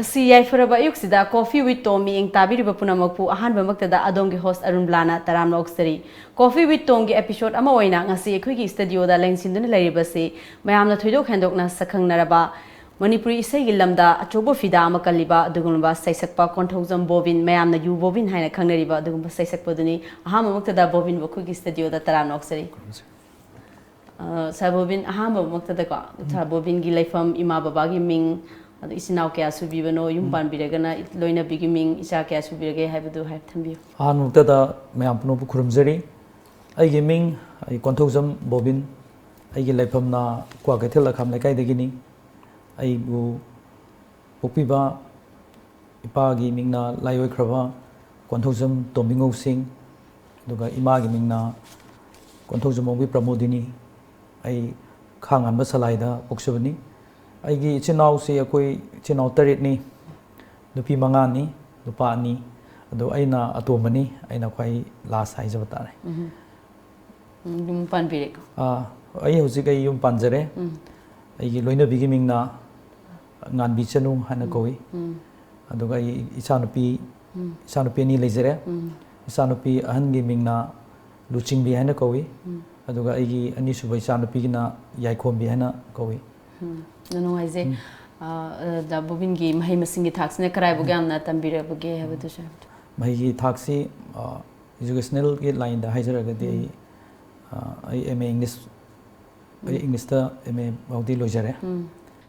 ngasi yaifuraba ayuksida coffee with Tommy ing tabiriba punamakpu ahanbamaktada adongi host ARUNBALA taramna oksari coffee with Tom gi episode ama oina ngasi ekhoi studio da lengsinduna lairibase mayamna thoidok handokna sakhangnaraba Manipuri isai gi lamda achobo fida ama kaliba adugumba saisakpa konthojam BOBIN mayamna yu BOBIN haina khangnariba adugumba saisakpa duni ahamaktada BOBIN bokhoi gi studio da taramna oksari sa BOBIN ahamaktada ko sa BOBIN gi laifam ima baba gi ming Isinau kaya subibano yumpan biragana loina bigiming isa kaya subirage haibadu haib thambiyo Muktada mayam puno kurumzari ai gaming ai konthojam BOBIN ai gi laifamna kwa gaithela kham lekai degini ai bu popiba ipa gi mingna laioi khraba konthojam tombingo sing duga ima gi mingna konthojam obi pramodini ai khangan ba salaida poksabani Aigi chinau se akoi chinau tarit ni nupi manga ni nupa ni ado aina atomani aina khwai last hai jaba tare yum pan birek ai hojik ai yum panjare aigi loina bigi mingna ngan bi chanu hana koi ado ga isa nupi ni lejare isa nupi ahan gi mingna luching bi hana koi ado ga aigi ani subai isa nupi gina yaikhom bi hana koi Nano aize da BOBIN gi mahai masingi thaksne karai bugam na tambira buge have to say mahai gi thaksi educational ge line da haijara ga de ai MA English ta MA baudi lojare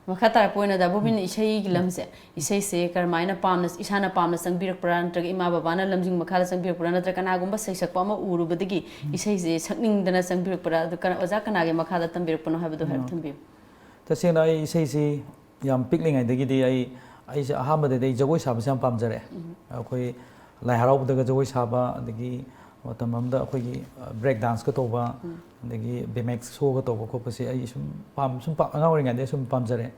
makata poina da BOBIN isai gi lamse isai se karmaina pamna isana pamna sangbirak pran tra ima babana lamjing makhala sangbirak pran tra kana gumba saisak pama uru badagi isai se sakning dana sangbirak pra kana oja kana ge makhala tambirak pano have to have thambi Tasena ai sei yam pikling ai degi ai se ahama de jagoi saba sam pamjare akoi lai harau daga jagoi saba degi matam amda akoi gi break dance ka toba degi BMX show ka toba ko pase ai sum angawri ngai de sum pamjare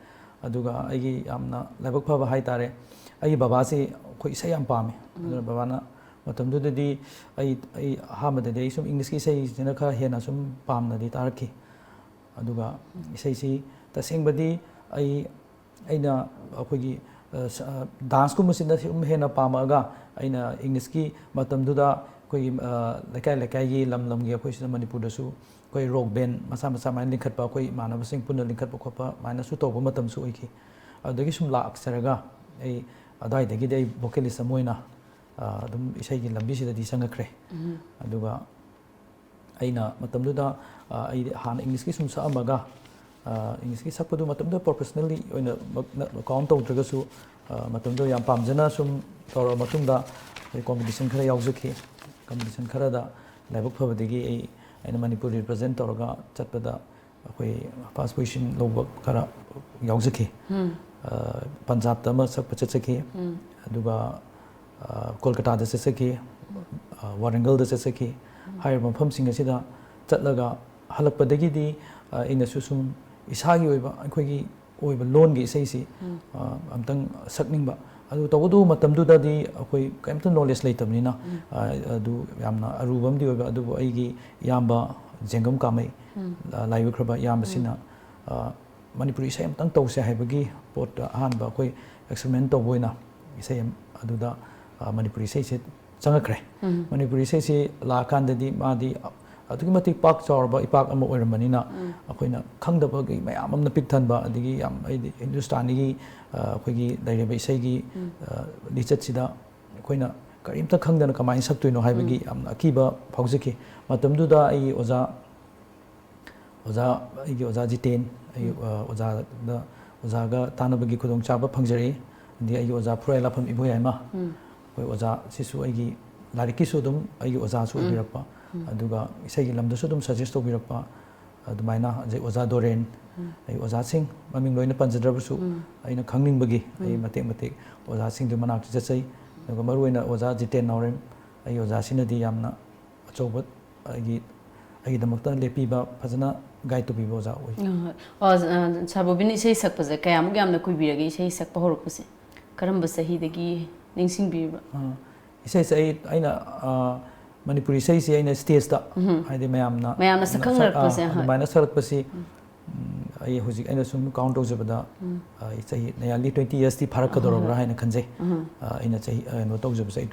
aduga ai gi amna labak phaba hai tare ai baba se khoi sei yam pame baba na matam du de ai ahama de sum English ki sei jena kha hena sum pamna di tarki aduga sei si tasengba aina akhoi dance ko masina hena pamaga aina English ki matamduda koi lekai gi lam gi akhoi sina Manipur da su koi rock band masa main linkhat pa koi manaba sing punna linkhat pa khopa maina su to matam su oiki adagi sum la aksaraga ai adai dagi dei vocalist amoina adum isai gi lambi sida di sangakre aduga aina matamduda ai han English ki sum sa amaga English ki sakpadu matamda professionally oina count tawdragasu matamda yam pamjana sum tor matungda competition khara yaujaki competition khara da laibak phabadagi aina Manipur represent toraga chatpada akoi first position loba khara yaujaki Punjab ta ma sakpa chachaki aduga Kolkata da chachaki Warangal da chachaki higher mafam sing asida chatlaga halakpadagi di ina susum isagi oiba akhoi oiba loan gi sei si amtang sakningba adu tawdu matamdu da di akhoi kaimta knowledge leitabnina adu yamna arubam di oiba adu ai gi yamba jengam kamai laiwe khraba yamba sina Manipuri sai amtang tawse haibagi pot ahanba akhoi experiment tawboina isai adu da Manipuri sai se changakre Manipuri sai se la kan da di ma di adugi mati pak chawrba ipak ama oiramanina akoina khangdaba gi mayam amna pikthanba adigi yam ai Hindustani gi akoigi daireba isai gi lichat sida akoina karimta khangdana kamai saktuino haibagi amna akiba phaujaki matamdu da ai oza jiten ai oza ga tanabagi khudong chaba phangjari di ai oza phurai lafam iboyama koi oza sisu ai gi lariki su dum ai oza su birapa aduga isai gi lamda su dum suggest to birakpa adumaina je oza doren ai oza sing maming loina panjadrabu su aina khangning bagi ai matek oza sing du manak chachai aduga maruina oza jiten naurem ai oza sinadi yamna achoba ai damakta lepiba phajana guide to bibo oza oi sa BOBIN isai sakpaje kayam gamna kuibirage isai sakpa horokpase karamba sahi dagi ningsing biba isai aina Manipuri sai si aina stage da haide mayamna sakhang rakpase maina sarak pasi ꯑꯩ ꯍꯧꯖꯤꯛ ꯑꯩꯅ ꯁꯨꯝ ꯀꯥꯎꯟ ꯇꯧꯖꯕꯗ ꯆꯍꯤ nearly 20 yearsꯇꯤ ꯐꯥꯔꯛꯀꯗꯧꯔꯕ꯭ꯔꯥ ꯍꯥꯏꯅ ꯈꯟꯖꯩ ꯑꯩꯅ ꯆꯍꯤ ꯀꯩꯅꯣ ꯇꯧꯖꯕꯁꯦ ꯑꯩ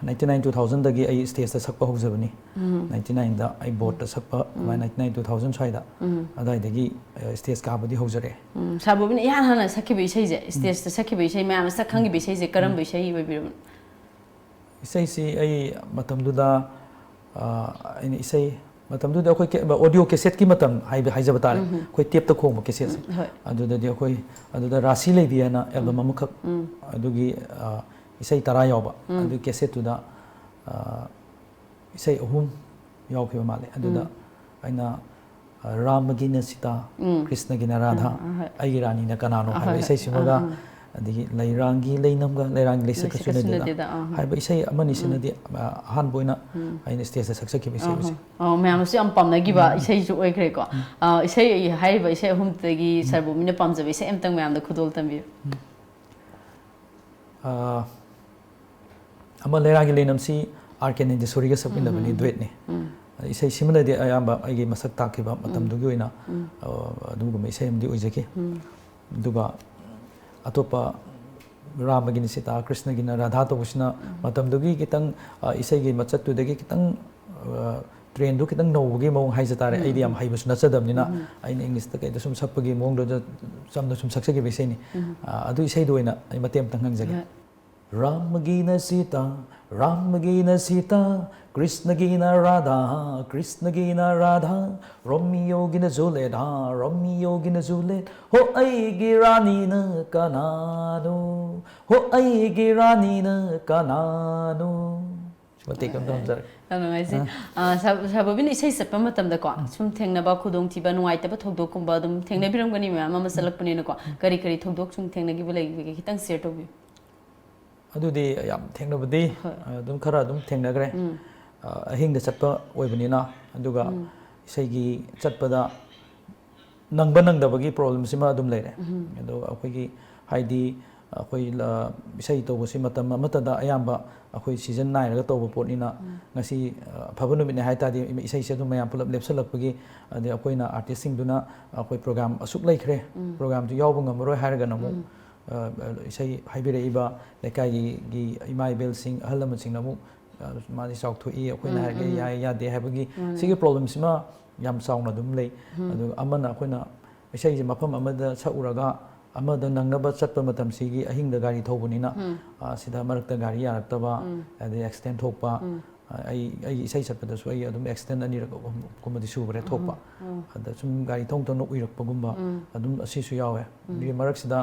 99 2000ꯗꯒꯤ ꯑꯩ ꯁ꯭ꯇꯦꯖꯇ ꯁꯛꯄ ꯍꯧꯖꯕꯅꯤ 99ꯗ ꯑꯩ ꯕꯣꯔꯗꯇ ꯁꯛꯄ ꯑꯗꯨꯃꯥꯏꯅ 99 2000 ꯁ꯭ꯋꯥꯏꯗ ꯑꯗꯨꯋꯥꯏꯗꯒꯤ ꯁ꯭ꯇꯦꯖ ꯀꯥꯕꯗꯤ ꯍꯧꯖꯔꯦ ꯁꯥꯔ ꯕꯣꯕꯤꯟ ꯏꯍꯥꯟ ꯍꯥꯟꯅ ꯁꯛꯈꯤꯕ ꯏꯁꯩꯁꯦ ꯁ꯭ꯇꯦꯖꯇ ꯁꯛꯈꯤꯕ ꯏꯁꯩ ꯃꯌꯥꯝꯅ ꯁꯛ ꯈꯪꯈꯤꯕ ꯏꯁꯩꯁꯦ ꯀꯔꯝꯕ ꯏꯁꯩ ꯑꯣꯏꯕꯤꯔꯕꯅꯣ ꯏꯁꯩꯁꯤ ꯑꯩ ꯃꯇꯝꯗꯨꯗ ꯑꯩꯅ ꯏꯁꯩ ꯃꯇꯝꯗꯨꯗ ꯑꯩꯈꯣꯏ ꯑꯣꯗꯤꯑꯣ ꯀꯦꯁꯦꯠꯀꯤ ꯃꯇꯝ ꯍꯥꯏꯖꯕ ꯇꯥꯔꯦ ꯑꯩꯈꯣꯏ ꯇꯦꯞꯇ ꯈꯣꯡꯕ ꯀꯦꯁꯦꯠꯁꯦ ꯑꯗꯨꯗꯗꯤ ꯑꯩꯈꯣꯏ ꯑꯗꯨꯗ ꯔꯥꯁꯤ ꯂꯩꯕꯤ ꯍꯥꯏꯅ ꯑꯦꯜꯕꯝ ꯑꯃꯈꯛ ꯑꯗꯨꯒꯤ ꯏꯁꯩ 10 ꯌꯥꯎꯕ ꯑꯗꯨꯒꯤ ꯀꯦꯁꯦꯠꯇꯨꯗ ꯏꯁꯩ 3 ꯌꯥꯎꯈꯤꯕ ꯃꯥꯜꯂꯦ ꯑꯗꯨꯗ ꯑꯩꯅ ꯔꯥꯃꯒꯤꯅ ꯁꯤꯇꯥ ꯀ꯭ꯔꯤꯁꯅꯒꯤꯅ ꯔꯥꯙꯥ ꯑꯩꯒꯤ ꯔꯥꯅꯤꯅ ꯀꯅꯥꯅꯣ ꯍꯥꯏꯕ ꯏꯁꯩꯁꯤꯃꯒ ꯑꯗꯒꯤ ꯂꯩꯔꯥꯡꯒꯤ ꯂꯩꯅꯝꯒ ꯂꯩꯔꯥꯡꯒꯤ ꯂꯩꯁꯛꯀ ꯆꯨꯅꯗꯦꯗ ꯍꯥꯏꯕ ꯏꯁꯩ ꯑꯃꯅꯤꯁꯤꯅꯗꯤ ꯑꯍꯥꯟꯕ ꯑꯣꯏꯅ ꯑꯩꯅ ꯁ꯭ꯇꯦꯖꯇ ꯁꯛꯆꯈꯤꯕ ꯏꯁꯩ ꯑꯣꯏꯖꯩ ꯃꯌꯥꯝꯅꯁꯨ ꯌꯥꯝ ꯄꯥꯝꯅꯈꯤꯕ ꯏꯁꯩꯁꯨ ꯑꯣꯏꯈ꯭ꯔꯦꯀꯣ ꯏꯁꯩ ꯍꯥꯏꯔꯤꯕ ꯏꯁꯩ ꯑꯍꯨꯝꯗꯒꯤ ꯁꯥꯔ ꯕꯣꯕꯤꯟꯅ ꯄꯥꯝꯖꯕ ꯏꯁꯩ ꯑꯃꯇꯪ ꯃꯌꯥꯝꯗ ꯈꯨꯗꯣꯜ ꯇꯝꯕꯤꯌꯨ ꯑꯃ ꯂꯩꯔꯥꯡꯒꯤ ꯂꯩꯅꯝꯁꯤ ꯑꯥꯔ ꯀꯦ ꯅꯟꯗꯦꯁꯣꯔꯤꯒ ꯁꯛꯃꯤꯟꯅꯕꯅꯤ ꯗꯨꯋꯦꯠꯅꯤ ꯏꯁꯩꯁꯤꯃꯅꯗꯤ ꯑꯌꯥꯝꯕ ꯑꯩꯒꯤ ꯃꯁꯛ ꯇꯥꯛꯈꯤꯕ ꯃꯇꯝꯗꯨꯒꯤ ꯑꯣꯏꯅ ꯑꯗꯨꯒꯨꯝꯕ ꯏꯁꯩ ꯑꯃꯗꯤ ꯑꯣꯏꯖꯈꯤ ꯑꯗꯨꯒ ꯑꯇꯣꯞꯄ ꯔꯥꯃꯒꯤꯅ ꯁꯤꯇꯥ ꯀ꯭ꯔꯤꯁꯅꯒꯤꯅ ꯔꯥꯙꯥ ꯇꯧꯕꯁꯤꯅ ꯃꯇꯝꯗꯨꯒꯤ ꯈꯤꯇꯪ ꯏꯁꯩꯒꯤ ꯃꯆꯠꯇꯨꯗꯒꯤ ꯈꯤꯇꯪ ꯇ꯭ꯔꯦꯟꯗꯨ ꯈꯤꯇꯪ ꯅꯧꯕꯒꯤ ꯃꯑꯣꯡ ꯍꯥꯏꯖ ꯇꯥꯔꯦ ꯑꯩꯗꯤ ꯌꯥꯝ ꯍꯩꯕꯁꯨ ꯅꯠꯆꯗꯕꯅꯤना ꯑꯩꯅ ꯏꯪꯂꯤꯁꯇ ꯀꯩꯗ ꯁꯨꯝ ꯁꯛꯄꯒꯤ ꯃꯑꯣꯡꯗꯨꯗ ꯆꯝꯅ ꯁꯨꯝ ꯁꯛꯆꯈꯤꯕ ꯏꯁꯩꯅꯤ ꯑꯗꯨ ꯏꯁꯩꯗꯨ ꯑꯣꯏꯅ ꯑꯩ ꯃꯇꯦꯛ ꯑꯃꯇꯪ ꯉꯪꯖꯒꯦ Ramagina Sita, Ramagina Sita, Krishna Gina Radha, Krishna Gina Radha, Romeo Gina Juliet, Romeo Gina Juliet, Ho ai girani na kanano, Ho ai girani na kanano. Matik ang damjar. ꯌꯥꯝ ꯅꯨꯡꯉꯥꯏꯖꯩ ꯁꯥꯔ ꯕꯣꯕꯤꯟ ꯏꯁꯩ ꯆꯠꯄ ꯃꯇꯝꯗꯀꯣ ꯁꯨꯝ ꯊꯦꯡꯅꯕ ꯈꯨꯗꯣꯡꯊꯤꯕ ꯅꯨꯡꯉꯥꯏꯇꯕ ꯊꯧꯗꯣꯛꯀꯨꯝꯕ ꯑꯗꯨꯝ ꯊꯦꯡꯅꯕꯤꯔꯝꯒꯅꯤ ꯃꯌꯥꯝ ꯑꯃ ꯆꯠꯂꯛꯄꯅꯤꯅꯀꯣ ꯀꯔꯤ ꯀꯔꯤ ꯊꯧꯗꯣꯛ ꯁꯨꯝ ꯊꯦꯡꯅꯈꯤꯕ ꯂꯩꯕꯒꯦ ꯈꯤꯇꯪ ꯁꯦꯌꯔ ꯇꯧꯕꯤꯌꯨ ꯑꯗꯨꯗꯤ ꯌꯥꯝ ꯊꯦꯡꯅꯕꯗꯤ ꯑꯗꯨꯝ ꯈꯔ ꯑꯗꯨꯝ ꯊꯦꯡꯅꯈ꯭ꯔꯦ ꯑꯍꯤꯡꯗ ꯆꯠꯄ ꯑꯣꯏꯕꯅꯤꯅ ꯑꯗꯨꯒ ꯏꯁꯩꯒꯤ ꯆꯠꯄꯗ ꯅꯪꯕ ꯅꯪꯗꯕꯒꯤ ꯄ꯭ꯔꯣꯕ꯭ꯂꯦꯝꯁꯤꯃ ꯑꯗꯨꯝ ꯂꯩꯔꯦ ꯑꯗꯣ ꯑꯩꯈꯣꯏꯒꯤ ꯍꯥꯏꯗꯤ ꯑꯩꯈꯣꯏ ꯏꯁꯩ ꯇꯧꯕꯁꯤ ꯃꯇꯝ ꯑꯃꯠꯇꯗ ꯑꯌꯥꯝꯕ ꯑꯩꯈꯣꯏ ꯁꯤꯖꯟ ꯅꯥꯏꯔꯒ ꯇꯧꯕ ꯄꯣꯠꯅꯤꯅ ꯉꯁꯤ ꯑꯐꯕ ꯅꯨꯃꯤꯠꯅꯦ ꯍꯥꯏꯇꯥꯔꯗꯤ ꯏꯁꯩꯁꯦ ꯑꯗꯨꯝ ꯃꯌꯥꯝ ꯄꯨꯂꯞ ꯂꯦꯞꯁꯜꯂꯛꯄꯒꯤ ꯑꯗꯩ ꯑꯩꯈꯣꯏꯅ ꯑꯥꯔꯇꯤꯁꯁꯤꯡꯗꯨꯅ ꯑꯩꯈꯣꯏ ꯄ꯭ꯔꯣꯒ꯭ꯔꯥꯝ ꯑꯁꯨꯛ ꯂꯩꯈ꯭ꯔꯦ ꯄ꯭ꯔꯣꯒ꯭ꯔꯥꯝꯗꯨ ꯌꯥꯎꯕ ꯉꯝꯃꯔꯣꯏ ꯍꯥꯏꯔꯒꯅ ꯑꯃꯨꯛ ꯏꯁꯩ ꯍꯥꯏꯕꯤꯔꯛꯏꯕ ꯂꯩꯀꯥꯏꯒꯤ ꯏꯃꯥ ꯏꯕꯦꯜꯁꯤꯡ ꯑꯍꯜ ꯂꯃꯟꯁꯤꯡꯅ ꯑꯃꯨꯛ ꯃꯥꯗꯤ ꯆꯥꯎꯊꯣꯛꯏ ꯑꯩꯈꯣꯏꯅ ꯍꯥꯏꯔꯒ ꯌꯥꯏ ꯌꯥꯗꯦ ꯍꯥꯏꯕꯒꯤ ꯁꯤꯒꯤ ꯄ꯭ꯔꯣꯕ꯭ꯂꯦꯝꯁꯤꯃ ꯌꯥꯝ ꯆꯥꯎꯅ ꯑꯗꯨꯝ ꯂꯩ ꯑꯗꯨꯒ ꯑꯃꯅ ꯑꯩꯈꯣꯏꯅ ꯏꯁꯩꯁꯦ ꯃꯐꯝ ꯑꯃꯗ ꯁꯛꯎꯔꯒ ꯑꯃꯗ ꯅꯪꯅꯕ ꯆꯠꯄ ꯃꯇꯝꯁꯤꯒꯤ ꯑꯍꯤꯡꯗ ꯒꯥꯔꯤ ꯊꯧꯕꯅꯤꯅ ꯁꯤꯗ ꯃꯔꯛꯇ ꯒꯥꯔꯤ ꯌꯥꯔꯛꯇꯕ ꯑꯗꯩ ꯑꯦꯛꯁꯤꯗꯦꯟ ꯊꯣꯛꯄ ꯑꯩꯒꯤ ꯏꯁꯩ ꯆꯠꯄꯗꯁꯨ ꯑꯩ ꯑꯗꯨꯝ ꯑꯦꯛꯁꯤꯗꯦꯟ 2-3ꯒꯨꯝꯕꯗꯤ ꯁꯨꯈ꯭ꯔꯦ ꯊꯣꯛꯄ ꯑꯗ ꯁꯨꯝ ꯒꯥꯔꯤ ꯊꯧꯅ ꯊꯧꯅ ꯎꯏꯔꯛꯄꯒꯨꯝꯕ ꯑꯗꯨꯝ ꯑꯁꯤꯁꯨ ꯌꯥꯎꯋꯦ ꯑꯗꯨꯒꯤ ꯃꯔꯛꯁꯤꯗ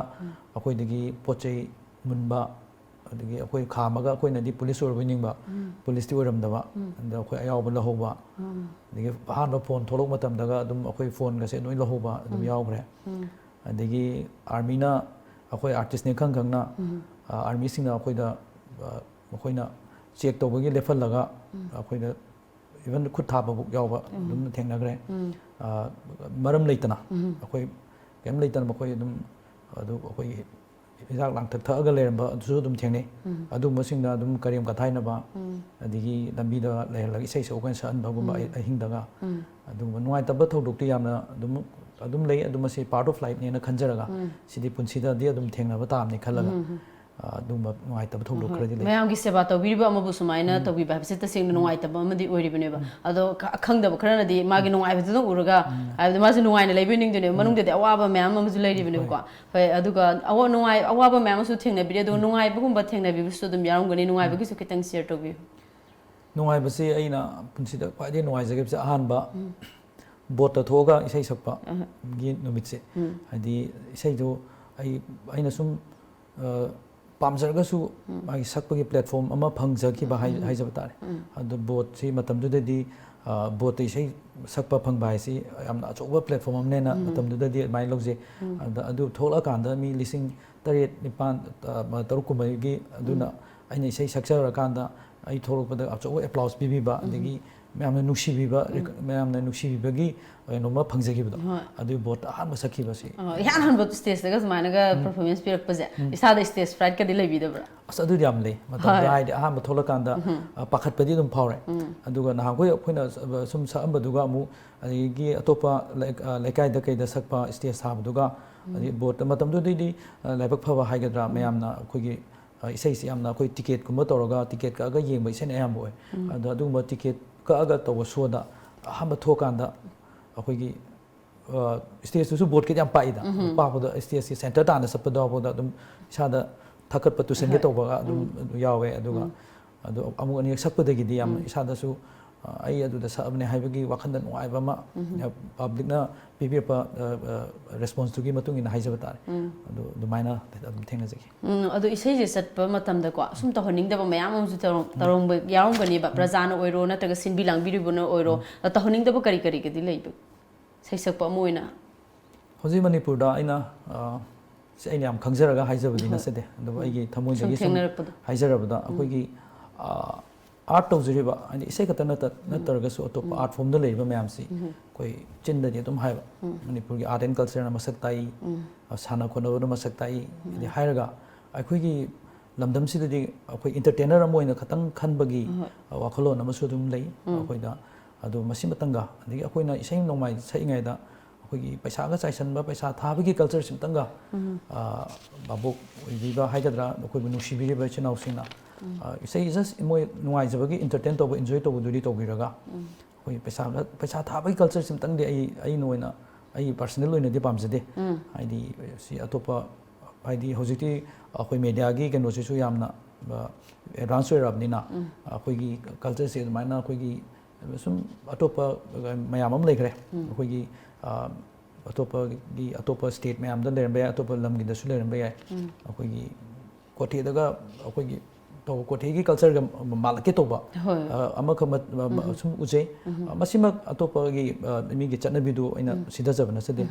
ꯑꯩꯈꯣꯏꯗꯒꯤ ꯄꯣꯠ ꯆꯩ ꯃꯨꯟꯕ ꯑꯗꯒꯤ ꯑꯩꯈꯣꯏ ꯈꯥꯝꯃꯒ ꯑꯩꯈꯣꯏꯅꯗꯤ ꯄꯨꯂꯤꯁ ꯑꯣꯏꯔꯕꯣꯏ ꯄꯨꯂꯤꯁꯇꯤ ꯑꯣꯏꯔꯝꯗꯕ ꯑꯗ ꯑꯩꯈꯣꯏ ꯑꯌꯥꯎꯕ ꯂꯧꯍꯧꯕ ꯑꯗꯒꯤ ꯑꯍꯥꯟꯕ ꯐꯣꯟ ꯊꯣꯛꯂꯛꯄ ꯃꯇꯝꯗꯒ ꯑꯗꯨꯝ ꯑꯩꯈꯣꯏ ꯐꯣꯟꯒꯁꯦ ꯂꯣꯏ ꯂꯧꯍꯧꯕ ꯑꯗꯨꯝ ꯌꯥꯎꯈ꯭ꯔꯦ ꯑꯗꯒꯤ ꯑꯥꯔꯃꯤꯅ ꯑꯩꯈꯣꯏ ꯑꯥꯔꯇꯤꯁꯅꯦ ꯈꯪꯅ ꯑꯥꯔꯃꯤꯁꯤꯡꯅ ꯑꯩꯈꯣꯏꯅ ꯆꯦꯛ ꯇꯧꯕꯒꯤ ꯂꯦꯞꯍꯜꯂꯒ ꯑꯩꯈꯣꯏꯗ ꯏꯚꯟ ꯈꯨꯠ ꯊꯥꯕꯐꯥꯎ ꯌꯥꯎꯕ ꯑꯗꯨꯝ ꯊꯦꯡꯅꯈ꯭ꯔꯦ ꯃꯔꯝ ꯂꯩꯇꯅ ꯑꯩꯈꯣꯏ ꯀꯔꯤꯝ ꯂꯩꯇꯅ ꯃꯈꯣꯏ ꯑꯗꯨꯝ ꯑꯩꯈꯣꯏꯒꯤ ꯍꯤꯗꯥꯛ ꯂꯥꯡꯊꯛ ꯊꯛꯑꯒ ꯂꯩꯔꯝꯕ ꯑꯗꯨꯁꯨ ꯑꯗꯨꯝ ꯊꯦꯡꯅꯩ ꯑꯗꯨꯒꯨꯝꯕꯁꯤꯡꯅ ꯑꯗꯨꯝ ꯀꯔꯦꯝ ꯀꯊꯥꯏꯅꯕ ꯑꯗꯒꯤ ꯂꯝꯕꯤꯗ ꯂꯩꯍꯜꯂꯒ ꯏꯁꯩ ꯁꯛꯑꯣꯅ ꯁꯛꯍꯟꯕꯒꯨꯝꯕ ꯑꯍꯤꯡꯗꯒ ꯑꯗꯨꯒꯨꯝꯕ ꯅꯨꯡꯉꯥꯏꯇꯕ ꯊꯧꯗꯣꯛꯇꯤ ꯌꯥꯝꯅ ꯑꯗꯨꯝ ꯂꯩ ꯑꯗꯨ ꯃꯁꯤ ꯄꯥꯔꯠ ꯑꯣꯐ ꯂꯥꯏꯐꯅꯦꯅ ꯈꯟꯖꯔꯒ ꯁꯤꯗꯤ ꯄꯨꯟꯁꯤꯗꯗꯤ ꯑꯗꯨꯝ ꯊꯦꯡꯅꯕ ꯇꯥꯕꯅꯤ ꯈꯜꯂꯒ ꯑꯗꯨꯒꯨꯝꯕ ꯅꯨꯡꯉꯥꯏꯇꯕ ꯊꯧꯗꯣꯛ ꯈꯔꯗꯤ ꯂꯩ ꯃꯌꯥꯝꯒꯤ ꯁꯦꯕꯥ ꯇꯧꯕꯤꯔꯤꯕ ꯑꯃꯕꯨ ꯁꯨꯃꯥꯏꯅ ꯇꯧꯕꯤꯕ ꯍꯥꯏꯕꯁꯤ ꯇꯁꯦꯡꯅ ꯅꯨꯡꯉꯥꯏꯇꯕ ꯑꯃꯗꯤ ꯑꯣꯏꯔꯤꯕꯅꯦꯕ ꯑꯗꯣ ꯑꯈꯪꯗꯕ ꯈꯔꯅꯗꯤ ꯃꯥꯒꯤ ꯅꯨꯡꯉꯥꯏꯕꯗꯨꯗ ꯎꯔꯒ ꯍꯥꯏꯕꯗꯤ ꯃꯥꯁꯨ ꯅꯨꯡꯉꯥꯏꯅ ꯂꯩꯕꯤꯅꯤꯡꯗꯣꯏꯅꯦꯕ ꯃꯅꯨꯡꯗꯗꯤ ꯑꯋꯥꯕ ꯃꯌꯥꯝ ꯑꯃꯁꯨ ꯂꯩꯔꯤꯕꯅꯦꯕꯀꯣ ꯍꯣꯏ ꯑꯗꯨꯒ ꯑꯋꯥꯕ ꯃꯌꯥꯝ ꯑꯃꯁꯨ ꯊꯦꯡꯅꯕꯤꯔꯦ ꯑꯗꯨꯒ ꯅꯨꯡꯉꯥꯏꯕꯒꯨꯝꯕ ꯊꯦꯡꯅꯕꯤꯕꯁꯨ ꯑꯗꯨꯝ ꯌꯥꯎꯔꯝꯒꯅꯤ ꯅꯨꯡꯉꯥꯏꯕꯒꯤꯁꯨ ꯈꯤꯇꯪ ꯁꯦꯌꯔ ꯇꯧꯕꯤꯌꯨ ꯅꯨꯡꯉꯥꯏꯕꯁꯤ ꯑꯩꯅ ꯄꯨꯟꯁꯤꯗ ꯈ꯭ꯋꯥꯏꯗꯒꯤ ꯅꯨꯡꯉꯥꯏꯖꯈꯤꯕꯁꯦ ꯑꯍꯥꯟꯕ ꯕꯣꯠꯇ ꯊꯣꯛꯑꯒ ꯏꯁꯩ ꯁꯛꯄꯒꯤ ꯅꯨꯃꯤꯠꯁꯦ ꯍꯥꯏꯗꯤ ꯏꯁꯩꯗꯨ ꯑꯩꯅ ꯁꯨꯝ ꯄꯥꯝꯖꯔꯒꯁꯨ ꯃꯥꯒꯤ ꯁꯛꯄꯒꯤ ꯄ꯭ꯂꯦꯠꯐꯣꯝ ꯑꯃ ꯐꯪꯖꯈꯤꯕ ꯍꯥꯏꯖꯕ ꯇꯥꯔꯦ ꯑꯗꯨ ꯕꯣꯠꯁꯤ ꯃꯇꯝꯗꯨꯗꯗꯤ ꯕꯣꯠꯇ ꯏꯁꯩ ꯁꯛꯄ ꯐꯪꯕ ꯍꯥꯏꯁꯤ ꯌꯥꯝꯅ ꯑꯆꯧꯕ ꯄ꯭ꯂꯦꯠꯐꯣꯝ ꯑꯃꯅꯦꯅ ꯃꯇꯝꯗꯨꯗꯗꯤ ꯑꯗꯨꯃꯥꯏꯅ ꯂꯧꯖꯩ ꯑꯗꯨ ꯊꯣꯛꯂꯛꯑꯀꯥꯟꯗ ꯃꯤ 8-9 ꯑꯗꯨꯅ ꯑꯩꯅ ꯏꯁꯩ ꯁꯛꯆꯔꯀꯥꯟꯗ ꯑꯩ ꯊꯣꯛꯂꯛꯄꯗ ꯑꯆꯧꯕ ꯑꯦꯄ꯭ꯂꯥꯎꯁ ꯄꯤꯕꯤꯕ ꯑꯗꯒꯤ ꯃꯌꯥꯝꯅ ꯅꯨꯡꯁꯤꯕꯤꯕ ꯃꯌꯥꯝꯅ ꯅꯨꯡꯁꯤꯕꯤꯕꯒꯤ ꯀꯩꯅꯣꯃ ꯐꯪꯖꯈꯤꯕꯗꯣ ꯑꯗꯨꯒꯤ ꯕꯣꯠꯇ ꯑꯍꯥꯟꯕ ꯁꯛꯈꯤꯕꯁꯤ ꯏꯍꯥꯟ ꯍꯥꯟꯕ ꯁ꯭ꯇꯦꯖꯇꯒ ꯁꯨꯃꯥꯏꯅꯒ ꯄꯔꯐꯣꯔꯃꯦꯟꯁ ꯄꯤꯔꯛꯄꯁꯦ ꯏꯁꯥꯗ ꯁ꯭ꯇꯦꯖ ꯐ꯭ꯔꯥꯏꯠꯀꯗꯤ ꯂꯩꯕꯤꯗꯕ꯭ꯔꯥ ꯑꯁ ꯑꯗꯨꯗꯤ ꯌꯥꯝ ꯂꯩ ꯃꯇꯝꯗ ꯍꯥꯏꯗꯤ ꯑꯍꯥꯟꯕ ꯊꯣꯛꯂꯀꯥꯟꯗ ꯄꯥꯈꯠꯄꯗꯤ ꯑꯗꯨꯝ ꯐꯥꯎꯔꯦ ꯑꯗꯨꯒ ꯅꯍꯥꯟꯈꯣꯏ ꯑꯩꯈꯣꯏꯅ ꯁꯨꯝ ꯁꯛꯑꯝꯕꯗꯨꯒ ꯑꯃꯨꯛ ꯑꯗꯒꯤ ꯑꯇꯣꯞꯄ ꯂꯩꯀꯥꯏꯗ ꯀꯩꯗ ꯁꯛꯄ ꯁ꯭ꯇꯦꯖ ꯁꯥꯕꯗꯨꯒ ꯑꯗꯒꯤ ꯕꯣꯠꯇ ꯃꯇꯝꯗꯨꯗꯩꯗꯤ ꯂꯥꯏꯕꯛ ꯐꯕ ꯍꯥꯏꯒꯗ꯭ꯔꯥ ꯃꯌꯥꯝꯅ ꯑꯩꯈꯣꯏꯒꯤ ꯏꯁꯩꯁꯤ ꯌꯥꯝꯅ ꯑꯩꯈꯣꯏ ꯇꯤꯀꯦꯠꯀꯨꯝꯕ ꯇꯧꯔꯒ ꯇꯤꯀꯦꯠ ꯀꯛꯑꯒ ꯌꯦꯡꯕ ꯏꯁꯩꯅ ꯑꯌꯥꯝꯕ ꯑꯣꯏ ꯑꯗꯣ ꯑꯗꯨꯒꯨꯝꯕ ꯇꯤꯀꯦꯠ ꯀꯛꯑꯒ ꯇꯧꯕ ꯁꯣꯗ ꯑꯍꯥꯟꯕ ꯊꯣꯛꯀꯥꯟꯗ ꯑꯩꯈꯣꯏꯒꯤ ꯁ꯭ꯇꯦꯖꯇꯨꯁꯨ ꯕꯣꯠꯀꯤꯗꯤ ꯌꯥꯝ ꯄꯥꯛꯏꯗ ꯄꯥꯛꯄꯗ ꯁ꯭ꯇꯦꯖꯀꯤ ꯁꯦꯟꯇꯔ ꯇꯥꯅ ꯆꯠꯄꯗ ꯐꯥꯎꯕꯗ ꯑꯗꯨꯝ ꯏꯁꯥꯗ ꯊꯛꯀꯠꯄ ꯇꯨꯁꯟꯒꯦ ꯇꯧꯕꯒ ꯑꯗꯨꯝ ꯌꯥꯎꯋꯦ ꯑꯗꯨꯒ ꯑꯗꯣ ꯑꯃꯨꯛ ꯑꯅꯤꯔꯛ ꯁꯛꯄꯗꯒꯤꯗꯤ ꯌꯥꯝ ꯏꯁꯥꯗꯁꯨ ꯑꯩ ꯑꯗꯨꯗ ꯁꯛꯑꯕꯅꯦ ꯍꯥꯏꯕꯒꯤ ꯋꯥꯈꯟꯗ ꯅꯨꯡꯉꯥꯏꯕ ꯑꯃ ꯄꯕ꯭ꯂꯤꯛꯅ ꯄꯤꯕꯤꯔꯛꯄ ꯔꯦꯁꯄꯣꯟꯁꯇꯨꯒꯤ ꯃꯇꯨꯡ ꯏꯟꯅ ꯍꯥꯏꯖꯕ ꯇꯥꯔꯦ ꯑꯗꯨ ꯑꯗꯨꯃꯥꯏꯅ ꯑꯗꯨꯝ ꯊꯦꯡꯅꯖꯈꯤ ꯑꯗꯣ ꯏꯁꯩꯁꯦ ꯆꯠꯄ ꯃꯇꯝꯗꯀꯣ ꯁꯨꯝ ꯇꯧꯍꯟꯅꯤꯡꯗꯕ ꯃꯌꯥꯝ ꯑꯃꯁꯨ ꯌꯥꯎꯔꯝꯒꯅꯦꯕ ꯄ꯭ꯔꯖꯥꯅ ꯑꯣꯏꯔꯣ ꯅꯠꯇ꯭ꯔꯒ ꯁꯤꯟꯕꯤ ꯂꯥꯡꯕꯤꯔꯤꯕꯅ ꯑꯣꯏꯔꯣ ꯇꯧꯍꯟꯅꯤꯡꯗꯕ ꯀꯔꯤꯒꯗꯤ ꯂꯩꯕ ꯁꯩꯁꯛꯄ ꯑꯃ ꯑꯣꯏꯅ ꯍꯧꯖꯤꯛ ꯃꯅꯤꯄꯨꯔꯗ ꯑꯩꯅ ꯑꯩꯅ ꯌꯥꯝ ꯈꯪꯖꯔꯒ ꯍꯥꯏꯖꯕꯗꯤ ꯅꯠꯆꯗꯦ ꯑꯗꯨꯕꯨ ꯑꯩꯒꯤ ꯊꯃꯣꯏꯗꯒꯤ ꯁꯨꯝ ꯍꯥꯏꯖꯔꯕꯗ ꯑꯩꯈꯣꯏꯒꯤ ꯑꯥꯔꯠ ꯇꯧꯖꯔꯤꯕ ꯍꯥꯏꯗꯤ ꯏꯁꯩ ꯈꯛꯇ ꯅꯠꯇ꯭ꯔꯒꯁꯨ ꯑꯇꯣꯞꯄ ꯑꯥꯔꯠ ꯐꯣꯝꯗ ꯂꯩꯔꯤꯕ ꯃꯌꯥꯝꯁꯤ ꯑꯩꯈꯣꯏ ꯆꯤꯟꯗꯗꯤ ꯑꯗꯨꯝ ꯍꯥꯏꯕ ꯃꯅꯤꯄꯨꯔꯒꯤ ꯑꯥꯔꯠ ꯑꯦꯟ ꯀꯜꯆꯔꯅ ꯃꯁꯛ ꯇꯥꯛꯏ ꯁꯥꯟꯅ ꯈꯣꯠꯅꯕꯅ ꯃꯁꯛ ꯇꯥꯛꯏ ꯍꯥꯏꯗꯤ ꯍꯥꯏꯔꯒ ꯑꯩꯈꯣꯏꯒꯤ ꯂꯝꯗꯝꯁꯤꯗꯗꯤ ꯑꯩꯈꯣꯏ ꯏꯟꯇꯔꯇꯦꯅꯔ ꯑꯃ ꯑꯣꯏꯅ ꯈꯇꯪ ꯈꯟꯕꯒꯤ ꯋꯥꯈꯜꯂꯣꯟ ꯑꯃꯁꯨ ꯑꯗꯨꯝ ꯂꯩ ꯑꯩꯈꯣꯏꯗ ꯑꯗꯣ ꯃꯁꯤꯃꯇꯪꯒ ꯑꯗꯒꯤ ꯑꯩꯈꯣꯏꯅ ꯏꯁꯩ ꯅꯣꯡꯃꯥꯏ ꯁꯛꯏꯉꯩꯗ ꯑꯩꯈꯣꯏꯒꯤ ꯄꯩꯁꯥꯒ ꯆꯥꯏꯁꯟꯕ ꯄꯩꯁꯥ ꯊꯥꯕꯒꯤ ꯀꯜꯆꯔꯁꯤꯃꯇꯪꯒ ꯚꯥꯕꯣꯛ ꯑꯣꯏꯕꯤꯕ ꯍꯥꯏꯒꯗ꯭ꯔꯥ ꯑꯩꯈꯣꯏꯕꯨ ꯅꯨꯡꯁꯤꯕꯤꯔꯤꯕ ꯏꯆꯤꯜ ꯏꯅꯥꯎꯁꯤꯡꯅ ꯏꯁꯩ ꯖꯁ ꯃꯣꯏ ꯅꯨꯡꯉꯥꯏꯖꯕꯒꯤ ꯏꯟꯇꯔꯇꯦꯟ ꯇꯧꯕ ꯏꯟꯖꯣꯏ ꯇꯧꯕꯗꯨꯗꯤ ꯇꯧꯕꯤꯔꯒ ꯑꯩꯈꯣꯏ ꯄꯩꯁꯥ ꯊꯥꯕꯒꯤ ꯀꯜꯆꯔꯁꯤꯃꯇꯪꯗꯤ ꯑꯩꯅ ꯑꯣꯏꯅ ꯑꯩ ꯄꯥꯔꯁꯣꯅꯦꯜ ꯑꯣꯏꯅꯗꯤ ꯄꯥꯝꯖꯗꯦ ꯍꯥꯏꯗꯤ ꯁꯤ ꯑꯇꯣꯞꯄ ꯍꯥꯏꯗꯤ ꯍꯧꯖꯤꯛꯇꯤ ꯑꯩꯈꯣꯏ ꯃꯦꯗꯤꯌꯥꯒꯤ ꯀꯩꯅꯣꯁꯤꯁꯨ ꯌꯥꯝꯅ ꯑꯦꯗꯚꯥꯟꯁ ꯑꯣꯏꯔꯕꯅꯤꯅ ꯑꯩꯈꯣꯏꯒꯤ ꯀꯜꯆꯔꯁꯦ ꯑꯗꯨꯃꯥꯏꯅ ꯑꯩꯈꯣꯏꯒꯤ ꯁꯨꯝ ꯑꯇꯣꯞꯄ ꯃꯌꯥꯝ ꯑꯃ ꯂꯩꯈ꯭ꯔꯦ ꯑꯩꯈꯣꯏꯒꯤ ꯑꯇꯣꯞꯄ ꯁ꯭ꯇꯦꯠ ꯃꯌꯥꯝꯗ ꯂꯩꯔꯝꯕ ꯌꯥꯏ ꯑꯇꯣꯞꯄ ꯂꯝꯒꯤꯗꯁꯨ ꯂꯩꯔꯝꯕ ꯌꯥꯏ ꯑꯩꯈꯣꯏꯒꯤ ꯀꯣꯊꯦꯗꯒ ꯑꯩꯈꯣꯏꯒꯤ ꯇꯧꯕ ꯀꯣꯊꯦꯒꯤ ꯀꯜꯆꯔꯒ ꯃꯥꯜꯂꯛꯀꯦ ꯇꯧꯕ ꯑꯃꯈꯛ ꯁꯨꯝ ꯎꯖꯩ ꯃꯁꯤꯃꯛ ꯑꯇꯣꯞꯄꯒꯤ ꯃꯤꯒꯤ ꯆꯠꯅꯕꯤꯗꯨ ꯑꯩꯅ ꯁꯤꯗꯖꯕ ꯅꯠꯆꯗꯦ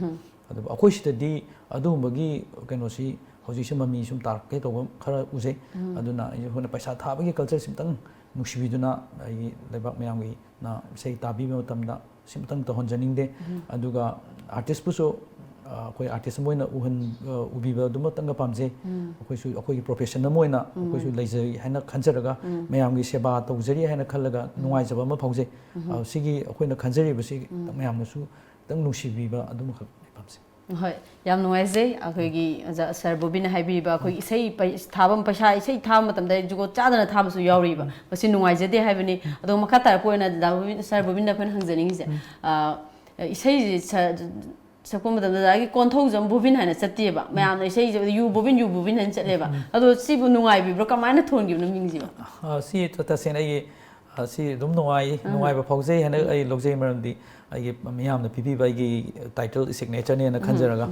ꯑꯗꯨꯕꯨ ꯑꯩꯈꯣꯏ ꯁꯤꯗꯗꯤ ꯑꯗꯨꯒꯨꯝꯕꯒꯤ ꯀꯩꯅꯣꯁꯤ ꯍꯧꯖꯤꯛꯁꯦ ꯃꯃꯤ ꯁꯨꯝ ꯇꯥꯔꯛꯀꯦ ꯇꯧꯕ ꯈꯔ ꯎꯖꯩ ꯑꯗꯨꯅ ꯑꯩꯈꯣꯏꯅ ꯄꯩꯁꯥ ꯊꯥꯕꯒꯤ ꯀꯜꯆꯔꯁꯤꯃꯇꯪ ꯅꯨꯡꯁꯤꯕꯤꯗꯨꯅ ꯑꯩꯒꯤ ꯂꯩꯕꯥꯛ ꯃꯌꯥꯝꯒꯤꯅ ꯏꯁꯩ ꯇꯥꯕꯤꯕ ꯃꯇꯝꯗ ꯁꯤꯃꯇꯪ ꯇꯧꯍꯟꯖꯅꯤꯡꯗꯦ ꯑꯗꯨꯒ ꯑꯥꯔꯇꯤꯁꯄꯨꯁꯨ ꯑꯩꯈꯣꯏ ꯑꯥꯔꯇꯤꯁ ꯑꯃ ꯑꯣꯏꯅ ꯎꯕꯤꯕꯗꯨꯃꯇꯪꯒ ꯄꯥꯝꯖꯩ ꯑꯩꯈꯣꯏꯁꯨ ꯑꯩꯈꯣꯏꯒꯤ ꯄ꯭ꯔꯣꯐꯦꯁꯟ ꯑꯃ ꯑꯣꯏꯅ ꯑꯩꯈꯣꯏꯁꯨ ꯂꯩꯖꯩ ꯍꯥꯏꯅ ꯈꯟꯖꯔꯒ ꯃꯌꯥꯝꯒꯤ ꯁꯦꯕꯥ ꯇꯧꯖꯔꯤ ꯍꯥꯏꯅ ꯈꯜꯂꯒ ꯅꯨꯡꯉꯥꯏꯖꯕ ꯑꯃ ꯐꯥꯎꯖꯩ ꯁꯤꯒꯤ ꯑꯩꯈꯣꯏꯅ ꯈꯟꯖꯔꯤꯕꯁꯤ ꯃꯌꯥꯝꯅꯁꯨ ꯈꯤꯇꯪ ꯅꯨꯡꯁꯤꯕꯤꯕ ꯑꯗꯨꯃꯈꯛ ꯄꯥꯝꯖꯩ ꯍꯣꯏ ꯌꯥꯝ ꯅꯨꯡꯉꯥꯏꯖꯩ ꯑꯩꯈꯣꯏꯒꯤ ꯑꯣꯖꯥ ꯁꯔ ꯕꯣꯕꯤꯟꯅ ꯍꯥꯏꯕꯤꯔꯤꯕ ꯑꯩꯈꯣꯏ ꯏꯁꯩ ꯊꯥꯕ ꯄꯩꯁꯥ ꯏꯁꯩ ꯊꯥꯕ ꯃꯇꯝꯗ ꯖꯨꯒꯣꯠ ꯆꯥꯗꯅ ꯊꯥꯕꯁꯨ ꯌꯥꯎꯔꯤꯕ ꯃꯁꯤ ꯅꯨꯡꯉꯥꯏꯖꯗꯦ ꯍꯥꯏꯕꯅꯤ ꯑꯗꯣ ꯃꯈꯥ ꯇꯥꯔꯛꯄ ꯑꯣꯏꯅ ꯁꯔ ꯕꯣꯕꯤꯟꯗ ꯑꯩꯈꯣꯏꯅ ꯍꯪꯖꯅꯤꯡꯉꯤꯁꯦ ꯏꯁꯩꯁꯦ ꯁꯛꯄ ꯃꯇꯝꯗ ꯑꯩꯒꯤ ꯀꯣꯟꯊꯧꯖꯝ ꯕꯣꯕꯤꯟ ꯍꯥꯏꯅ ꯆꯠꯇꯦꯕ ꯃꯌꯥꯝꯅ ꯏꯁꯩꯁꯦ ꯌꯨ ꯕꯣꯕꯤꯟ ꯍꯥꯏꯅ ꯆꯠꯂꯦꯕ ꯑꯗꯣ ꯁꯤꯕꯨ ꯅꯨꯡꯉꯥꯏꯕꯤꯕ꯭ꯔꯣ ꯀꯃꯥꯏꯅ ꯊꯣꯟꯈꯤꯕꯅꯣ ꯃꯤꯡꯁꯤꯕ ꯁꯤ ꯇꯁꯦꯡꯅ ꯑꯩꯒꯤ ꯁꯤ ꯑꯗꯨꯝ ꯅꯨꯡꯉꯥꯏꯕ ꯐꯥꯎꯖꯩ ꯍꯥꯏꯅ ꯑꯩ ꯂꯧꯖꯩ ꯃꯔꯝꯗꯤ ꯑꯩꯒꯤ ꯃꯤꯌꯥꯝꯅ ꯄꯤꯕꯤꯕ ꯑꯩꯒꯤ ꯇꯥꯏꯇꯜ ꯁꯤꯒꯅꯦꯆꯔꯅꯦꯅ ꯈꯟꯖꯔꯒ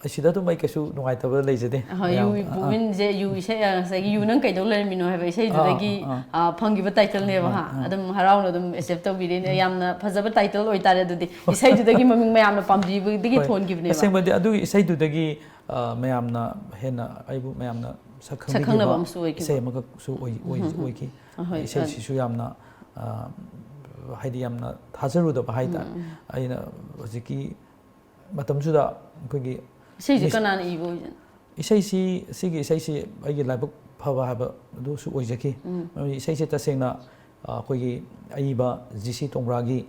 ꯑꯁꯤꯗ ꯑꯗꯨꯝ ꯑꯩ ꯀꯩꯁꯨ ꯅꯨꯡꯉꯥꯏꯇꯕ ꯂꯩꯖꯗꯦ ꯌꯨ ꯕꯣꯕꯤꯟꯁꯦ ꯌꯨ ꯏꯁꯩ ꯉꯁꯥꯏꯒꯤ ꯌꯨ ꯅꯪ ꯀꯩꯗꯧ ꯂꯩꯔꯝꯃꯤꯅꯣ ꯍꯥꯏꯕ ꯏꯁꯩꯗꯨꯗꯒꯤ ꯐꯪꯈꯤꯕ ꯇꯥꯏꯇꯜꯅꯦꯕ ꯑꯗꯨꯝ ꯍꯔꯥꯎꯅ ꯑꯗꯨꯝ ꯑꯦꯛꯁꯦꯞ ꯇꯧꯕꯤꯔꯦ ꯌꯥꯝꯅ ꯐꯖꯕ ꯇꯥꯏꯇꯜ ꯑꯣꯏꯇꯥꯔꯦ ꯑꯗꯨꯗꯤ ꯏꯁꯩꯗꯨꯗꯒꯤ ꯃꯃꯤꯡ ꯃꯌꯥꯝꯅ ꯄꯥꯝꯕꯤꯕꯗꯒꯤ ꯊꯣꯟꯈꯤꯕꯅꯦꯕ ꯑꯁꯦꯡꯕꯗꯤ ꯑꯗꯨꯒꯤ ꯏꯁꯩꯗꯨꯗꯒꯤ ꯃꯌꯥꯝꯅ ꯍꯦꯟꯅ ꯑꯩꯕు ꯃꯌꯥꯝꯅ ꯁꯛꯈꯪꯅꯕ ꯈꯪꯕꯤꯈꯤꯕ ꯑꯃꯁꯨ ꯑꯣꯏꯈꯤꯕ ꯏꯁꯩ ꯑꯃꯈꯛꯁꯨ ꯑꯣꯏꯈꯤ ꯏꯁꯩꯁꯤꯁꯨ ꯌꯥꯝꯅ ꯍꯥꯏꯗꯤ ꯌꯥꯝꯅ ꯊꯥꯖꯔꯨꯗꯕ ꯍꯥꯏꯇꯥꯔꯦ ꯑꯩꯅ ꯍꯧꯖꯤꯛꯀꯤ ꯃꯇꯝꯗꯨꯗ ꯑꯩꯈꯣꯏꯒꯤ इसे कनान इबो ꯁꯤꯒꯤ ꯏꯁꯩꯁꯤ ꯑꯩꯒꯤ ꯂꯥꯏꯕꯛ ꯐꯕ ꯍꯥꯏꯕ ꯑꯗꯨꯁꯨ ꯑꯣꯏꯖꯈꯤ ꯏꯁꯩꯁꯤ ꯇꯁꯦꯡꯅ ꯑꯩꯈꯣꯏꯒꯤ ꯑꯏꯕ ꯖꯤ.ꯁꯤ. ꯇꯣꯡꯕ꯭ꯔꯥꯒꯤ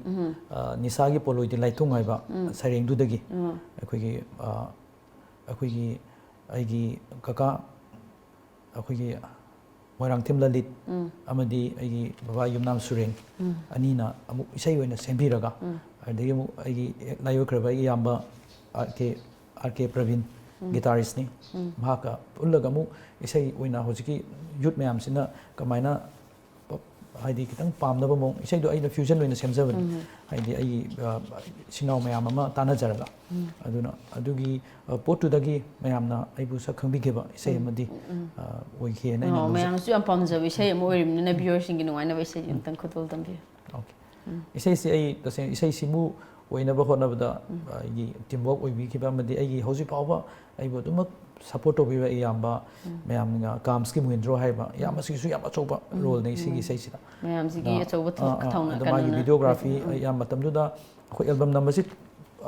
ꯅꯤꯁꯥꯒꯤ ꯄꯣꯂꯣꯏꯗꯤ ꯂꯥꯏꯊꯨꯡ ꯍꯥꯏꯕ ꯁꯩꯔꯦꯡꯗꯨꯗꯒꯤ ꯑꯩꯒꯤ ꯀꯀꯥ ꯑꯩꯈꯣꯏꯒꯤ ꯃꯣꯏꯔꯥꯡꯊꯦꯝ ꯂꯂꯤꯠ ꯑꯃꯗꯤ ꯑꯩꯒꯤ ꯕꯕꯥ ꯌꯨꯝꯅꯥꯝ ꯁꯨꯔꯦꯟ ꯑꯅꯤꯅ ꯑꯃꯨꯛ ꯏꯁꯩ ꯑꯣꯏꯅ ꯁꯦꯝꯕꯤꯔꯒ ꯑꯗꯒꯤ ꯑꯃꯨꯛ ꯑꯩꯒꯤ ꯂꯥꯏꯑꯣꯏꯈ꯭ꯔꯕ ꯑꯩꯒꯤ ꯏꯌꯥꯝꯕ आर.के. प्रवीण गिटारिस्टनी महाका पुल्लगा अमुक इसाई ओइना होजिकी यूथ मैमसिना कमाइना हाइदी खितंग पामनबा मोंग इसाइदो आइना फ्यूजन ओइना सेमजबनी हाइदी आई सिनाव मैम अमा तानाजरगा अदुना अदुगी पोटुदगी मैमना आइबु सा खंबिगेबा इसाई अमदी ओइखेना इना मैमसु याम पामजब इसाई अम ओइरिमनिना व्यूअर्स सिंगी नुवाइना इसाई अंतंग खुतोल तंबि ओके इसाई से आई तसे इसाई सिमु ꯑꯣꯏꯅꯕ ꯍꯣꯠꯅꯕꯗ ꯑꯩꯒꯤ ꯇꯤꯝꯋꯥꯔꯛ ꯑꯣꯏꯕꯤꯈꯤꯕ ꯑꯃꯗꯤ ꯑꯩꯒꯤ ꯍꯧꯖꯤꯛ ꯐꯥꯎꯕ ꯑꯩꯕꯨ ꯑꯗꯨꯃꯛ ꯁꯞꯄꯣꯔꯠ ꯇꯧꯕꯤꯕ ꯏꯌꯥꯝꯕ ꯃꯌꯥꯝꯅ ꯀꯥꯝꯁꯀꯤ ꯃꯨꯍꯤꯟꯗ꯭ꯔꯣ ꯍꯥꯏꯕ ꯏꯌꯥꯝꯕꯁꯤꯒꯤꯁꯨ ꯌꯥꯝ ꯑꯆꯧꯕ ꯔꯣꯜꯅꯤ ꯁꯤꯒꯤ ꯏꯁꯩꯁꯤꯗ ꯃꯌꯥꯝꯁꯤꯒꯤ ꯑꯆꯧꯕ ꯊꯧꯅꯥ ꯑꯗꯣ ꯃꯥꯒꯤ ꯚꯤꯗꯤꯑꯣꯒ꯭ꯔꯥꯐꯤ ꯌꯥꯝ ꯃꯇꯝꯗꯨꯗ ꯑꯩꯈꯣꯏ ꯑꯦꯜꯕꯝ ꯅꯝꯕꯁꯤ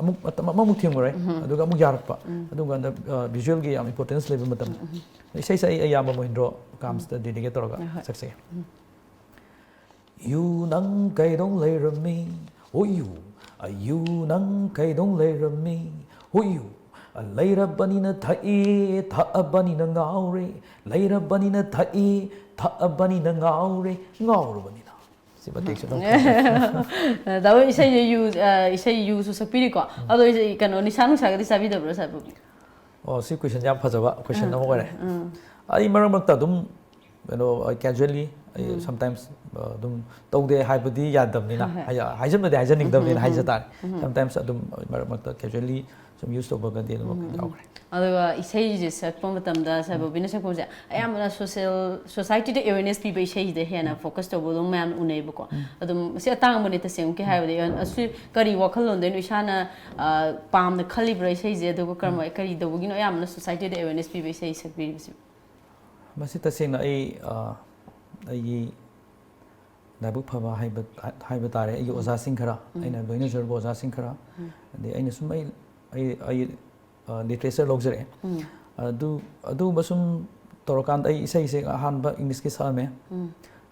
ꯑꯃꯨꯛ ꯃꯇꯝ ꯑꯃꯃꯨꯛ ꯊꯦꯡꯅꯔꯦ ꯑꯗꯨꯒ ꯑꯃꯨꯛ ꯌꯥꯔꯛꯄ ꯑꯗꯨꯀꯥꯟꯗ ꯚꯤꯖꯨꯋꯦꯜꯒꯤ ꯌꯥꯝ ꯏꯝꯄꯣꯔꯇꯦꯟꯁ ꯂꯩꯕ ꯃꯇꯝꯗ ꯏꯁꯩꯁꯦ ꯑꯩ ꯑꯌꯥꯝꯕ ꯃꯨꯍꯤꯟꯗ꯭ꯔꯣ ꯀꯥꯝꯁꯇ ꯗꯦꯗꯤꯀꯦꯠ ꯇꯧꯔꯒ ꯁꯛꯆꯩ ꯌꯨ ꯅꯪ ꯀꯩꯗꯧ ꯂꯩꯔꯝꯃꯤ ꯍꯣꯏꯌꯨ ꯌꯨ ꯅꯪ ꯀꯩꯗꯧ ꯂꯩꯔꯝꯃꯤ ꯍꯣꯏꯌꯨ ꯂꯩꯔꯕꯅꯤꯅ ꯊꯛꯏ ꯊꯛꯑꯕꯅꯤꯅ ꯉꯥꯎꯔꯦ ꯂꯩꯔꯕꯅꯤꯅ ꯊꯛꯏ ꯊꯛꯑꯕꯅꯤꯅ ꯉꯥꯎꯔꯦ ꯉꯥꯎꯔꯕꯅꯤꯅ ꯁꯤ ꯃꯇꯦꯛꯁꯦ ꯑꯗꯨꯝ ꯗꯥꯕꯨ ꯏꯁꯩ ꯌꯨꯁꯨ ꯁꯛꯄꯤꯔꯤꯀꯣ ꯑꯗꯣ ꯀꯩꯅꯣ ꯅꯤꯁꯥ ꯅꯨꯡꯁꯥꯒꯗꯤ ꯆꯥꯕꯤꯗꯕ꯭ꯔꯣ ꯁꯥꯏꯕꯣꯕꯤ ꯑꯣ ꯁꯤ ꯀꯣꯏꯁꯟ ꯌꯥꯝ ꯐꯖꯕ ꯀꯣꯏꯁꯟ ꯑꯃ ꯑꯣꯏꯔꯦ ꯑꯩ ꯃꯔꯛ ꯃꯔꯛꯇ ꯑꯗꯨꯝ ꯀꯩꯅꯣ ꯀꯦꯖꯨꯋꯦꯂꯤ ꯑꯩ ꯁꯝꯇꯥꯏꯝꯁ ꯑꯗꯨꯝ ꯇꯧꯗꯦ ꯍꯥꯏꯕꯗꯤ ꯌꯥꯗꯕꯅꯤ나 ꯍꯥꯏꯖꯟꯕꯗꯤ ꯍꯥꯏꯖꯅꯤꯡꯗꯕꯅꯤꯅ ꯍꯥꯏꯖ ꯇꯥꯔꯦ ꯁꯝꯇꯥꯏꯝꯁ ꯑꯗꯨꯝ ꯃꯔꯛ ꯃꯔꯛꯇ ꯀꯦꯖꯨꯋꯦꯂꯤ ꯁꯨꯝ ꯌꯨꯁ ꯇꯧꯕꯒꯗꯤ ꯑꯗꯨꯝ ꯌꯥꯎꯈ꯭ꯔꯦ ꯑꯗꯨꯒ ꯏꯁꯩꯁꯦ ꯁꯛꯄ ꯃꯇꯝꯗ ꯁꯥꯏꯕꯣꯕꯤꯅ ꯁꯛꯄꯁꯦ ꯑꯌꯥꯝꯕꯅ ꯁꯣꯁꯥꯏꯇꯤꯗ ꯑꯦꯋꯦꯔꯅꯦꯁ ꯄꯤꯕ ꯏꯁꯩꯁꯤꯗ ꯍꯦꯟꯅ ꯐꯣꯀꯁ ꯇꯧꯕ ꯑꯗꯨꯝ ꯃꯌꯥꯝ ꯎꯅꯩꯕꯀꯣ ꯑꯗꯨꯝ ꯁꯤ ꯑꯇꯥꯡꯕꯅꯦ ꯇꯁꯦꯡꯃꯛꯀꯤ ꯍꯥꯏꯕꯗꯤ ꯑꯁꯤ ꯀꯔꯤ ꯋꯥꯈꯜꯂꯣꯟꯗꯩꯅꯣ ꯏꯁꯥꯅ ꯄꯥꯝꯅ ꯈꯜꯂꯤꯕ꯭ꯔꯥ ꯏꯁꯩꯁꯦ ꯑꯗꯨꯒ ꯀꯔꯤ ꯇꯧꯕꯒꯤꯅꯣ ꯑꯌꯥꯝꯕꯅ ꯁꯣꯁꯥꯏꯇꯤꯗ ꯑꯦꯋꯦꯔꯅꯦꯁ ꯄꯤꯕ ꯏꯁꯩ ꯁꯛꯄꯤꯔꯤꯕꯁꯤ ꯃꯁꯤ ꯇꯁꯦꯡꯅ ꯑꯩꯒꯤ ꯂꯥꯏꯕꯛ ꯐꯕ ꯍꯥꯏꯕ ꯇꯥꯔꯦ ꯑꯩꯒꯤ ꯑꯣꯖꯥꯁꯤꯡ ꯈꯔ ꯑꯩꯅ ꯂꯣꯏꯅꯖꯔꯨꯕ ꯑꯣꯖꯥꯁꯤꯡ ꯈꯔ ꯑꯗꯩ ꯑꯩꯅ ꯁꯨꯝ ꯑꯩ ꯂꯤꯇꯔꯦꯆꯔ ꯂꯧꯖꯔꯛꯑꯦ ꯑꯗꯨꯒꯨꯝꯕ ꯁꯨꯝ ꯇꯧꯔꯀꯥꯟꯗ ꯑꯩ ꯏꯁꯩꯁꯦ ꯑꯍꯥꯟꯕ ꯏꯪꯂꯤꯁꯀꯤ ꯁꯛꯑꯝꯃꯦ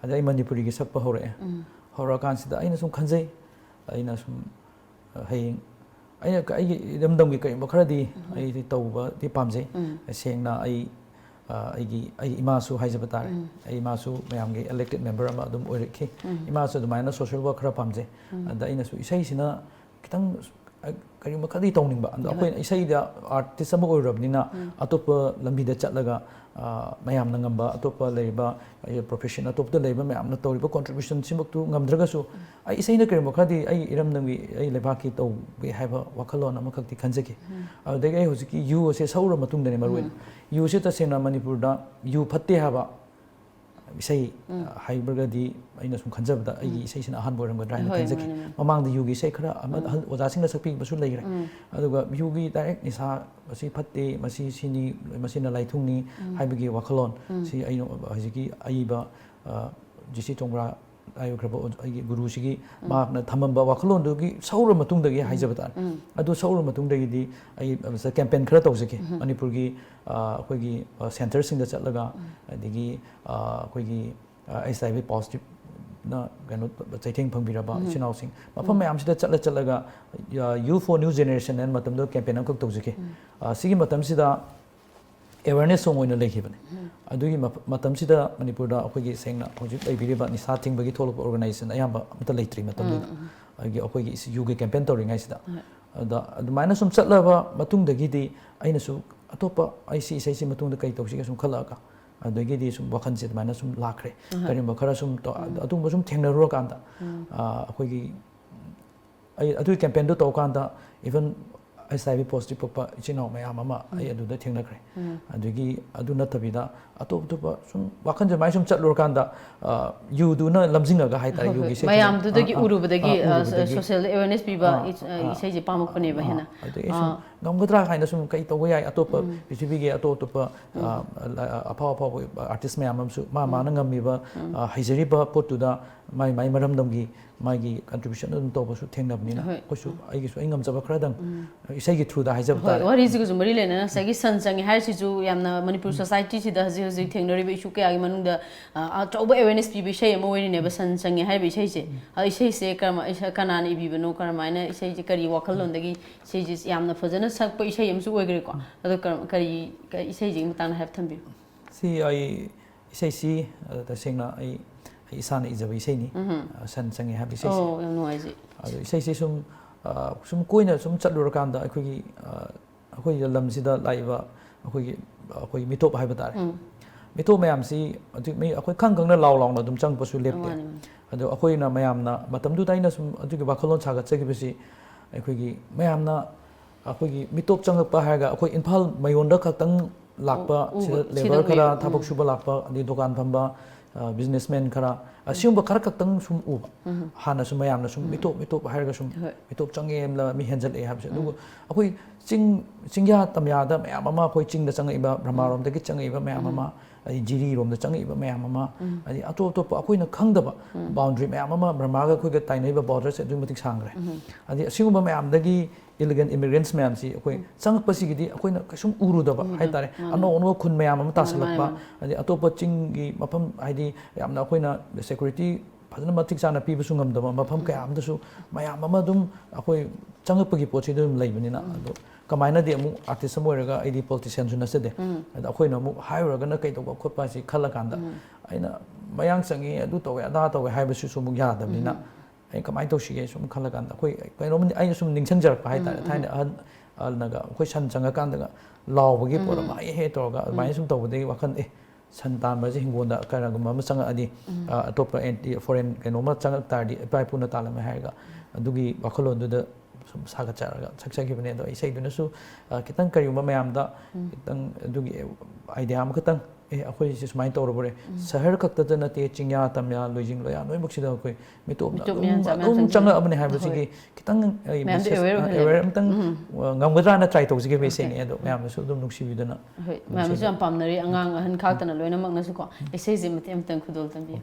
ꯑꯗꯩ ꯑꯩ ꯃꯅꯤꯄꯨꯔꯤꯒꯤ ꯁꯛꯄ ꯍꯧꯔꯛꯑꯦ ꯍꯧꯔꯛꯑꯀꯥꯟꯁꯤꯗ ꯑꯩꯅ ꯁꯨꯝ ꯈꯟꯖꯩ ꯑꯩꯅ ꯁꯨꯝ ꯍꯌꯦꯡ ꯑꯩꯒꯤ ꯏꯔꯝꯗꯝꯒꯤ ꯀꯔꯤꯒꯨꯝꯕ ꯈꯔꯗꯤ ꯑꯩꯗꯤ ꯇꯧꯕꯗꯤ ꯄꯥꯝꯖꯩ ꯁꯦꯡꯅ ꯑꯩꯒꯤ ꯏꯃꯥꯁꯨ ꯍꯥꯏꯖꯕ ꯇꯥꯔꯦ ꯑꯩ ꯏꯃꯥꯁꯨ ꯃꯌꯥꯝꯒꯤ ꯑꯦꯂꯦꯛꯇꯦꯠ ꯃꯦꯝꯕꯔ ꯑꯃ ꯑꯗꯨꯝ ꯑꯣꯏꯔꯛꯈꯤ ꯏꯃꯥꯁꯨ ꯑꯗꯨꯃꯥꯏꯅ ꯁꯣꯁꯤꯌꯦꯜ ꯋꯥꯔꯛ ꯈꯔ ꯄꯥꯝꯖꯩ ꯑꯗ ꯑꯩꯅꯁꯨ ꯏꯁꯩꯁꯤꯅ ꯈꯤꯇꯪ ꯀꯔꯤꯒꯨꯝꯕ ꯈꯔꯗꯤ ꯇꯧꯅꯤꯡꯕ ꯑꯗꯣ ꯑꯩꯈꯣꯏꯅ ꯏꯁꯩꯗ ꯑꯥꯔꯇꯤꯁ ꯑꯃ ꯑꯣꯏꯔꯨꯔꯕꯅꯤꯅ ꯑꯇꯣꯞꯄ ꯂꯝꯕꯤꯗ ꯆꯠꯂꯒ ꯃꯌꯥꯝꯅ ꯉꯝꯕ ꯑꯇꯣꯞꯄ ꯂꯩꯔꯤꯕ ꯄ꯭ꯔꯣꯐꯦꯁꯟ ꯑꯇꯣꯞꯄꯗ ꯂꯩꯔꯤꯕ ꯃꯌꯥꯝꯅ ꯇꯧꯔꯤꯕ ꯀꯣꯟꯇ꯭ꯔꯤꯕ꯭ꯌꯨꯁꯟꯁꯤꯃꯛꯇꯨ ꯉꯝꯗ꯭ꯔꯒꯁꯨ ꯑꯩ ꯏꯁꯩꯅ ꯀꯔꯤꯒꯨꯝꯕ ꯈꯔꯗꯤ ꯑꯩ ꯏꯔꯝꯗꯝꯒꯤ ꯑꯩ ꯂꯩꯕꯥꯛꯀꯤ ꯇꯧꯒꯦ ꯍꯥꯏꯕ ꯋꯥꯈꯜꯂꯣꯟ ꯑꯃꯈꯛꯇꯤ ꯈꯟꯖꯈꯤ ꯑꯗꯨꯗꯒꯤ ꯑꯩ ꯍꯧꯖꯤꯛꯀꯤ ꯌꯨ ꯑꯁꯦ ꯁꯛꯎꯔ ꯃꯇꯨꯡꯗꯅꯦ ꯃꯔꯨꯑꯣꯏꯅ ꯌꯨꯁꯦ ꯇꯁꯦꯡꯅ ꯃꯅꯤꯄꯨꯔꯗ ꯌꯨ ꯐꯠꯇꯦ ꯍꯥꯏꯕ ꯏꯁꯩ ꯍꯥꯏꯕꯒꯗꯤ ꯑꯩꯅ ꯁꯨꯝ ꯈꯟꯖꯕꯗ ꯑꯩꯒꯤ ꯏꯁꯩꯁꯤꯅ ꯑꯍꯥꯟꯕ ꯑꯣꯏꯔꯝꯒꯗ꯭ꯔꯥ ꯍꯥꯏꯅ ꯈꯟꯖꯈꯤ ꯃꯃꯥꯡꯗ ꯌꯨꯒꯤ ꯏꯁꯩ ꯈꯔ ꯑꯍꯜ ꯑꯣꯖꯥꯁꯤꯡꯅ ꯁꯛꯄꯤꯕꯁꯨ ꯂꯩꯈ꯭ꯔꯦ ꯑꯗꯨꯒ ꯌꯨꯒꯤ ꯗꯥꯏꯔꯦꯛ ꯅꯤꯁꯥ ꯃꯁꯤ ꯐꯠꯇꯦ ꯃꯁꯤ ꯁꯤꯅꯤ ꯃꯁꯤꯅ ꯂꯥꯏꯊꯨꯡꯅꯤ ꯍꯥꯏꯕꯒꯤ ꯋꯥꯈꯜꯂꯣꯟ ꯁꯤ ꯑꯩꯅ ꯍꯧꯖꯤꯛꯀꯤ ꯑꯏꯕ ꯖꯤ.ꯁꯤ. ꯆꯣꯡꯕ꯭ꯔꯥ ꯍꯥꯏꯈ꯭ꯔꯕ ꯑꯩꯒꯤ ꯒꯨꯔꯨꯁꯤꯒꯤ ꯃꯍꯥꯛꯅ ꯊꯝꯃꯝꯕ ꯋꯥꯈꯜꯂꯣꯟꯗꯨꯒꯤ ꯁꯧꯔ ꯃꯇꯨꯡꯗꯒꯤ ꯍꯥꯏꯖꯕ ꯇꯥꯔꯦ ꯑꯗꯨ ꯁꯧꯔ ꯃꯇꯨꯡꯗꯒꯤꯗꯤ ꯑꯩ ꯀꯦꯝꯄꯦꯟ ꯈꯔ ꯇꯧꯖꯈꯤ ꯃꯅꯤꯄꯨꯔꯒꯤ ꯑꯩꯈꯣꯏꯒꯤ ꯁꯦꯟꯇꯔꯁꯤꯡꯗ ꯆꯠꯂꯒ ꯑꯗꯒꯤ ꯑꯩꯈꯣꯏꯒꯤ HIV ꯄꯣꯖꯤꯇꯤꯚꯅ ꯀꯩꯅꯣ ꯆꯩꯊꯦꯡ ꯐꯪꯕꯤꯔꯕ ꯏꯆꯤꯜ ꯏꯅꯥꯎꯁꯤꯡ ꯃꯐꯝ ꯃꯌꯥꯝꯁꯤꯗ ꯆꯠꯂꯒ ꯌꯨ ꯐꯣꯔ ꯅ꯭ꯌꯨ ꯖꯦꯅꯦꯔꯦꯁꯟ ꯍꯥꯏꯅ ꯃꯇꯝꯗꯨꯗ ꯀꯦꯝꯄꯦꯟ ꯑꯃꯈꯛ ꯇꯧꯖꯈꯤ ꯁꯤꯒꯤ ꯃꯇꯝꯁꯤꯗ ꯑꯦꯋꯦꯔꯅꯦꯁ ꯁꯣꯡ ꯑꯣꯏꯅ ꯂꯩꯈꯤꯕꯅꯤ ꯑꯗꯨꯒꯤ ꯃꯇꯝꯁꯤꯗ ꯃꯅꯤꯄꯨꯔꯗ ꯑꯩꯈꯣꯏꯒꯤ ꯁꯦꯡꯅ ꯍꯧꯖꯤꯛ ꯂꯩꯕꯤꯔꯤꯕ ꯅꯤꯁꯥ ꯊꯤꯡꯕꯒꯤ ꯊꯣꯛꯂꯛꯄ ꯑꯣꯔꯒꯅꯥꯏꯖꯦꯁꯟ ꯑꯌꯥꯝꯕ ꯑꯝꯇ ꯂꯩꯇ꯭ꯔꯤ ꯃꯇꯝꯗꯨꯗ ꯑꯩꯈꯣꯏꯒꯤ ꯌꯨꯒꯤ ꯀꯦꯝꯄꯦꯟ ꯇꯧꯔꯤꯉꯩꯁꯤꯗ ꯑꯗꯨꯃꯥꯏꯅ ꯁꯨꯝ ꯆꯠꯂꯕ ꯃꯇꯨꯡꯗꯒꯤꯗꯤ ꯑꯩꯅꯁꯨ ꯑꯇꯣꯞꯄ ꯑꯩ ꯁꯤ ꯏꯁꯩꯁꯤ ꯃꯇꯨꯡꯗ ꯀꯩ ꯇꯧꯁꯤꯒꯦ ꯁꯨꯝ ꯈꯜꯂꯛꯑꯒ ꯑꯗꯨꯗꯒꯤꯗꯤ ꯁꯨꯝ ꯋꯥꯈꯜꯁꯦ ꯑꯗꯨꯃꯥꯏꯅ ꯁꯨꯝ ꯂꯥꯛꯈ꯭ꯔꯦ ꯀꯔꯤꯒꯨꯝꯕ ꯈꯔ ꯁꯨꯝ ꯑꯗꯨꯒꯨꯝꯕ ꯁꯨꯝ ꯊꯦꯡꯅꯔꯨꯔꯀꯥꯟꯗ ꯑꯩꯈꯣꯏꯒꯤ ꯑꯩ ꯑꯗꯨꯒꯤ ꯀꯦꯝꯄꯦꯟꯗꯨ ꯇꯧꯀꯥꯟꯗ ꯏꯚꯟ HIV ꯄꯣꯖꯤꯇꯤቭ ꯄꯣꯛꯄ ꯏꯆꯤꯜ ꯏꯅꯥꯎ ꯃꯌꯥꯝ ꯑꯃ ꯑꯩ ꯑꯗꯨꯗ ꯊꯦꯡꯅꯈ꯭ꯔꯦ ꯑꯗꯒꯤ ꯑꯗꯨ ꯅꯠꯇꯕꯤꯗ ꯑꯇꯣꯞ ꯑꯇꯣꯞꯄ ꯁꯨꯝ ꯋꯥꯈꯜꯁꯦ ꯑꯗꯨꯃꯥꯏꯅ ꯁꯨꯝ ꯆꯠꯂꯨꯔꯀꯥꯟꯗ ꯌꯨꯗꯨꯅ ꯂꯝꯖꯤꯡꯉꯒ ꯍꯥꯏꯇꯥꯔꯦ ꯌꯨꯒꯤ ꯏꯁꯩ ꯃꯌꯥꯝꯗꯨꯗꯒꯤ ꯎꯔꯨꯕꯗꯒꯤ ꯁꯣꯁꯤꯌꯦꯜ ꯑꯦꯋꯦꯔꯅꯦꯁ ꯄꯤꯕ ꯏꯁꯩꯁꯦ ꯄꯥꯝꯃꯛꯄꯅꯦꯕ ꯍꯦꯟꯅ ꯑꯗꯒꯤ ꯁꯨꯝ ꯉꯝꯒꯗ꯭ꯔꯥ ꯍꯥꯏꯅ ꯁꯨꯝ ꯀꯩ ꯇꯧꯕ ꯌꯥꯏ ꯑꯇꯣꯞꯄ ꯄ꯭ꯔꯤꯊꯤꯕꯤꯒꯤ ꯑꯇꯣꯞ ꯑꯇꯣꯞꯄ ꯑꯐꯥꯎꯕ ꯑꯥꯔꯇꯤꯁ ꯃꯌꯥꯝ ꯑꯃꯁꯨ ꯃꯥꯅ ꯉꯝꯃꯤꯕ ꯍꯩꯖꯔꯤꯕ ꯄꯣꯠꯇꯨꯗ ꯃꯥꯏ ꯃꯔꯝꯗꯝꯒꯤ ꯃꯥꯒꯤ ꯀꯟꯇ꯭ꯔꯤꯕ꯭ꯌꯨꯁꯟ ꯑꯗꯨꯝ ꯇꯧꯕꯁꯨ ꯊꯦꯡꯅꯕꯅꯤꯅ ꯑꯩꯈꯣꯏꯁु ꯑꯩꯒꯤꯁꯨ ꯑꯩ ꯉꯝꯖꯕ ꯈꯔꯗꯪ ꯏꯁꯩꯒꯤ ꯊ꯭ꯔꯨꯗ ꯍꯥꯏꯖꯕ ꯇꯥꯔꯦ ꯋꯥꯔꯤꯁꯤꯒꯁꯨ ꯃꯔꯤ ꯂꯩꯅꯅ ꯉꯁꯥꯏꯒꯤ ꯁꯟ ꯆꯪꯉꯦ ꯍꯥꯏꯔꯤꯁꯤꯁꯨ ꯌꯥꯝꯅ ꯃꯅꯤꯄꯨꯔ ꯁꯣꯁꯥꯏꯇꯤꯁꯤꯗ ꯍꯧꯖꯤꯛ ꯍꯧꯖꯤꯛ ꯊꯦꯡꯅꯔꯤꯕ ꯏꯁꯨ ꯀꯌꯥꯒꯤ ꯃꯅꯨꯡꯗ ꯑꯆꯧꯕ ꯑꯦꯋꯦꯔꯅꯦꯁ ꯄꯤꯕ ꯏꯁꯩ ꯑꯃ ꯑꯣꯏꯔꯤꯅꯦꯕ ꯁꯟ ꯆꯪꯉꯦ ꯍꯥꯏꯔꯤꯕ ꯏꯁꯩꯁꯦ ꯏꯁꯩꯁꯦ ꯀꯅꯥꯅ ꯏꯕꯤꯕꯅꯣ ꯀꯔꯝꯍꯥꯏꯅ ꯏꯁꯩꯁꯦ ꯀꯔꯤ ꯋꯥꯈꯜꯂꯣꯟꯗꯒꯤ ꯏꯁꯩꯁꯦ ꯌꯥꯝꯅ ꯐꯖꯅ ꯁꯛꯄ ꯏꯁꯩ ꯑꯃꯁꯨ ꯑꯣꯏꯈ꯭ꯔꯦꯀꯣ ꯑꯗꯣ ꯀꯔꯤ ꯏꯁꯩꯁꯤꯒꯤ ꯃꯇꯥꯡꯗ ꯍꯥꯏꯐꯦꯠ ꯊꯝꯕꯤꯌꯨ ꯁꯤ ꯑꯩ ꯏꯁꯩꯁꯤ ꯇꯁꯦꯡꯅ ꯑꯩ ꯏꯁꯥꯅ ꯏꯖꯕ ꯏꯁꯩꯅꯤ ꯁꯟ ꯆꯪꯉꯦ ꯍꯥꯏꯕ ꯏꯁꯩꯁꯤ ꯌꯥꯝ ꯅꯨꯡꯉꯥꯏꯖꯩ ꯑꯗꯣ ꯏꯁꯩꯁꯤ ꯁꯨꯝ ꯀꯣꯏꯅ ꯁꯨꯝ ꯆꯠꯂꯨꯔꯀꯥꯟꯗ ꯑꯩꯈꯣꯏꯒꯤ ꯂꯝꯁꯤꯗ ꯂꯥꯛꯏꯕ ꯑꯩꯈꯣꯏꯒꯤ ꯃꯤꯇꯣꯞ ꯍꯥꯏꯕ ꯇꯥꯔꯦ ꯃꯤꯇꯣꯞ ꯃꯌꯥꯝꯁꯤ ꯑꯩꯈꯣꯏ ꯈꯪꯅ ꯂꯥꯎꯅ ꯑꯗꯨꯝ ꯆꯪꯕꯁꯨ ꯂꯦꯞꯇꯦ ꯑꯗꯣ ꯑꯩꯈꯣꯏꯅ ꯃꯌꯥꯝꯅ ꯃꯇꯝꯗꯨꯗ ꯑꯩꯅ ꯁꯨꯝ ꯑꯗꯨꯒꯤ ꯋꯥꯈꯜꯂꯣꯟ ꯁꯥꯒꯠꯆꯈꯤꯕꯁꯤ ꯑꯩꯈꯣꯏꯒꯤ ꯃꯌꯥꯝꯅ ꯑꯩꯈꯣꯏꯒꯤ ꯃꯤꯇꯣꯞ ꯆꯪꯉꯛꯄ ꯍꯥꯏꯔꯒ ꯑꯩꯈꯣꯏ ꯏꯝꯐꯥꯜ ꯃꯌꯣꯟꯗ ꯈꯛꯇꯪ ꯂꯥꯛꯄ ꯁꯤꯗ ꯂꯦꯕꯔ ꯈꯔ ꯊꯕꯛ ꯁꯨꯕ ꯂꯥꯛꯄ ꯑꯗꯩ ꯗꯨꯀꯥꯟ ꯐꯝꯕ businessman khara asyum khara kaktang sum u hana sum mayam na sum mitop hair ga sum mitop change em la mi henjal e habse du akoi chingya tamya da mayam ama akoi ching da changai ba brahmarom da ki changai ba mayam ama ai jiri rom da changai ba mayam ama ai atop akoi na khang da ba boundary mayam ama brahma ga khoi ga tainai ba border se du matik sang re adi asyum ba mayam da gi illegal immigrants mayam si akoi chang pasi gi di akoi na kasum uru da ba hai tare ano khun mayam ama tasalak ba adi atop ching gi mapam ai di yamna akoi na security fazana matik chana pi bu sungam da mapam kaya am da su mayam ama dum akoi chang pagi pochi dum laibani na ado kamaina di amu artist mo raga id politician su na se de ada akoi na mu haira ga na kai to ko pa si khala kan da aina mayang changi adu to ya da to hai ba su mu ya da ni na ai kamai to shi ge sum khala kan da akoi kai no ai sum ningchang jar pa hai ta thaina al na ga akoi san changa kan da law ba gi por ma he to ga mai sum to de wakan e san tan ba ji hingon da ka ga ma changa adi atop anti foreign kai no ma changa tar di pai pu na ta la ma hai ga adugi wakhalon du da saga charaga saksa gi bane do isai du na su kitang kari ma mayam da kitang adugi idea am kitang e akoi si smai to ro bore sahar khak ta na te chingya tamya loijing loya noi muk si da akoi mitop changa abane ha ba si gi kitang aware am tang ngam ga na try to si gi be se ne do mayam su dum nuk si bi da na hoi mayam su am pamnari angang han khak ta na loina mak na su ko isai ji mate am tang khudol tam bi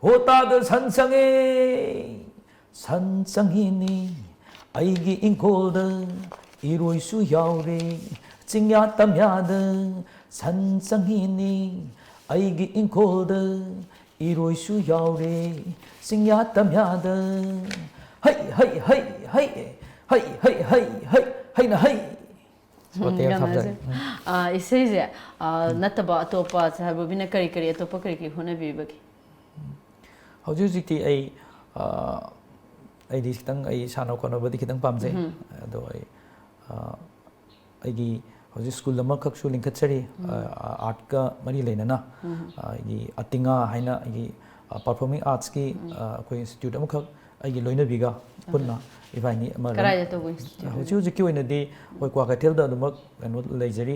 hota da sansange 산상이니 아이기 인콜드 이로이 수 야오리 찡야 땀야드 산상이니 아이기 인콜드 이로이 수 야오리 찡야 땀야드 하이 하이 하이 하이 하이 하이 하이 하이 하이나 하이 이세제 나타바 아토파 사부비나 카리카리 아토파 카리키 호나비바기 hꯧji ai ai di kitang ai sano kono badi kitang pamje ado ai gi houji school lama khak su lingkhat chari art ka mari leina na gi atinga haina gi performing arts ki koi institute am khak ai gi loina biga punna ibani amar karai to go houji ki oina di koi kwa ka tel da dumak eno leijari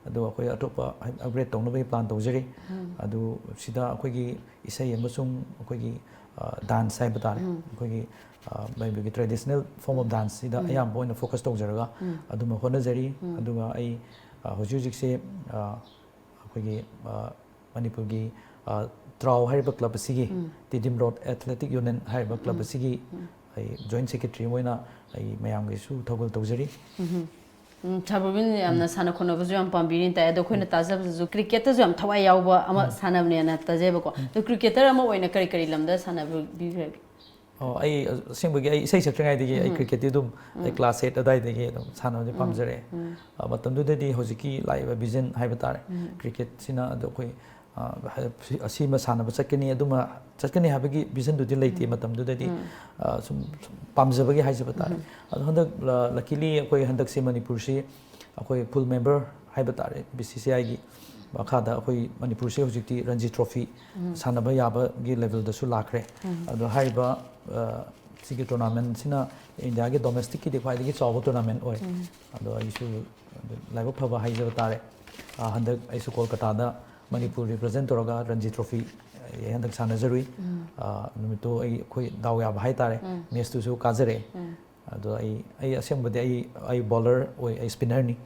ado koi atopa upgrade tongna bai plan tawjari ado sida koi gi isai amasung koi gi dance sai batare koi gi maybe traditional form of dance sida ayam point focus tawjaraga aduma honajari aduga ai hojujik se koi gi manipur gi traw hariba club sigi tidim road athletic union hariba club sigi ai joint secretary moina ai mayam gi su thogol tawjari Chabubin amna sana kono bu jam pambirin ta do khoina tajab ju cricketer jam thawai yawba ama sana bne na tajeba ko to cricketer ama oina kari kari lamda sana bi ai singbugi ai sei sakrangai digi ai cricket dum ai class 8 adai digi dum sana je pamjare matam du de hojiki laiba vision haiba tare cricket sina ado koi asima sana ba chakani aduma chakani habagi vision du di leiti matam du de sum pamjabagi haijaba tare ado handak luckily koi handak se manipur si koi full member haiba tare bcci gi bakada koi manipur se hojikti ranji trophy sana ba yaba gi level da su lakre ado haiba sigi tournament sina india ge domestic ki dekhai gi chaw tournament oi ado isu laiba phaba haijaba tare handak isu kolkata da manipur represent toraga ranji trophy handak sana jarui numito ai koi daw ya bhai tare match tu su kajare ado ai asem bade ai bowler oi ai spinner ni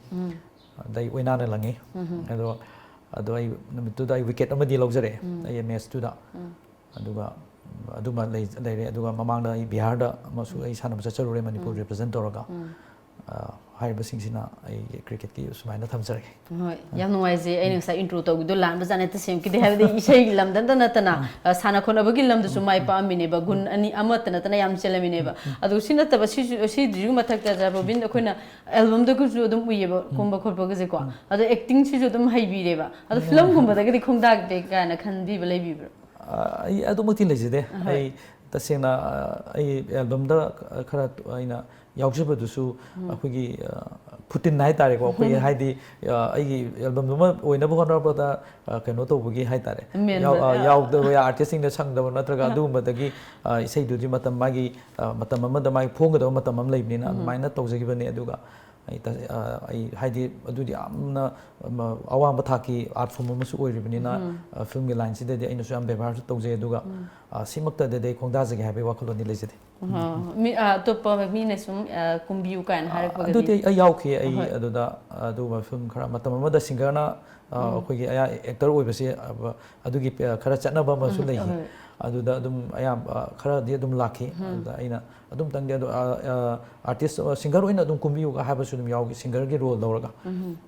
dai oina na langi ado ai numito dai wicket amadi logjare ai match tu da aduga aduma leire aduga mamang da ai bihar da masu ai sana bacharure manipur represent toraga haiba singsina ai cricket ki sumaina thamjare hoi yam nuai je ai nsa intro to gudu lan ba jane ta sem ki de habde isai lam dan dan tana sana khona bagi lam du sumai pa amine ba gun ani amat na tana yam chelamine ba adu sina ta ba si ju mathak ta ja robin da khoina album da ku ju dum uye ba komba khorba ga je ko adu acting si ju dum hai bi re ba adu film gum ba da gi khongda de ka na khan bi ba lai bi ba ai adu mati leje de ai tasena ai album da khara aina yaujabadu akhoi putin nai tare ko akhoi haidi ai album duma oina bu honor bada keno to bugi hai tare yaw da ya artist sing da sang da natraga du madagi isai du di matam magi matam amma da mai phong da matam am leibni na mai na tawjagi bani aduga ꯑꯩ ꯍꯥꯏꯗꯤ ꯑꯗꯨꯗꯤ ꯌꯥꯝꯅ ꯑꯋꯥꯡꯕ ꯊꯥꯛꯀꯤ art form ꯑꯃꯁꯨ ꯑꯣꯏꯔꯤꯕꯅꯤꯅ ꯐꯤꯜꯝꯒꯤ ꯂꯥꯏꯟꯁꯤꯗꯗꯤ ꯑꯩꯅꯁꯨ ꯌꯥꯝ ꯕꯦꯕꯥꯔꯁꯨ ꯇꯧꯖꯩ ꯑꯗꯨꯒ ꯁꯤꯃꯛꯇꯗꯗꯤ ꯑꯩ ꯈꯣꯡꯗꯥꯖꯒꯦ ꯍꯥꯏꯕꯒꯤ ꯋꯥꯈꯜꯂꯣꯟꯗꯤ ꯂꯩꯖꯗꯦ ꯑꯇꯣꯞꯄ ꯃꯤꯅ ꯁꯨꯝ ꯀꯨꯝꯕꯤꯌꯨ ꯀꯥꯏꯅ ꯍꯥꯏꯔꯛꯄꯒꯗꯤ ꯑꯗꯨꯗꯤ ꯑꯩ ꯌꯥꯎꯈꯤ ꯑꯩ ꯑꯗꯨꯗ ꯑꯗꯨꯒꯨꯝꯕ ꯐꯤल्म ꯈꯔ ꯃꯇꯝ ꯑꯃꯗ ꯁꯤꯡꯒꯔꯅ ꯑꯩꯈꯣꯏꯒꯤ ꯑꯦꯛꯇꯔ ꯑꯣꯏꯕꯁꯤ ꯑꯗꯨꯒꯤ ꯈꯔ ꯆꯠꯅꯕ ꯑꯃꯁꯨ ꯂꯩꯈꯤ ꯑꯗꯨꯗ ꯑꯗꯨꯝ ꯑꯌꯥꯝꯕ ꯈꯔꯗꯤ ꯑꯗꯨꯝ ꯂꯥꯛꯈꯤ ꯑꯗꯨꯗ ꯑꯩꯅ ꯑꯗꯨꯝꯇꯪꯗꯤ ꯑꯗꯨ ꯑꯥꯔꯇꯤꯁ ꯁꯤꯡꯒꯔ ꯑꯣꯏꯅ ꯑꯗꯨꯝ ꯀꯨꯝꯕꯤꯌꯨꯒ ꯍꯥꯏꯕꯁꯨ ꯑꯗꯨꯝ ꯌꯥꯎꯈꯤ ꯁꯤꯡꯒꯔꯒꯤ ꯔꯣꯜ ꯂꯧꯔꯒ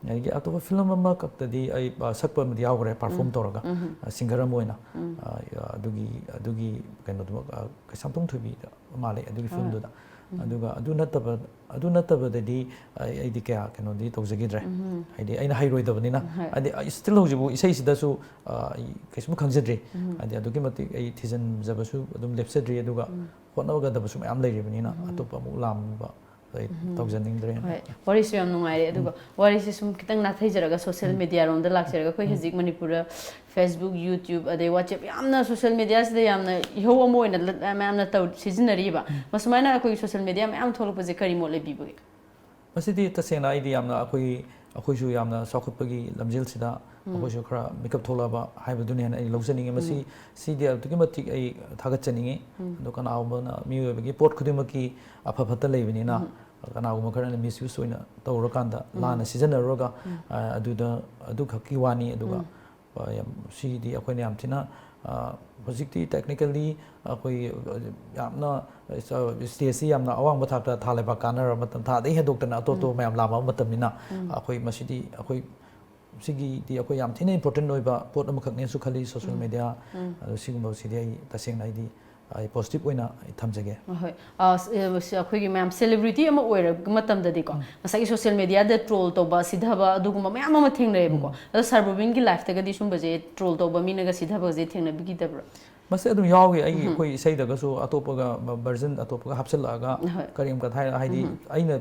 ꯑꯗꯒꯤ ꯑꯇꯣꯞꯄ ꯐꯤꯂꯝ ꯑꯃꯈꯛꯇꯗꯤ ꯑꯩ ꯁꯛꯄ ꯑꯃꯗꯤ ꯌꯥꯎꯈ꯭ꯔꯦ ꯄꯔꯐꯣꯔꯝ ꯇꯧꯔꯒ ꯁꯤꯡꯒꯔ ꯑꯃ ꯑꯣꯏꯅ ꯑꯗꯨꯒꯤ ꯀꯩꯅꯣꯗꯨꯃꯛ ꯀꯩꯁꯥꯝꯊꯣꯡ ꯊꯣꯏꯕꯤꯗ ꯃꯥꯜꯂꯦ ꯑꯗꯨꯒꯤ ꯐꯤꯂꯝꯗꯨꯗ ꯑꯗꯨꯒ ꯑꯗꯨ ꯅꯠꯇꯕꯗꯗꯤ ꯑꯩꯗꯤ ꯀꯌꯥ ꯀꯩꯅꯣꯗꯤ ꯇꯧꯖꯈꯤꯗ꯭ꯔꯦ ꯍꯥꯏꯗꯤ ꯑꯩꯅ ꯍꯩꯔꯣꯏꯗꯕꯅꯤ나 ꯍꯥꯏꯗꯤ ꯁ꯭ꯇꯤꯜ ꯍꯧꯖꯤꯛꯐꯥꯎ ꯏꯁꯩꯁꯤꯗꯁꯨ ꯑꯩ ꯀꯩꯁꯨꯝ ꯈꯪꯖꯗ꯭ꯔꯤ ꯍꯥꯏꯗꯤ ꯑꯗꯨꯛꯀꯤ ꯃꯇꯤꯛ ꯑꯩ ꯊꯤꯖꯤꯟꯖꯕꯁꯨ ꯑꯗꯨꯝ ꯂꯦꯞꯆꯗ꯭ꯔꯤ ꯑꯗꯨꯒ ꯍꯣꯠꯅꯒꯗꯕꯁꯨ ꯃꯌꯥꯝ ꯂꯩꯔꯤꯕꯅꯤꯅ ꯑꯇꯣꯞꯄ ꯑꯃꯨꯛ ꯂꯥꯝꯕ ꯑꯩ ꯇꯧꯖꯅꯤꯡꯗ꯭ꯔꯦꯅ ꯍꯣꯏ ꯋꯥꯔꯤꯁꯨ ꯌꯥꯝ ꯅꯨꯡꯉꯥꯏꯔꯦ ꯑꯗꯨꯒ ꯋꯥꯔꯤꯁꯦ ꯁꯨꯝ ꯈꯤꯇꯪ ꯅꯥꯊꯩꯖꯔꯒ ꯁꯣꯁꯤꯌꯦꯜ ꯃꯤꯗꯤꯌꯥꯔꯣꯝꯗ ꯂꯥꯛꯆꯔꯒ ꯑꯩꯈꯣꯏ ꯍꯧꯖꯤꯛ ꯃꯅꯤꯄꯨꯔꯗ ꯐꯦꯁꯕꯨꯛ ꯌꯨꯇ꯭ꯌꯨꯕ ꯑꯗꯩ ꯋꯥꯆꯦꯞ ꯌꯥꯝꯅ ꯁꯣꯁꯤꯌꯦꯜ ꯃꯤꯗꯤꯌꯥꯁꯤꯗ ꯌꯥꯝꯅ ꯏꯍꯧ ꯑꯃ ꯑꯣꯏꯅ ꯃꯌꯥꯝꯅ ꯁꯤꯖꯤꯟꯅꯔꯤꯕ ꯃꯁꯨꯃꯥꯏꯅ ꯑꯩꯈꯣꯏꯒꯤ ꯁꯣꯁꯤꯌꯦꯜ ꯃꯤꯗꯤꯌꯥ ꯃꯌꯥꯝ ꯊꯣꯛꯂꯛꯄꯁꯦ ꯀꯔꯤ ꯃꯣꯠ ꯂꯩꯕꯤꯕꯒꯦ ꯃꯁꯤꯗꯤ ꯇꯁꯦꯡꯅ ꯑꯩꯗꯤ ꯌꯥꯝꯅ ꯑꯩꯈꯣꯏꯁꯨ ꯌꯥꯝꯅ ꯆꯥꯎꯈꯠꯄꯒꯤ ꯂꯝꯖꯦꯜꯁꯤꯗ ꯑꯩꯈꯣꯏꯁꯨ ꯈꯔ ꯃꯤꯀꯞ ꯊꯣꯛꯂꯛꯑꯕ ꯍꯥꯏꯕꯗꯨꯅ ꯍꯦꯟꯅ ꯑꯩ ꯂꯧꯖꯅꯤꯡꯉꯤ ꯁꯤꯗꯤ ꯑꯗꯨꯛꯀꯤ ꯃꯇꯤꯛ ꯑꯩ ꯊꯥꯒꯠꯆꯅꯤꯡꯉꯤ ꯑꯗꯣ ꯀꯅꯥꯒꯨꯝꯕꯅ ꯃꯤꯑꯣꯏꯕꯒꯤ ꯄꯣꯠ ꯈꯨꯗꯤꯡꯃꯛꯀꯤ ꯑꯐ ꯐꯠꯇ ꯂꯩꯕꯅꯤꯅ ꯀꯅꯥꯒꯨꯝꯕ ꯈꯔꯅ ꯃꯤꯁꯌꯨꯁ ꯑꯣꯏꯅ ꯇꯧꯔꯀꯥꯟꯗ ꯂꯥꯟꯅ ꯁꯤꯖꯤꯟꯅꯔꯨꯔꯒ ꯑꯗꯨꯈꯛꯀꯤ ꯋꯥꯅꯤ ꯑꯗꯨꯒ ꯁꯤꯗꯤ ꯑꯩꯈꯣꯏꯅ ꯌꯥꯝ ꯊꯤꯅ ꯍꯧꯖꯤꯛꯇꯤ ꯇꯦꯛꯅꯤꯀꯦꯜꯂꯤ ꯑꯩꯈꯣꯏ ꯌꯥꯝꯅ ꯁ꯭ꯇꯦꯖꯁꯤ ꯌꯥꯝꯅ ꯑꯋꯥꯡꯕ ꯊꯥꯛꯇ ꯊꯥ ꯂꯩꯕꯥꯛ ꯀꯥꯟꯅꯔꯕ ꯃꯇꯝ ꯊꯥꯗꯒꯤ ꯍꯦꯟꯗꯣꯛꯇꯅ ꯑꯇꯣꯞ ꯑꯇꯣꯞꯄ ꯃꯌꯥꯝ ꯂꯥꯛꯑꯕ ꯃꯇꯝꯅꯤꯅ ꯑꯩꯈꯣꯏ ꯃꯁꯤꯗꯤ ꯑꯩꯈꯣꯏ ꯁꯤꯒꯤꯗꯤ ꯑꯩꯈꯣꯏ ꯌꯥꯝ ꯊꯤꯅ ꯏꯝꯄꯣꯔꯇꯦꯟ ꯑꯣꯏꯕ ꯄꯣꯠ ꯑꯃꯈꯛꯅꯦꯁꯨ ꯈꯜꯂꯤ ꯁꯣꯁꯤꯌꯦꯜ ꯃꯤꯗꯤꯌꯥ ꯑꯗꯣ ꯁꯤꯒꯨꯝꯕꯁꯤꯗꯤ ꯑꯩ ꯇꯁꯦꯡꯅ ꯑꯩ ꯄꯣꯖꯤꯇꯤꯕ ꯑꯣꯏꯅ ꯑꯩ ꯊꯝꯖꯒꯦ ꯍꯣꯏ ꯑꯩꯈꯣꯏꯒꯤ ꯃꯌꯥꯝ ꯁꯦꯂꯤꯕ꯭ꯔꯤꯇꯤ ꯑꯃ ꯑꯣꯏꯔꯛꯄ ꯃꯇꯝꯗꯗꯤꯀꯣ ꯉꯁꯥꯏꯒꯤ ꯁꯣꯁꯤꯌꯦꯜ ꯃꯤꯗꯤꯌꯥꯗ ꯇ꯭ꯔꯣꯜ ꯇꯧꯕ ꯁꯤꯙꯕ ꯑꯗꯨꯒꯨꯝꯕ ꯃꯌꯥꯝ ꯑꯃ ꯊꯦꯡꯅꯩꯌꯦꯕꯀꯣ ꯑꯗꯣ ꯁꯔ ꯕꯣꯕꯤꯟꯒꯤ ꯂꯥꯏꯐꯇꯒꯗꯤ ꯁꯨꯝꯕꯁꯦ ꯇ꯭ꯔꯣꯜ ꯇꯧꯕ ꯃꯤꯅꯒ ꯁꯤꯙꯕꯁꯦ ꯊꯦꯡꯅꯕꯤꯈꯤꯗꯕ꯭ꯔꯥ ꯃꯁꯤ ꯑꯗꯨꯝ ꯌꯥꯎꯏ ꯑꯩꯈꯣꯏ ꯏꯁꯩꯗꯒꯁꯨ ꯑꯇꯣꯞꯄꯒ ꯚꯔꯖꯟ ꯑꯇꯣꯞꯄꯒ ꯍꯥꯞꯆꯤꯜꯂꯛꯑꯒ ꯀꯔꯤꯝ ꯀꯊꯥꯏ ꯍꯥꯏꯗꯤ ꯑꯩꯅ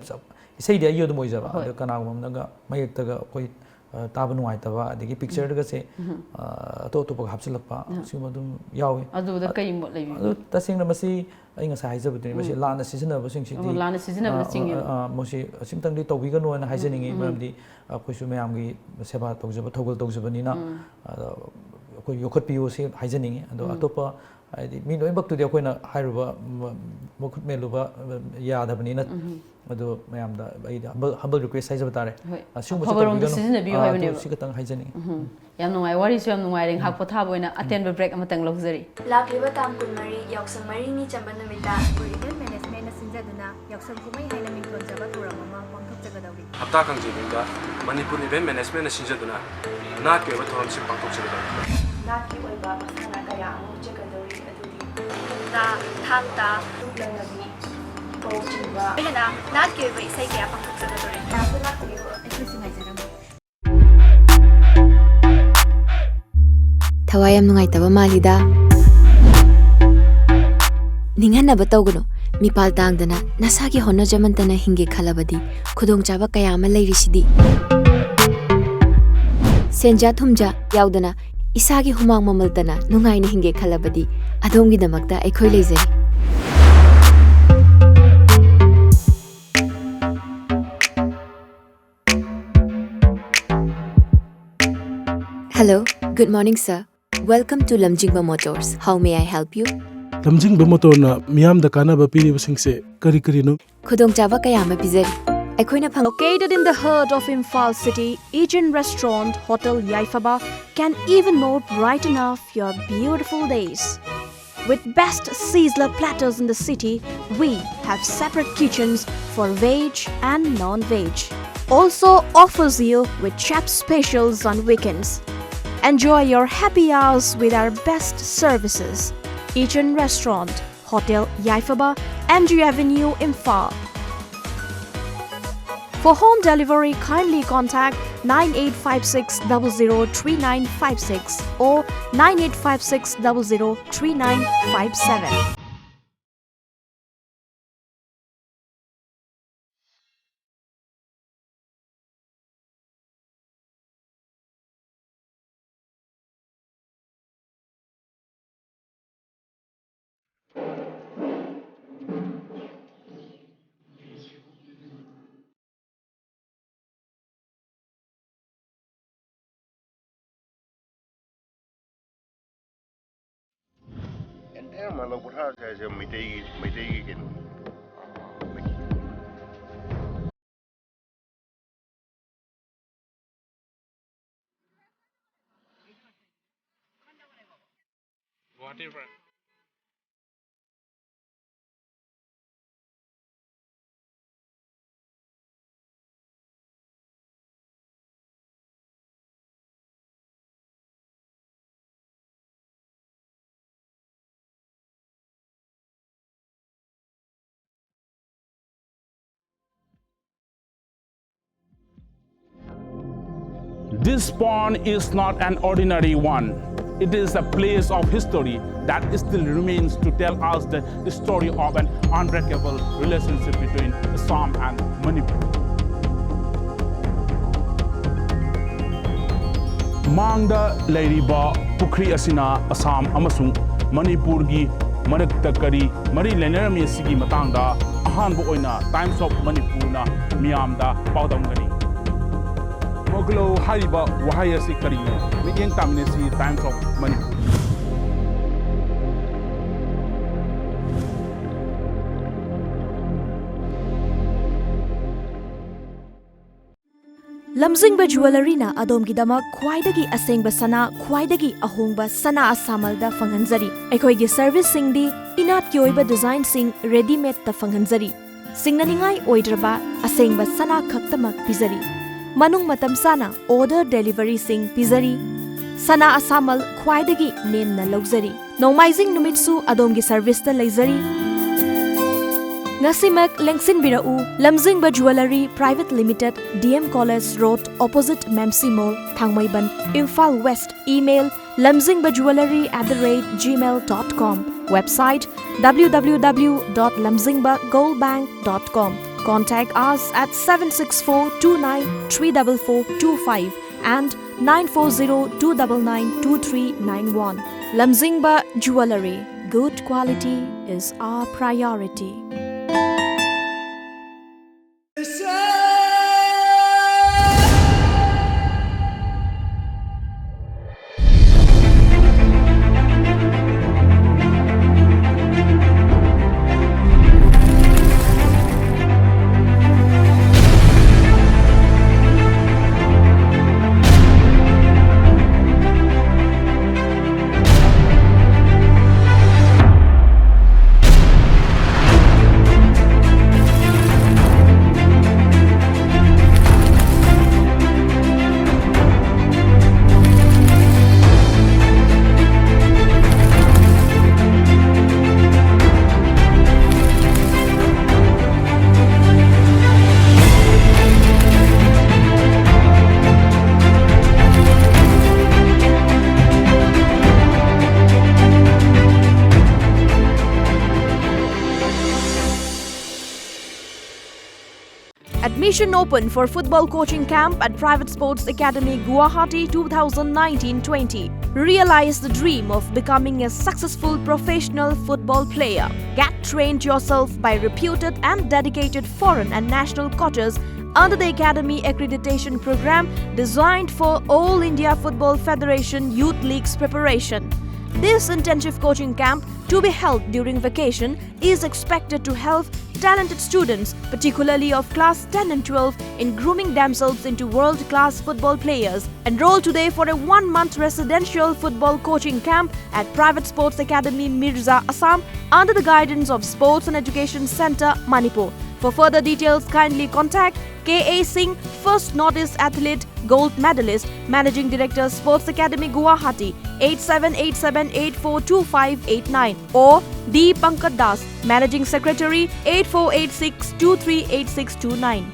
ꯏꯁꯩꯗꯤ ꯑꯩꯒꯤ ꯑꯗꯨꯝ ꯑꯣꯏꯖꯕ ꯑꯗꯣ ꯀꯅꯥꯒꯨꯝꯕ ꯑꯃꯅꯒ ꯃꯌꯦꯛꯇꯒ ꯑꯩꯈꯣꯏ ꯇꯥꯕ ꯅꯨꯡꯉꯥꯏꯇꯕ ꯑꯗꯒꯤ ꯄꯤꯛꯆꯔꯗꯒꯁꯦ ꯑꯇꯣꯞ ꯑꯇꯣꯞꯄꯒ ꯍꯥꯞꯆꯤꯜꯂꯛꯄ ꯁꯤꯒꯨꯝꯕ ꯑꯗꯨꯝ ꯌꯥꯎꯏ ꯑꯗꯨꯗ ꯀꯩ ꯃꯣꯠ ꯑꯗꯨ ꯂꯩꯕꯤꯕꯒꯦ ꯇꯁꯦꯡꯅ ꯃꯁꯤ ꯑꯩ ꯉꯁꯥꯏ ꯍꯥꯏꯖꯕꯗꯨꯅꯤ ꯃꯁꯤ ꯂꯥꯟꯅ ꯁꯤꯖꯤꯟꯅꯕꯁꯤꯡꯁꯤꯗꯤ ꯂꯥꯟꯅ ꯁꯤꯖꯤꯟꯅꯕꯗ ꯆꯤꯡꯉꯦꯕ ꯃꯁꯤ ꯑꯁꯤꯝꯇꯪꯗꯤ ꯇꯧꯕꯤꯒꯅꯨ ꯍꯥꯏꯖꯅꯤꯡꯉꯤ ꯃꯔꯝꯗꯤ ꯑꯩꯈꯣꯏꯁꯨ ꯃꯌꯥꯝꯒꯤ ꯁꯦꯕꯥ ꯇꯧꯖꯕ ꯊꯧꯒꯜ ꯇꯧꯖꯕꯅꯤꯅ ꯑꯩꯈꯣꯏ ꯌꯣꯛꯈꯠꯄꯤꯌꯨ ꯁꯤ ꯍꯥꯏꯖꯅꯤꯡꯉꯤ ꯑꯗꯣ ꯑꯇꯣꯞꯄ ꯍꯥꯏꯗꯤ ꯃꯤ ꯂꯣꯏꯅꯃꯛꯇꯨꯗꯤ ꯑꯩꯈꯣꯏꯅ ꯍꯥꯏꯔꯨꯕ ꯃꯈꯨꯠ ꯃꯦꯜꯂꯨꯕ ꯌꯥꯗꯕꯅꯤꯅ ꯑꯗꯣ ꯃꯌꯥꯝꯗ ꯑꯩꯗꯤ ꯍꯝꯕꯜ ꯔꯤꯀ꯭ꯋꯦꯁ ꯍꯥꯏꯖꯕ ꯇꯥꯔꯦ ꯁꯤꯒꯨꯝꯕꯁꯦ ꯑꯐꯕꯔꯣꯝꯗ ꯇꯧꯕꯤꯒꯅꯨ ꯁꯤꯖꯤꯟꯅꯕꯤꯌꯨ ꯑꯗꯨ ꯍꯥꯏꯕꯅꯦꯕ ꯁꯤ ꯈꯛꯇꯪ ꯍꯥꯏꯖꯅꯤꯡꯉꯤ ꯌꯥꯝ ꯅꯨꯡꯉꯥꯏ ꯋꯥꯔꯤꯁꯨ ꯌꯥꯝ ꯅꯨꯡꯉꯥꯏꯔꯦ ꯉꯥꯏꯍꯥꯛ ꯄꯣꯊꯥꯕ ꯑꯣꯏꯅ ꯑꯇꯦꯟꯕ ꯕ꯭ꯔꯦꯛ ꯑꯃꯇꯪ ꯂꯧꯖꯔꯤ ꯂꯥꯛꯂꯤꯕ ꯇꯥꯡ 22 ꯌꯥꯎꯁꯪ ꯃꯔꯤꯅꯤ ꯆꯟꯕ ꯅꯨꯃꯤꯠꯇ ꯏꯚꯦꯟꯠ ꯃꯦꯅꯦꯖꯃꯦꯟꯠꯅ ꯁꯤꯟꯖꯗꯨꯅ ꯌꯥꯎꯁꯪ ꯀꯨꯝꯍꯩ ꯍꯥꯏꯅ ꯃꯤꯡꯊꯣꯟꯖꯕ ꯊꯧꯔꯝ ꯑꯃ ꯄꯥꯡꯊꯣꯛꯆꯒꯗꯧꯔꯤ ꯍꯞꯇꯥ ꯀꯥꯡꯖꯩꯕꯨꯡꯗ ꯃꯅꯤꯄꯨꯔ ꯏꯚꯦꯟꯠ ꯃꯦꯅꯦꯖꯃꯦꯟꯠꯅ ꯁꯤꯟꯖꯗꯨꯅ ꯅꯥꯠꯀꯤ ꯑꯣꯏꯕ ꯊꯧꯔꯝꯁꯤꯡ ꯄꯥꯡꯊꯣꯛꯆꯒꯗꯧꯔꯤ ꯅꯥꯠꯀꯤ ꯑꯣꯏꯕ ꯃꯁꯥꯟꯅ ꯀꯌꯥ ꯑꯃ ꯎꯠꯆꯒꯗꯧꯔꯤ ꯑꯗꯨꯗꯤ ꯃꯨꯛꯅꯥ, ꯊꯥꯡ ꯇꯥ, ꯁꯨꯞꯅꯪꯅꯕꯤ, ꯀꯧ ꯆꯤꯡꯕ ꯂꯣꯏꯅꯅ ꯅꯥꯠꯀꯤ ꯑꯣꯏꯕ ꯏꯁꯩ ꯀꯌꯥ ꯄꯥꯡꯊꯣꯛꯆꯒꯗꯧꯔꯤ ꯀꯌꯥꯁꯨ ꯂꯥꯛꯄꯤꯌꯨ ꯑꯩꯈꯣꯏꯁꯨ ꯉꯥꯏꯖꯔꯝꯃꯤ ꯊꯋꯥꯏ ꯌꯥꯝ ꯅꯨꯡꯉꯥꯏꯇꯕ ꯃꯥꯜꯂꯤꯗ ꯅꯤꯡꯍꯟꯅꯕ ꯇꯧꯒꯅꯨ ꯃꯤꯄꯥꯜ ꯇꯥꯡꯗꯅ ꯅꯁꯥꯒꯤ ꯍꯣꯠꯅꯖꯃꯟꯇꯅ ꯍꯤꯡꯒꯦ ꯈꯜꯂꯕꯗꯤ ꯈꯨꯗꯣꯡꯆꯥꯕ ꯀꯌꯥ ꯑꯃ ꯂꯩꯔꯤꯁꯤꯗꯤ ꯁꯦꯟꯖꯥ ꯊꯨꯝꯖꯥ ꯌꯥꯎꯗꯅ ꯏꯁꯥꯒꯤ ꯍꯨꯃꯥꯡ ꯃꯃꯜꯇꯅ ꯅꯨꯡꯉꯥꯏꯅ ꯍꯤꯡꯒꯦ ꯈꯜꯂꯕꯗꯤ ꯑꯗꯣꯝꯒꯤꯗꯃꯛꯇ ꯑꯩꯈꯣꯏ ꯂꯩꯖꯔꯤ Hello, good morning sir. Welcome to Lamjingba Motors. How may I help you? lamjingba motorna miyamda kanaba piribasingse kari karino ꯈꯨꯗꯣꯡꯆꯥꯕ ꯀꯌꯥ ꯑꯃ ꯄꯤꯖꯔꯤ ꯑꯩꯈꯣꯏꯅ Located in the heart of Imphal city, Asian restaurant Hotel Yaifaba can even more brighten up your beautiful days. With best sizzler platters in the city, we have separate kitchens for veg and non-veg. Also offers you with chef specials on weekends. Enjoy your happy hours with our best services. Asian restaurant Hotel Yaifaba, MG Avenue, Imphal. For home delivery, kindly contact 9856003956 or 9856003957. ꯑꯌꯥꯝꯕ ꯂꯧ ꯄꯣꯊꯥꯔꯁꯦ ꯍꯥꯏꯁꯦ ꯃꯩꯇꯩꯒꯤ ꯀꯩꯅꯣ This pond is not an ordinary one. It is a place of history that still remains to tell us the story of an unbreakable relationship between Assam and Manipur. Mangda Lairiba Pukri Asina Assam Amasung Manipurgi Marakta Kari Mari Lenerami Sigi Matanga Ahanbo Oina Times of Manipurna Miyamda Paudamgani. Moglo Hariba Wahayasi Karino, Migyang Taminesi Times of Manipur. lamjingba jewelry na adom khwaidagi asengba sana khwaidagi ahongba sana asamalda fanghanjari aikhoigi service singdi inat ki oiba design sing ready made ta fanghanjari singnaningai oidraba asengba sana khaktamak pizari manung matam sana order delivery sing pizari sana asamal khwaidagi nemna logzari nomaizing numitsu adomgi service ta leizari ngasimak lengsin birau lamjingba jewelry private limited DM College Road opposite Memsi Mall Thangmaiban Imphal West email lamjingbaJewelry@gmail.com website www.lamjingbagoldbank.com contact us at 764293445 and 94029923991 Lamjingba Jewelry, good quality is our priority. Admission open for football coaching camp at Private Sports Academy Guwahati 2019-20. Realize the dream of becoming a successful professional football player. Get trained yourself by reputed and dedicated foreign and national coaches under the Academy Accreditation Program designed for All India Football Federation Youth League's preparation. This intensive coaching camp, to be held during vacation, is expected to help talented students, particularly of class 10 and 12, in grooming themselves into world-class football players. Enroll today for a 1-month residential football coaching camp at Private Sports Academy Mirza, Assam, under the guidance of Sports and Education Centre, Manipur. For further details, kindly contact K.A. Singh, First Notice Athlete, Gold Medalist, Managing Director, Sports Academy Guwahati, 8787842589 or D. Pankaj Das, Managing Secretary, 8486238629.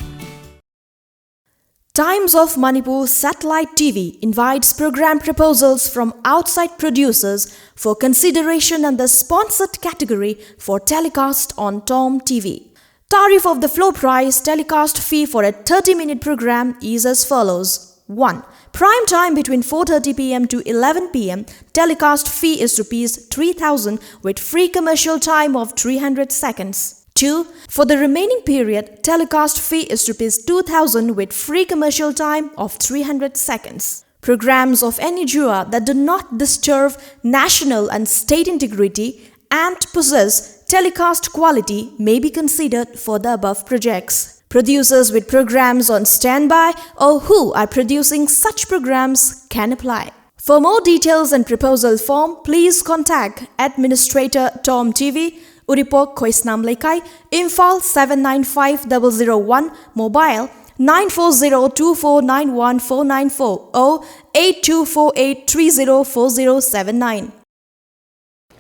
Times of Manipur Satellite TV invites program proposals from outside producers for consideration under sponsored category for telecast on TOM TV. Tariff of the floor price telecast fee for a 30-minute program is as follows. 1. Prime time between 4:30 p.m. to 11 p.m. Telecast fee is Rs 3,000 with free commercial time of 300 seconds. 2. For the remaining period, telecast fee is Rs 2,000 with free commercial time of 300 seconds. Programs of any genre that do not disturb national and state integrity and possess telecast quality may be considered for the above projects. Producers with programs on standby or who are producing such programs can apply. For more details and proposal form, please contact Administrator Tom TV, Uripok Koisnam Laikai, Imphal 795001, mobile 9402491494 or 8248304079.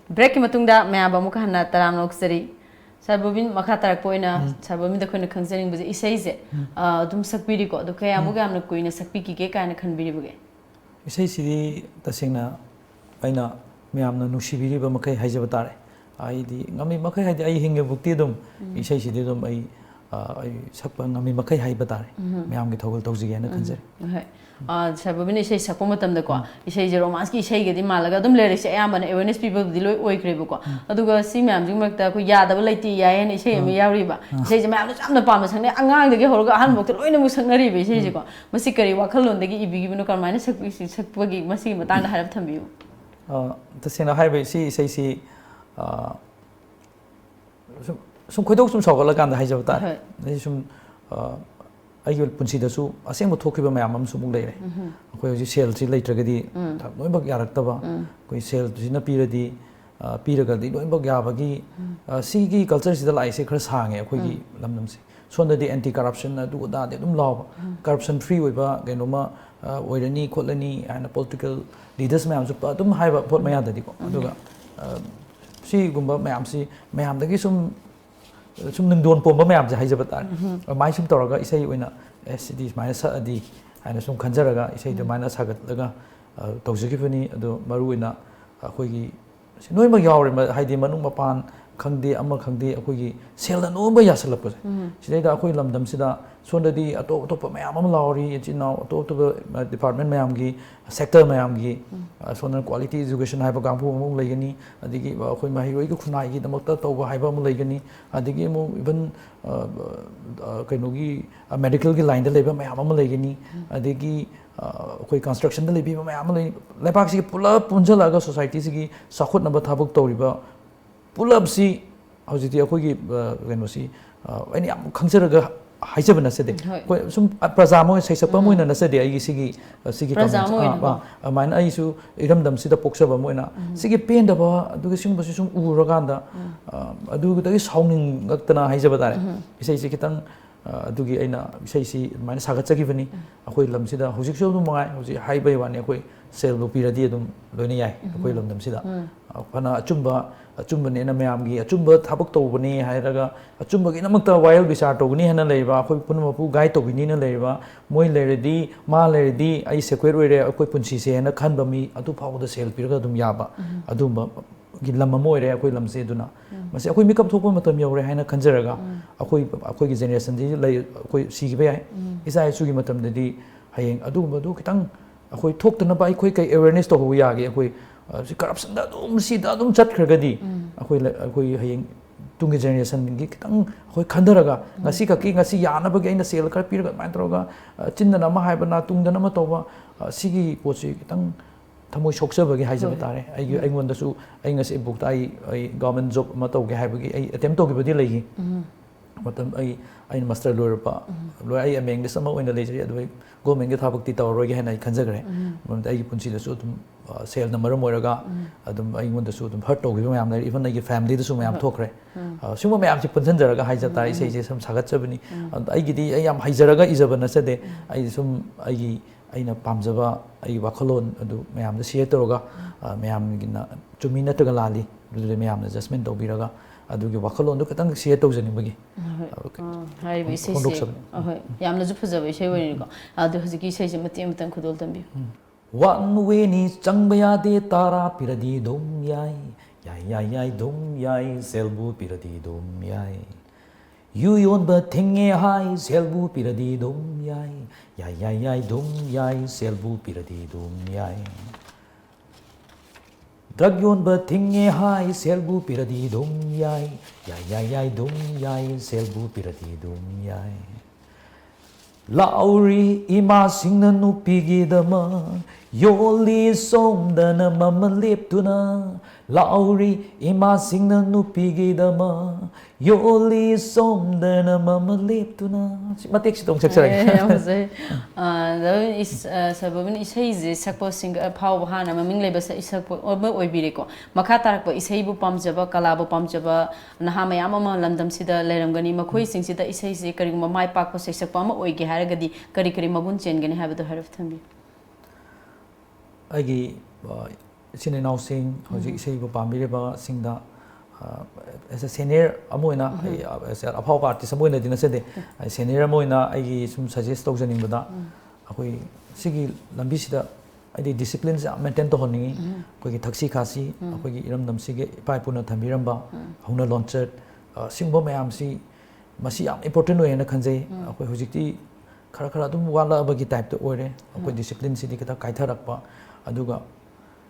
Break matungda mayaba muka hanna taram noksari. Sarbobin makha tarak poina sarbobin da koina khangjaring buje isai je dum sakpiri ko do kaya muga amna koina sakpi ki ke kana khanbiri buge. Isai sidi tasingna aina myamna nushibiri ba makai haijaba tare. Ai di ngami makai haidi ai hinge bukti dum isai sidi dum ai sakpa ngami makai haiba tare. Myam gi thogol tawjige na khanjari. Sarbobin isai sakpa matam da ko isai je romance ki isai ge di malaga dum lyrics ayamana awareness people di loi oikrebe ko aduga si myam jing makta ko yada ba laiti yayen isai ami yawri ba isai je myam jamna pam sangne angang de ge horoga han bok loina mu sangnari be isai je ko masi kari wakhalon de gi ibigi bino karmaina sakpa gi masi matang da harap thambiu tasina haibe si isai si sum khoidok sum sawala kan da haijaba tare. Nei sum aigul punsi da su aseng mo thokiba mayam am sumuk leire koi hoji sel si leitragadi noi bak yaraktaba koi sel sina piradi piragadi noi bak yabagi si gi culture si da lai se khar sange koi gi lamnam se sonda di anti corruption adu da de dum law corruption free oiba genoma oirani kholani and political leaders mayam su dum haiba phot maya da di ko aduga si gumba mayam si mayam da gi sum ningdon pomba mayam je haijaba tar mai sum toraga isai oina sd mai sa adi aina sum khanjaraga isai de mai sagat laga tawjigi bani ado maru oina akoi gi noi ma yawre haidi manung mapan khangde ama khangde akoi gi sel no ba yasalap je sidai da akoi lamdam sida sondadi ato to mayam am lauri chino to department mayam gi sector mayam gi sonda quality education haiba gampu mu leigani adigi akoi mahi roi ku khunai gi damakta tawba haiba mu leigani adigi mu even kainogi medical gi line da leba mayam am leigani adigi akoi construction da lebi mayam am lei lepak si pula punjala ga society si sakhut na ba thabuk tawriba pulab si hojiti akoi gi kainosi ani am khangjaraga haijaba na sede koi sum prajamo sai sapa moina na sede ai sigi main ai su iramdam sida poksaba moina sigi penda ba aduga sing ba sum uraganda aduga dagi sauning gaktana haijaba tare isai si kitang adugi aina isai si main sagachagi bani akoi lam sida hojik so dum mangai hoji haibai wani akoi sel lo piradi dum loina yai akoi lamdam sida phana achumba ne na mayam gi achumba thabak tawbani hairaga achumba gi namakta wild bisar tawbani hana leiba akoi punmapu gai tawbini na leiba moi leiredi ma leiredi ai sequer oire akoi punsi se na khanba mi atu phawda sel pirga dum yaba adumba gi lamma moire akoi lamse duna mase akoi makeup thokpa matam yaure haina khanjaraga akoi gi generation di lei akoi sigi be isa ai sugi matam dadi hayeng adumba du kitang akoi thoktana ba akoi kai awareness to hu yage akoi si corruption da dum si da dum chat khirgadi akoi hayeng tungi generation gi kitang akoi khandaraga ngasi ka ki ngasi yana ba gaina sel kar pirga man troga chinna ma haiba na tungdana ma toba sigi pochi kitang thamoi sokjaba gi haijaba tare ai ngonda su ai ngasi book ta ai government job ma to gi haiba gi ai attempt to gi badi legi matam ai master lawyer pa lawyer ai ameng sama oina lejari adu government ge thabak ti tawroi ge hanai khanjagre mom ai punchi da su tum sel na maram oiraga adum ai ngonda su tum hurt to gi mayam lai even ai family da su mayam thokre suma mayam chi punjan jaraga haija ta isai je sam sagat chabani ai gi di ai yam haijaraga ijaba na sade ai sum ai gi aina pamjaba ai wakhalon adu mayam da share toroga mayam gi na chumi na taga lali du mayam na adjustment to biraga adugi wakhalon du katang share tawjani bagi hai bi sei ahoi yamna ju phajaba isai wani ko adu hojiki sei je mati matan khudol tambi one way ni changba ya de tara piradi dom yai yai dom yai selbu piradi dom yai you yon ba thenge hai selbu piradi dom yai dom yai selbu piradi dom yai drug yon ba thenge hai selbu piradi dom yai dom yai selbu piradi dom yai Lauri ima singna nupigi dama yoli somdana mama leptuna Lauri ima singna nupigi dama yoli somdana mama leptuna matik sitong saksarag sababin isai je sakpo sing phau hana maming leba sa isakpo oba oibire ko makha tarak ba isai bu pamjaba kala bu pamjaba naha mayam ama lamdam sida leramgani makhoi sing sida isai je kari ma mai pak ko sakpa ama oige haragadi kari kari magun chengani habadu haraf thambi agi sinenau sing hoji isai bu pambire ba singda as a senior amoina as a phau party samoina dina sede senior amoina agi sum suggest tau janing bada akoi sigi lambi sida ai discipline sa maintain to honingi koi thaksi khasi akoi iram dam sige pai puna thambiram ba hauna launcher singbo mayam si masi am important way na khanjai akoi hojikti khara khara dum wala ba gi type to ore akoi discipline si dikata kaitharak pa aduga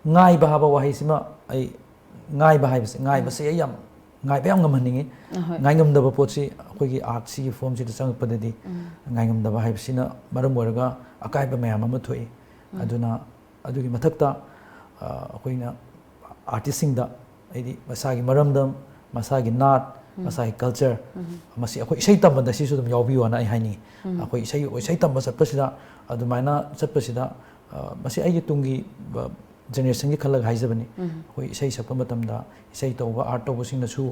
ngai ba ba wahi sima ai ngai ba hai se yam ngai ba ngam haningi ngai ngam da ba potsi akoi gi art si form si chang padadi ngai ngam da ba hai sina maram oraga akai ba mayam ma thoi aduna adugi mathakta akoi na artist sing da ai masagi maramdam masagi nat masagi culture masi akoi isai tamba da si su dum yawbi wana ai haini akoi isai tamba sapasida adumaina sapasida masi ai tungi generation ki khalag haijabani koi isai sakpa matamda isai tawba art tawba singna su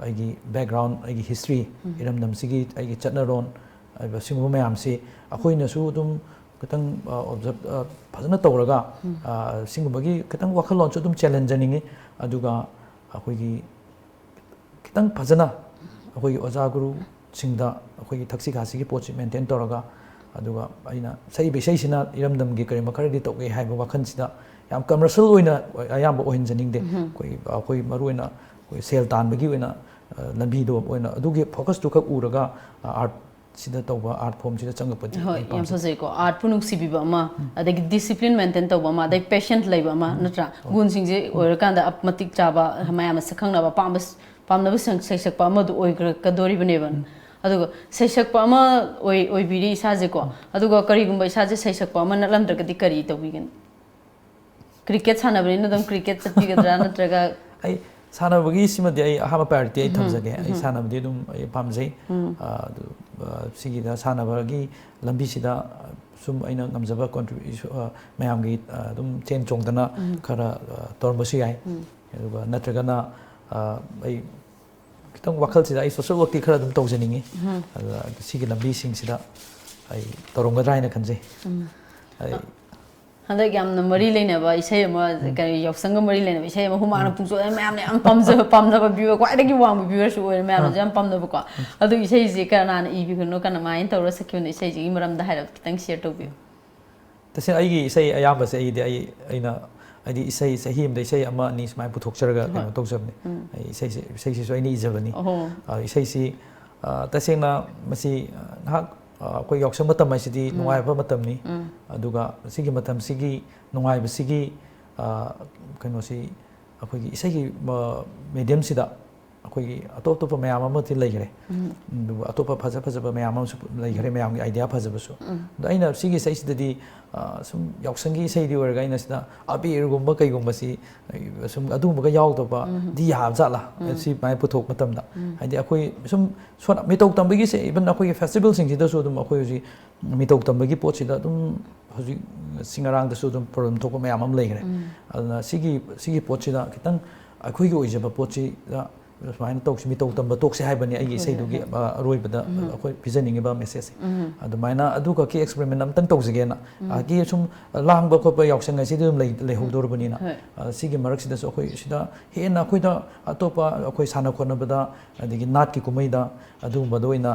aigi background aigi history iram dam sigi aigi chatna ron aiba singbu mayam si akoi na su dum katang observe phajana tawraga singbu bagi katang wakhalon chu dum challenge ningi aduga akoi gi kitang phajana akoi gi oja guru singda akoi gi thaksi khasi gi pochi maintain tawraga aduga aina sai be sai sina iram dam gi kare makare di tawge haiba wakhan sida yam commercial oina ayam ohin janing de koi maru oina koi sel tan bagi oina lambi do oina adugi focus to khak uraga art sida tawba art form sida changapati hoi yam sojai ko art punuk sibiba ma adagi discipline maintain tawba ma adai patient laiba ma natra gun sing je oirakanda apmatik chaba mayam sakhangna ba pamna ba sang saisakpa ma du oigra kadori baneban aduga saisakpa ma oibiri isaje ko aduga kari gumba isaje saisakpa ma nalamdragadi kari tawbigan cricket sana bani na dam cricket chappi gadra na traga ai sana bagi sima de ai ahama party ai thamjage ai sana badi dum ai pamjai sigi da sana bagi lambi sida sum aina ngamjaba contribution mayam gi dum chen chongdana khara tormasi ai aduga natraga na ai kitang wakhal sida ai social work ti khara dum tawjaningi sigi lambi sing sida ai torongadrai na khanjai ai handak yam na mari leina ba isai ma kari yoksang mari leina isai ma humana pungso mayam ne am pamna ba biwa kwai dagi wang biwa su oi mayam jam pamna ba ko adu isai je kana na ibi kuno kana main tawra sakyu ne isai ji maram da haira kitang share to bi tase ai gi isai ayam ba se ai de ai aina ai isai sahim de isai ama ni smai puthok charga kano tawjabne ai isai si so ai ni ijabani isai si tasena masi hak koi yoksam matam ai sidi nungai ba matam ni aduga sigi matam sigi nungai ba sigi kano si akoi gi isai gi medium sida akoi gi atop top mayam ama ti lai gare du atop phaja phaja ba mayam su lai gare mayam gi idea phaja ba su da aina sigi sai sida di sum yoksang gi sai di orga ina sida abir gumba kai gumba si sum adu ba ga yaw to ba di ya ja la si mai puthok matam da haidi akoi sum sona mitok tambagi se even akoi festival sing sida su dum akoi ji mitok tambagi pot sida dum hoji singarang da su dum problem thok mayam am lai gare aduna sigi pot sida kitang akoi gi oijaba pot si da smaina tok simi tok tamba tok se haibani ai sei du gi roi bada akoi pijaning ba message adumaina aduka ki experiment am tan tok jige na ki sum lang ba ko ba yoksang si dum lei hodor bani na sigi marak sida so akoi sida he na akoi da atopa akoi sana khona bada adigi nat ki kumai da adu badoina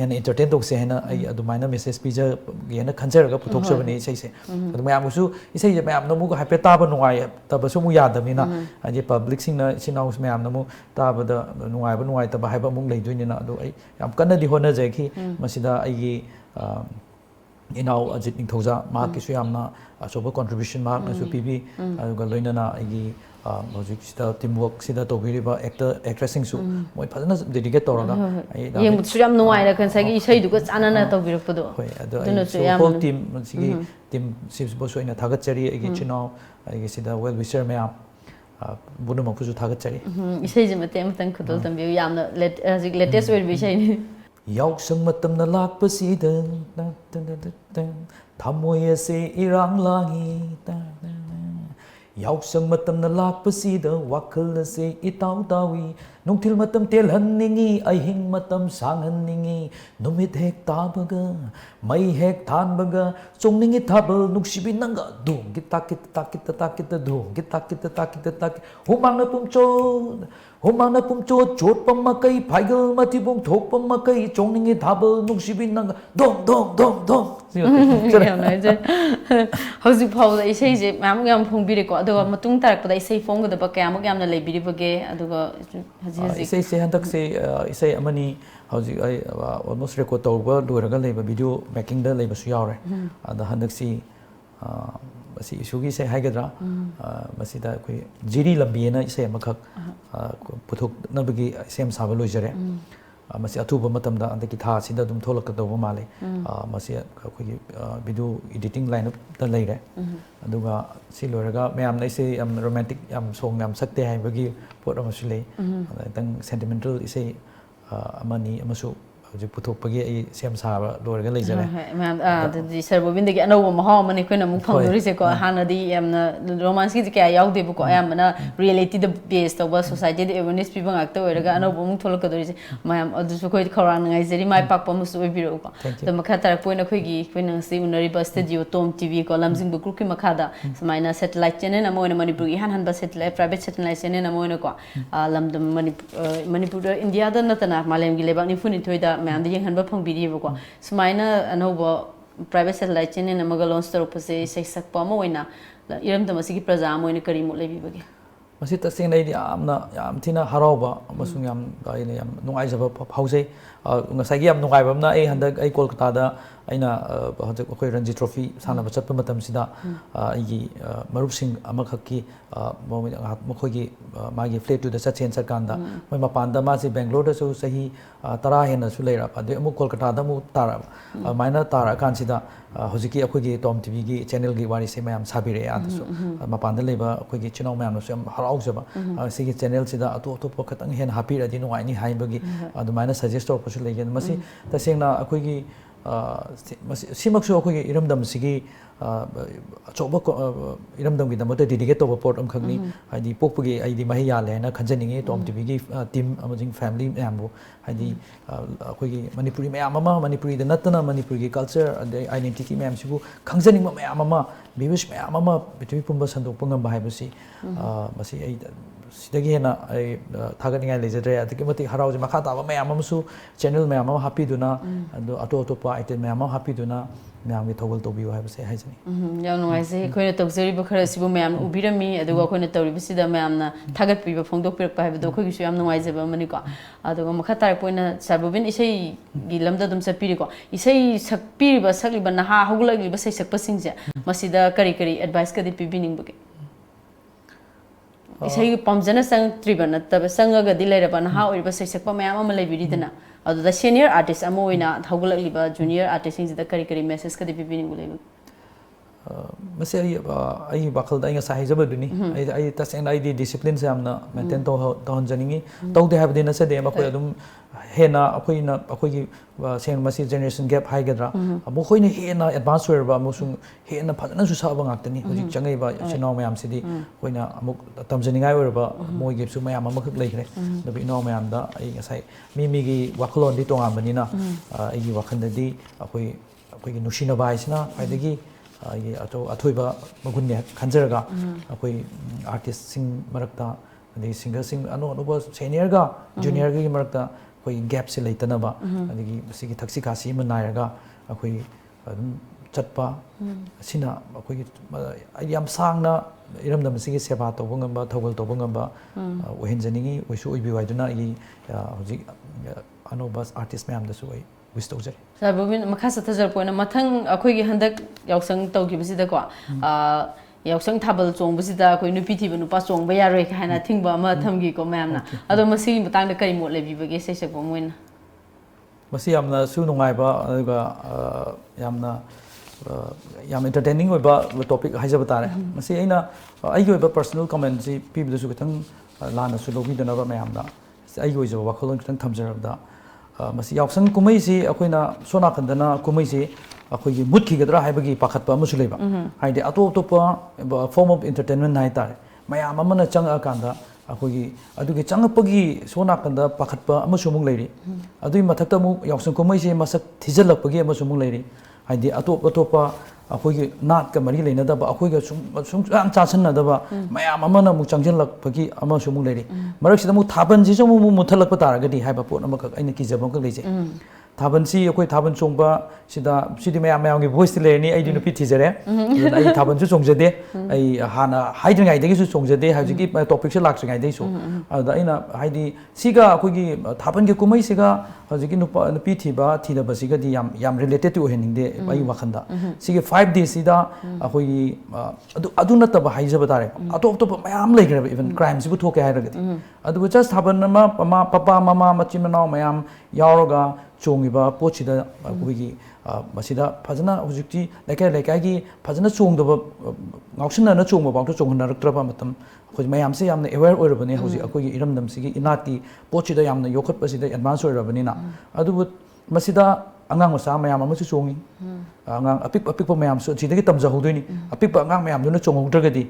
en entertain tok se hena ai adumaina message pija ge na khanjar ga puthok chabani sei se adumayam su isei je mayam namu ga hape ta ba nungai ta ba su mu yadami na aje public sing na sinaus mayam namu tabada nungai ta ba haiba mung lei duini na adu ai yam kanna di hona jai ki masida ai gi इनाउ अजित निथौजा माकिसु यामना अचोबा contribution माकनासु पीबी अदुगा लोइनना आइगी हौजिक सिदा टीम वर्क सिदा तोबिरिबा एक्ट्रेस सिंगसु मोय फजना डेडिकेट तौरगा येंबुसु याम नुवाइरा खनसागी इसै दुगा चानना तोबिरपदो होय अदो होल टीम सिगी टीम सिबसु सोइना थागतचरी आइगी चिनाउ आइगी सिदा वेल विशर मयाम बुनुमकुसु थागतचरी इसै जमते मतन खुदल तंबियो यामना हजिक लेटेस्ट वेर विषयनि याउसंग मतमना लाकपसिदा थमोय से इरांग लांगी याउसंग मतमना लाकपसिदा वाखल से इताउ तावी नुंथिल मतम तेलहन्निंगी अहिंग मतम सांगहन्निंगी नुमित हेक ताबगा मई हेक थानबगा चोंगनिंगी थाबल नुक्सिबि नंगा दुंग गिताकित ताकित ताकित दुंग गिताकित ताकित ताकित हुमांगना पुमचो चोट पम्मा कई फाइगल मथिबुंग थोक पम्मा कई चोंगनिंगी थाबल नुक्सिबि नंगा दोंग दोंग दोंग दोंग हौजिक फाउदा इसै जे मैम याम फोंबिरेको अदुगा मतुंग तारकदा इसै फोंगदबा कयामक यामना लेबिरिबगे अदुगा इसे से हंतक से इसे अमनी हौजिक आई ऑलमोस्ट रिकॉर्ड तौबा लोरगा लेबा वीडियो मेकिंग दा लेबसु यावरे अदा हंतक सी मसी इशुगी से हाइगद्रा मसीदा कोई जिरी लंबीना इसे अमखक पुथोक नबगी सेम साबा लोइजरे मसी अथुबा मतमदा अंदकी था सिदा दुम थोलकदोबा माले मसी अखोगी वीडियो एडिटिंग लाइन दा लेरे अदुगा सि लोरगा मैम इसे यम रोमांटिक यम सॉन्ग यम सकते हाइबगी पोट अमसु ले तंग सेंटिमेंटल इसे अमनी अमसु हौजिक पुथोकपगी आई सेम साबा लोरगा लेजरे मैम दी सर बोबिनदगी अनौबा महाव मने कोइना मु फंगदोरिसे को हानादी यमना रोमांस की क्या याउदेबो को अयामना रियलिटी द बेस तौबा सोसाइटी द अवेयरनेस पिबा ngakta oiraga अनौबा मु थोलकदोरिसे मैम अदुसु कोइ खौरांग नगाइजरी माइ पाकपा मुसु ओइबिरो को तो मखा तारक पोइना खोइगी कोइना सि उनरिबा स्टूडियो टॉम टीवी को लमजिंग ग्रुप की मखादा समाइना सैटेलाइट चैनल अमा ओइना मणिपुर की हानहनबा सैटेलाइट प्राइवेट सैटेलाइट चैनल अमा ओइना को लमदम मणिपुर इंडिया द नतना मालेम की लेबाक निफुनि थोइदा मैम द यंगहनबा फंबिरिबको सुमाइना अनौबा प्राइवेट सैटेलाइट चैनल अमगा लॉन्च तौरपसे सैसकपा अमा ओइना इरमदम असिगी प्रजा अमा ओइना करी मोट लेबिबगे मसी तसेंग नै याम थिना हराउबा अमसुंग याम गाइने याम नुंगाइजबा फाउजे ngसाइगी याम नुंगाइबमना ए हंदक ए कोलकाता दा aina hojik akoi ranji trophy sana ba chatpa matam sida igi marup sing amakhaki makhoi gi magi flight to the chachen sarkan da moi mapan da ma si Bangalore da su sahi tara hena su leira pa de amu Kolkata da mu tara maina tara kan sida hojiki akoi gi Tom TV gi channel gi wari se mayam sabire ya da su mapan da leba akoi gi chinau mayam su harau jaba sigi channel sida atu atu pakatang hen happy ra di no ai ni hai bagi adu maina suggest to pasu legen masi tasengna akoi gi सिमक्सु अखोई इरमदम सिगी अचौबा इरमदम की दमत dedicate तौब port अमखगनी हाइदी पोकपगी आइदी मही याले ना खंजनिंगे Tom TV की team अमजिंग family मैमबो हाइदी अखोई मणिपुरी मैम अमा मणिपुरी द नतना मणिपुरी की कल्चर आइडेंटिटी मैम सिबु खंजनिंग मैम अमा बिविस मैम अमा पृथ्वी पुंबा संदोक पंगम हाइबसी मसी आई सिदगी हेना थागनिंगाय लेजद्रे अदकी मति हराउजे मखा ताबा मैम अमसु चैनल मैम अमा हापी दुना अदो अतो अतोपा आइटम मैम अमा हापी दुना मैम की थोगल तोबियो हाइबसे हाइजनी याम नुगाइसे खोइना तौजरिबो खरा सिबो मैम उबिरमी अदुगा खोइना तौरिबसिदा मैमना थागत पिबो फोंदोक पिरकपा हाइबदो खोइगिसु याम नुगाइजेबा मनिको अदुगा मखा तारक पोइना साबोबिन इसै गी लमदा दुम सपिरिको इसै सकपिरिबा सकलिबा नहा हौगलगिबा सै सकपसिंगजे मसिदा करी करी एडवाइस कदि पिबिनिंगबगे इसै पमजना संगत्रिबा नतबा संगगदि लेरबा नहा ओइबा सै सकपा मैम अमा लेबिरिदना अदुदा सीनियर आर्टिस्ट अमा ओइना हौगलगिबा जूनियर आर्टिस्ट सिंगजिदा करी करी मैसेज कदि पिबिनिंगबो लेबो मसे आई बाखल दा ngसा हाइजबदुनी आई तसेंग आई डिसिप्लिन से हमना मेंटेन तो हनजनिंगी तौदे हाबदे न सदे मखोय अदुम हेना अखोइना अखोइगी सेंग मसी जनरेशन गैप हाइगद्रा मखोइना हेना एडवांस ओइरबा मसुंग हेना फजना सु साबा ngakतनी होजिक चंगैबा चिनाव मयाम सिदी कोइना अमुक तमजनिंगाय ओइरबा मोय गेपसु मयाम अमखक लेखरे दबि इनाव मयाम दा आई ngसाइ मिमिगी वाखलोन दि तोंगामबनिना आइगी वाखनदि अखोइगी नुसिनबा हाइसना फाइदगी ये अथोइबा मगुन्ने खंजरगा अखोई आर्टिस्ट सिंग मरक्ता अदि सिंगर सिंग अनो अनो सीनियर गा जूनियर गी मरक्ता कोई गैप से लेतनबा अदि सिगी थक्सी खासी म नायरगा अखोई अदुम चटपा सिना अखोई याम सांगना इरमदम सिगी सेवा तोबंगबा थौगल तोबंगबा ओहेंजनिगी ओइसु ओइबि वाइदुना इ हजि अनो बस आर्टिस्ट मैम दसु ओइ wish tawjare Sir Bobin makha sathajar point mathang akhoi gi handak yausang tawgibsida ko yausang thabal chongbsida akhoi nupi thiba nupa chongba yaroi khaina thingba ama thamgi ko mayamna ado masi matang da kai mot lebibage sesek bo moina masi yamna su nungai ba aduga yamna yam entertaining oiba topic haijaba tare masi aina aigi oiba personal comment si people su kitang lana su lobi dana ba mayamda aigi oiba wakholon kitang thamjarabda masi yausang kumai si akoina sona khandana kumai si akhoi mut ki gadra haibagi pakhatpa amusu leiba haide atop topa form of entertainment nai tare mayam amana changa kanda akhoi adugi changapagi sona kanda pakhatpa amusu mung leiri adui mathakta mu yausang kumai si masak thijalapagi amusu mung leiri haide atop akhoi nat ka mari leina da ba akhoi ga sum chasan na da ba mayam amana mu changjallapagi amusu mung leiri marak sida mu thaban ji mu muthalak pa taragadi haiba pot amaka aina ki jabam ka leije thaban si akoi thaban chongba sidi mayam gi voice le ni ai di nupi thijare ai thaban su chongjade ai hana haidringai degi su chongjade haji gi topic se laksingai dei so ada aina haidi siga akoi gi thaban gi kumai siga haji gi nupi thiba thida basiga di yam related to heningde ai wakhanda sigi 5 days sida akoi gi adu nataba haijaba tare atop top mayam legreba even crime sibu thoke hairagadi adu just thaban ma papa mama machimana mayam yaroga chongiba pochida akoigi masida phajana hujikti lekai gi phajana chongdaba ngaushna na chongba bawto chonghanaraktraba matam khoj mayam se yamna aware oirabani huji akoigi iramdam sigi inati pochida yamna yokhat pasida advance oirabani na adu masida angang masa mayam amasu chongi angang apik mayam so chidagi tamja hodoini apik angang mayam duna chonghogragadi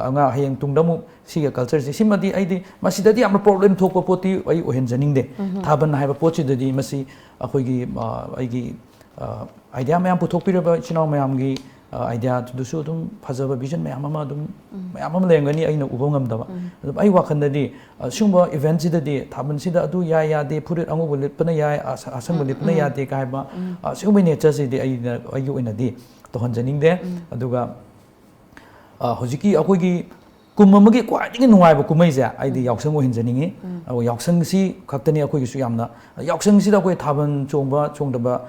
anga hayeng tungdamu siga culture si simadi aidi masidadi amna problem thokpa poti ai ohen janingde thaban haiba pochidadi masi akoigi aigi idea mayam puthokpiraba chinaw mayam gi idea dusu dum phajaba vision mayam ama dum mayam ama lengani aina ubong ngamdaba ai wakhandadi sumba event sidadi thaban sida adu ya de purit angu bulit pana ya asang bulit pana ya de kaiba sumba nature sidi ai oinadi tohan janingde aduga hojiki akoigi kumamagi kwai nungai ba kumai ja aidi yaksang ohin janingi yaksang si khaktani akoigi su yamna yaksang si da koi thaban chongdaba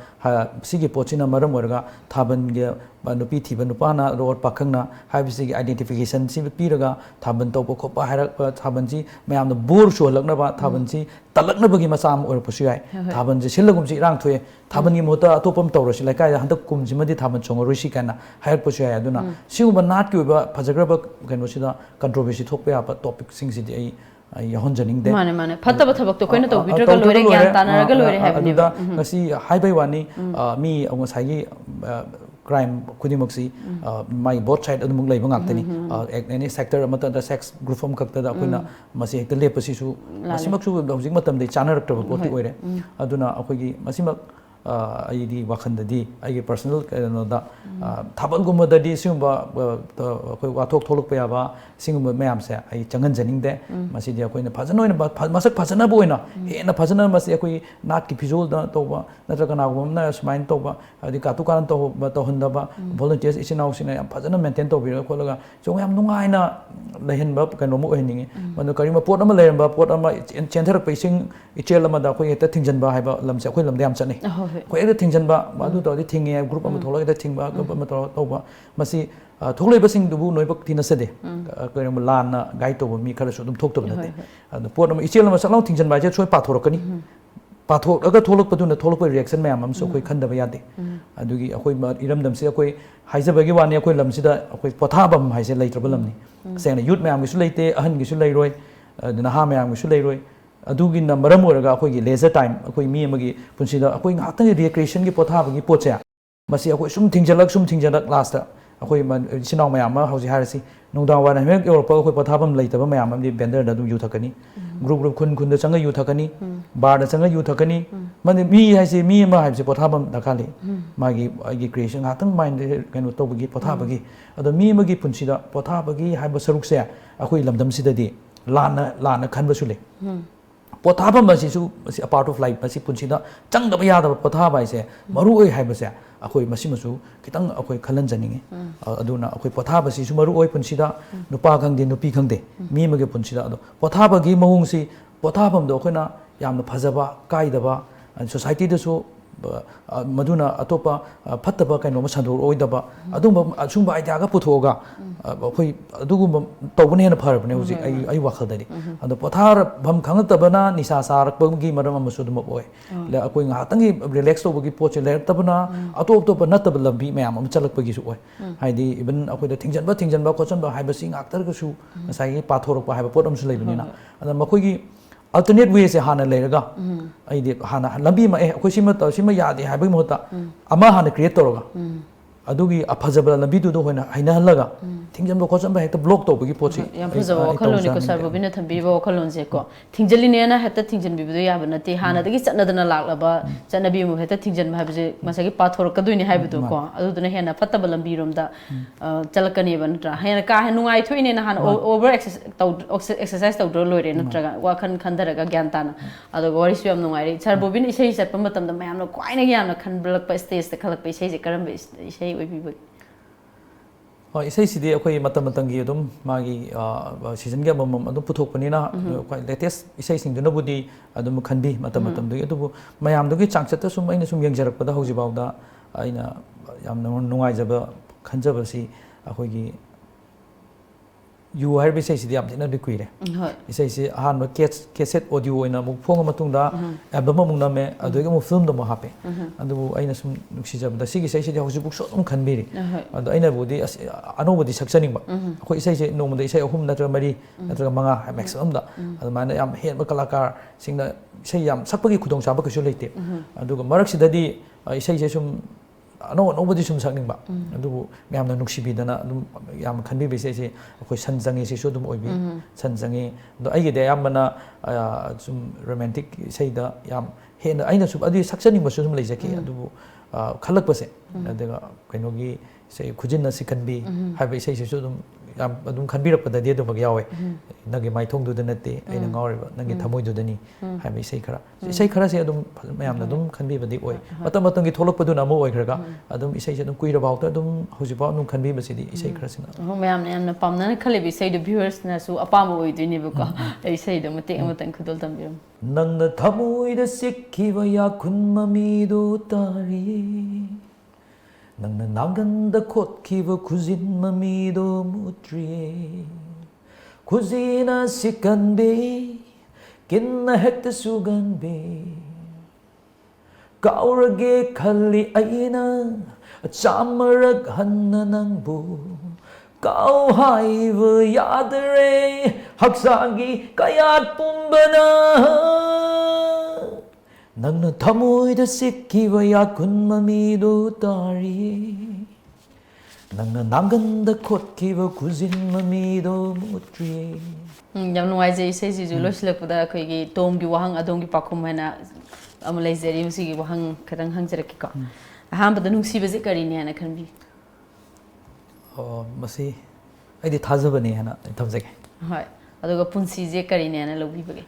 sigi pochina maram orga thaban ge nupi thiba nupana road pakhangna haibisi identification si piraga thaban topo khopa haira thaban ji mayamna bur so lakna ba thaban ji talakna bagi masam or pusiyai thaban ji silagum ji rang thoye thaban gi mota atopam tawrosi laikai handak kum ji madi thaban chongoroi kana hair pusiyai aduna siuba nat ki ba phajagraba keno sida controversy thokpe apa topic sing si ai yahon janing de mane phattaba thabak to koina to bidra lore gyan tanaraga lore haibni ba ngasi haibai wani mi ngasai gi crime kudimaksi my both side adumung leiba ngaktani any sector amata da sex group form kakta da koina masi hekta lepasi su masimak su hojik matam de chanarak to poti oire aduna akogi masimak aidi wakhandadi aigi personal no da thaban gumba da di sumba koi wathok tholok pa ba singum mayam se ai changan janing de masi dia koina phajana oina masak phajana boina hena phajana masi koi nat ki phizol da to ba natra kana gum na smain to ba adi ka tu kan to honda ba volunteers isinau sina yam phajana maintain to bi kholaga jong yam nungai na lehin ba kano mo ohiningi manu karima pot ama lehem ba pot ama chenthar paising ichel ama da koi eta thingjan ba haiba lamse koi lamde am chani koi eta thingjan ba madu to di thingi group ama thola eta thingba group ama to ba masi tholoi basing dubu noibak tinasade koiram lan na gai to mi khara so dum thok to nate adu pot ama ichel ama saklau thingjan ba je choi pathorokani pathok aga tholok paduna tholok reaction mayam am so koi khandaba yade adugi akoi iramdam se akoi haijabagi wani akoi lamsida akoi pothabam haise leitraba lamni sena youth mayam gi su leite ahan gi su leiroi naha mayam gi su leiroi adugi namaram oraga akoi gi leisure time akoi mi amagi punsida akoi nghatang recreation gi pothabagi poche masi akoi sum thingjalak last ta akoi sinau mayam ma hauji harasi nungdang wana mek europa akoi pothabam leitaba mayam am di bender da dum yu thakani group khun da changa yu thakani bar da changa yu thakani mani mi haise mi ma haise pothabam dakali magi agi creation nghatang mind kanu tobagi pothabagi ado mi magi punsida pothabagi haiba saruk se akoi lamdam sidadi lana khanba sule pothabam masi su a part of life masi punsida changdaba yada pothaba ise maru oi haiba se akoi masi masu kitang akoi khalan janingi aduna akoi pothaba si su maru oi punsida nupa khangde nupi khangde mi mage punsida ado pothabagi mahung si pothabam do koina yamna phajaba kaidaba society da su ꯃꯗꯨꯅ ꯑꯇꯣꯞꯄ ꯐꯠꯇꯕ ꯀꯩꯅꯣꯝꯃ ꯁꯟꯗꯣꯛꯑꯣꯏꯗꯕ ꯑꯗꯨꯝꯕ ꯑꯁꯨꯝꯕ ꯑꯥꯏꯗꯤꯌꯥꯒ ꯄꯨꯊꯣꯛꯑꯒ ꯑꯩꯈꯣꯏ ꯑꯗꯨꯒꯨꯝꯕ ꯇꯧꯕꯅ ꯍꯦꯟꯅ ꯐꯔꯕꯅꯦ ꯍꯧꯖꯤꯛ ꯑꯩ ꯋꯥꯈꯜꯗꯗꯤ ꯑꯗꯣ ꯄꯣꯊꯥꯐꯝ ꯈꯪꯉꯛꯇꯕꯅ ꯅꯤꯁꯥ ꯆꯥꯔꯛꯄꯒꯤ ꯃꯔꯝ ꯑꯃꯁꯨ ꯑꯗꯨꯝ ꯑꯣꯏ ꯑꯩꯈꯣꯏ ꯉꯥꯏꯍꯥꯛꯇꯪꯒꯤ ꯔꯤꯂꯦꯛꯁ ꯇꯧꯕꯒꯤ ꯄꯣꯠꯁꯦ ꯂꯩꯔꯛꯇꯕꯅ ꯑꯇꯣꯞ ꯑꯇꯣꯞꯄ ꯅꯠꯇꯕ ꯂꯝꯕꯤ ꯃꯌꯥꯝ ꯑꯃ ꯆꯠꯂꯛꯄꯒꯤꯁꯨ ꯑꯣꯏ ꯍꯥꯏꯗꯤ ꯏꯚꯟ ꯑꯩꯈꯣꯏꯗ ꯊꯤꯡꯖꯤꯟꯕ ꯈꯣꯠꯆꯟꯕ ꯍꯥꯏꯕꯁꯤ ꯉꯥꯛꯇꯔꯒꯁꯨ ꯉꯁꯥꯏꯒꯤ ꯄꯥꯊꯣꯔꯛꯄ ꯍꯥꯏꯕ ꯄꯣꯠ ꯑꯃꯁꯨ ꯂꯩꯕꯅꯤꯅ ꯑꯗ ꯃꯈꯣꯏꯒꯤ alternate ways ꯍꯥꯟꯅ ꯂꯩꯔꯒ ꯑꯩꯗꯤ ꯍꯥꯟꯅ ꯂꯝꯕꯤ ꯑꯃ ꯑꯩꯈꯣꯏ ꯁꯤꯃ ꯌꯥꯗꯦ ꯍꯥꯏꯕꯒꯤ ꯃꯍꯨꯠꯇ ꯑꯃ ꯍꯥꯟꯅ ꯀ꯭रिꯌꯦꯠ ꯇꯧꯔꯒ ꯑꯗꯨꯒꯤ ꯐꯖꯕ ꯂꯝꯕꯤꯗꯨꯗ ꯑꯣꯏꯅ ꯍꯩꯅꯍꯜꯂꯒ ꯊꯤꯡꯖꯤꯟꯕ ꯈꯣꯠꯆꯟꯕ ꯍꯦꯛꯇ ꯕ꯭ꯂꯣꯛ ꯇꯧꯕꯒꯤ ꯄꯣꯠꯁꯤ ꯌꯥꯝ ꯐꯖꯕ ꯋꯥꯈꯜꯂꯣꯟꯅꯤꯀꯣ ꯁꯥꯔ ꯕꯣꯕꯤꯟꯅ ꯊꯝꯕꯤꯔꯤꯕ ꯋꯥꯈꯜꯂꯣꯟꯁꯦ ꯀꯣ ꯊꯤꯡꯖꯤꯜꯂꯤꯅꯦꯅ ꯍꯦꯛꯇ ꯊꯤꯡꯖꯤꯟꯕꯤꯕꯗꯣ ꯌꯥꯕ ꯅꯠꯇꯦ ꯍꯥꯟꯅꯗꯒꯤ ꯆꯠꯅꯗꯅ ꯂꯥꯛꯂꯕ ꯆꯠꯅꯕꯤ ꯑꯃ ꯍꯦꯛꯇ ꯊꯤꯡꯖꯤꯟꯕ ꯍꯥꯏꯕꯁꯦ ꯉꯁꯥꯏꯒꯤ ꯄꯥꯊꯣꯔꯛꯀꯗꯣꯏꯅꯤ ꯍꯥꯏꯕꯗꯣ ꯀꯣ ꯑꯗꯨꯗꯨꯅ ꯍꯦꯟꯅ ꯐꯠꯇꯕ ꯂꯝꯕꯤꯔꯣꯝꯗ ꯆꯠꯂꯛꯀꯅꯦꯕ ꯅꯠꯇ꯭ꯔꯥ ꯍꯦꯟꯅ ꯀꯥ ꯍꯦꯟꯅ ꯅꯨꯡꯉꯥꯏꯊꯣꯛꯏꯅꯦꯅ ꯍꯥꯟꯅ ꯑꯣꯚꯔ ꯑꯦꯛꯁꯔꯁꯥꯏꯁ ꯇꯧꯗ꯭ꯔ ꯂꯣꯏꯔꯦ ꯅꯠꯇ꯭ꯔꯒ ꯋꯥꯈꯜ ꯈꯟꯊꯔꯒ ꯒ꯭ꯌꯥꯟ ꯇꯥꯅ ꯑꯗꯨꯒ ꯋꯥꯔꯤꯁꯨ ꯌꯥꯝ ꯅꯨꯡꯉꯥꯏꯔꯦ ꯁꯥꯔ ꯕꯣꯕꯤꯟ ꯏꯁꯩ ꯆꯠꯄ ꯃꯇꯝꯗ ꯃꯌꯥꯝꯅ ꯈ꯭ꯋꯥꯏꯗꯒꯤ ꯌꯥꯝꯅ ꯈꯟꯕꯂꯛꯄ ꯁ꯭ꯇꯦꯖꯇ ꯈꯜꯂꯛꯄ ꯏꯁꯩꯁꯦ ꯀꯔꯝꯕ ꯏꯁꯩ ꯑꯣꯏꯕꯤꯕꯒꯦ ꯍꯣꯏ ꯏꯁꯩꯁꯤꯗꯤ ꯑꯩꯈꯣꯏ ꯃꯇꯝ ꯃꯇꯝꯒꯤ ꯑꯗꯨꯝ ꯃꯥꯒꯤ ꯁꯤꯖꯟꯒꯤ ꯑꯃꯃꯝ ꯑꯗꯨꯝ ꯄꯨꯊꯣꯛꯄꯅꯤꯅ ꯈ꯭ꯋꯥꯏ ꯂꯦꯇꯦꯁ ꯏꯁꯩꯁꯤꯡꯗꯨꯅꯕꯨꯗꯤ ꯑꯗꯨꯝ ꯈꯟꯕꯤ ꯃꯇꯝ ꯃꯇꯝꯗꯨꯒꯤ ꯑꯗꯨꯕꯨ ꯃꯌꯥꯝꯗꯨꯒꯤ ꯆꯥꯡꯆꯠꯇ ꯁꯨꯝ ꯑꯩꯅ ꯁꯨꯝ ꯌꯦꯡꯖꯔꯛꯄꯗ ꯍꯧꯖꯤꯛꯐꯥꯎꯗ ꯑꯩꯅ ꯌꯥꯝꯅ ꯅꯨꯡꯉꯥꯏꯖꯕ ꯈꯟꯖꯕꯁꯤ ꯑꯩꯈꯣꯏꯒꯤ ꯌꯨ ꯍꯥꯏꯔꯤꯕ ꯏꯁꯩꯁꯤꯗꯤ ꯌꯥꯝ ꯊꯤꯅꯗꯤ ꯀꯨꯏꯔꯦ ꯏꯁꯩꯁꯤ ꯑꯍꯥꯟꯕ ꯀꯦꯁꯦꯠ ꯑꯣꯗꯤꯑꯣ ꯑꯣꯏꯅ ꯑꯃꯨꯛ ꯐꯣꯡꯉ ꯃꯇꯨꯡꯗ ꯑꯦꯜꯕꯝ ꯑꯃꯨꯛ ꯅꯝꯃꯦ ꯑꯗꯨꯗꯒꯤ ꯑꯃꯨꯛ ꯐꯤꯂꯝꯗ ꯑꯃꯨꯛ ꯍꯥꯞꯄꯦ ꯑꯗꯨꯕꯨ ꯑꯩꯅ ꯁꯨꯝ ꯅꯨꯡꯁꯤꯖꯕꯗ ꯁꯤꯒꯤ ꯏꯁꯩꯁꯤꯗꯤ ꯍꯧꯖꯤꯛꯐꯥꯎꯁꯨ ꯑꯗꯨꯝ ꯈꯟꯕꯤꯔꯤ ꯑꯗꯣ ꯑꯩꯅꯕꯨꯗꯤ ꯑꯅꯧꯕꯗꯤ ꯁꯛꯆꯅꯤꯡꯕ ꯑꯩꯈꯣꯏ ꯏꯁꯩꯁꯦ ꯅꯣꯡꯃꯗ ꯏꯁꯩ 3 ꯅꯠꯇ꯭ꯔꯒ 4 ꯅꯠꯇ꯭ꯔꯒ 5 ꯃꯦꯛꯁꯤꯃꯝꯗ ꯑꯗꯨꯃꯥꯏꯅ ꯌꯥꯝ ꯍꯦꯟꯕ ꯀꯂꯥꯀꯥꯔꯁꯤꯡꯅ ꯏꯁꯩ ꯌꯥꯝ ꯁꯛꯄꯒꯤ ꯈꯨꯗꯣꯡꯆꯥꯕ ꯀꯩꯁꯨ ꯂꯩꯇꯦ ꯑꯗꯨꯒ ꯃꯔꯛꯁꯤꯗꯗꯤ ꯏꯁꯩꯁꯦ ꯁꯨꯝ ꯑꯅꯧꯕꯗꯤ ꯁꯨꯝ ꯁꯛꯅꯤꯡꯕ ꯑꯗꯨꯕꯨ ꯃꯌꯥꯝꯅ ꯅꯨꯡꯁꯤꯕꯤꯗꯅ ꯑꯗꯨꯝ ꯌꯥꯝ ꯈꯟꯕꯤꯕ ꯏꯁꯩꯁꯦ ꯑꯩꯈꯣꯏ ꯁꯟ ꯆꯪꯉꯤꯁꯤꯁꯨ ꯑꯗꯨꯝ ꯑꯣꯏꯕꯤ ꯁꯟ ꯆꯪꯉꯤ ꯑꯗꯣ ꯑꯩꯒꯤꯗꯤ ꯑꯌꯥꯝꯕꯅ ꯁꯨꯝ ꯔꯣꯃꯦꯟꯇꯤꯛ ꯏꯁꯩꯗ ꯌꯥꯝ ꯍꯦꯟꯅ ꯑꯩꯅ ꯁꯨꯝ ꯑꯗꯨꯒꯤ ꯁꯛꯆꯅꯤꯡꯕꯁꯨ ꯁꯨꯝ ꯂꯩꯖꯈꯤ ꯑꯗꯨꯕꯨ ꯈꯜꯂꯛꯄꯁꯦ ꯑꯗꯨꯒ ꯀꯩꯅꯣꯒꯤ ꯏꯁꯩ ꯈꯨꯖꯤꯟꯅ ꯁꯤꯈꯟꯕꯤ ꯍꯥꯏꯕ ꯏꯁꯩꯁꯤꯁꯨ ꯑꯗꯨꯝ ꯈꯟꯕꯤꯔꯛꯄꯗꯗꯤ ꯑꯗꯨꯃꯛ ꯌꯥꯎꯋꯦ ꯅꯪꯒꯤ ꯃꯥꯏꯊꯣꯡꯗꯨꯗ ꯅꯠꯇꯦ ꯑꯩꯅ ꯉꯥꯎꯔꯤꯕ ꯅꯪꯒꯤ ꯊꯃꯣꯏꯗꯨꯗꯅꯤ ꯍꯥꯏꯕ ꯏꯁꯩ ꯈꯔꯁꯦ ꯑꯗꯨꯝ ꯃꯌꯥꯝꯅ ꯑꯗꯨꯝ ꯈꯟꯕꯤꯕꯗꯤ ꯑꯣꯏ ꯃꯇꯝ ꯃꯇꯝꯒꯤ ꯊꯣꯛꯂꯛꯄꯗꯨꯅ ꯑꯃ ꯑꯣꯏꯈ꯭ꯔꯒ ꯑꯗꯨꯝ ꯏꯁꯩꯁꯦ ꯑꯗꯨꯝ ꯀꯨꯏꯔꯐꯥꯎꯗ ꯑꯗꯨꯝ ꯍꯧꯖꯤꯛꯐꯥꯎ ꯑꯗꯨꯝ ꯈꯟꯕꯤꯕꯁꯤꯗꯤ ꯏꯁꯩ ꯈꯔꯁꯤꯅ ꯃꯌꯥꯝꯅ ꯌꯥꯝꯅ ꯄꯥꯝꯅꯅ ꯈꯜꯂꯤꯕ ꯏꯁꯩꯗꯣ ꯚ꯭ꯌꯨꯋꯔꯁꯅꯁꯨ ꯑꯄꯥꯝꯕ ꯑꯣꯏꯗꯣꯏꯅꯦꯕꯀꯣ ꯏꯁꯩꯗꯣ ꯃꯇꯦꯛ ꯑꯃꯇꯪ ꯈꯨꯗꯣꯜ ꯇꯝꯕꯤꯔꯝꯃꯨ ꯅꯪꯅ ꯊꯃꯣꯏꯗ ꯆꯤꯛꯈꯤꯕ ꯌꯥꯈꯨꯟ ꯃꯃꯤꯗꯨ ꯇꯥꯔꯤ ꯅꯪꯅ ꯅꯥꯒꯟꯗ ꯈꯣꯠꯈꯤꯕ ꯈꯨꯖꯤꯟ ꯃꯃꯤꯗꯣ ꯃꯨꯠꯇ꯭ꯔꯤꯌꯦ ꯈꯨꯖꯤꯅ ꯁꯤꯀꯟꯕꯤ ꯀꯤꯟꯅ ꯍꯦꯛꯇ ꯁꯨꯒꯟꯕꯤ ꯀꯥꯎꯔꯒꯦ ꯈꯜꯂꯤ ꯑꯩꯅ ꯆꯥꯝꯃꯔꯛ ꯍꯟꯅ ꯅꯪꯕꯨ ꯀꯥꯎ ꯍꯥꯏꯕ ꯌꯥꯗꯔꯦ ꯍꯛꯆꯥꯡꯒꯤ ꯀꯌꯥꯠ ꯄꯨꯝꯕꯅ ꯅꯪꯅ ꯊꯃꯣꯏꯗ ꯆꯤꯛꯈꯤꯕ ꯌꯥꯈꯨꯟ ꯃꯃꯤꯗꯨ ꯇꯥꯔꯤ ꯅꯪꯅ ꯅꯥꯒꯟꯗ ꯈꯣꯠꯈꯤꯕ ꯈꯨꯖꯤꯟ ꯃꯃꯤꯗꯣ ꯃꯨꯠꯇ꯭ꯔꯤꯌꯦ ꯌꯥꯝ ꯅꯨꯡꯉꯥꯏꯖꯩ ꯏꯁꯩꯁꯤꯁꯨ ꯂꯣꯏꯁꯤꯜꯂꯛꯄꯗ ꯑꯩꯈꯣꯏꯒꯤ ꯇꯣꯝꯒꯤ ꯋꯥꯍꯪ ꯑꯗꯣꯝꯒꯤ ꯄꯥꯎꯈꯨꯝ ꯍꯥꯏꯅ ꯑꯃ ꯂꯩꯖꯔꯤ ꯃꯁꯤꯒꯤ ꯋꯥꯍꯪ ꯈꯤꯇꯪ ꯍꯪꯖꯔꯛꯀꯦꯀꯣ ꯑꯍꯥꯟꯕꯗ ꯅꯨꯡꯁꯤꯕꯁꯤ ꯀꯔꯤꯅꯤ ꯍꯥꯏꯅ ꯈꯟꯕꯤ ꯃꯁꯤ ꯑꯩꯗꯤ ꯊꯥꯖꯕꯅꯤ ꯍꯥꯏꯅ ꯊꯝꯖꯒꯦ ꯍꯣꯏ ꯑꯗꯨꯒ ꯄꯨꯟꯁꯤꯁꯦ ꯀꯔꯤꯅꯤ ꯍꯥꯏꯅ ꯂꯧꯕꯤꯕꯒꯦ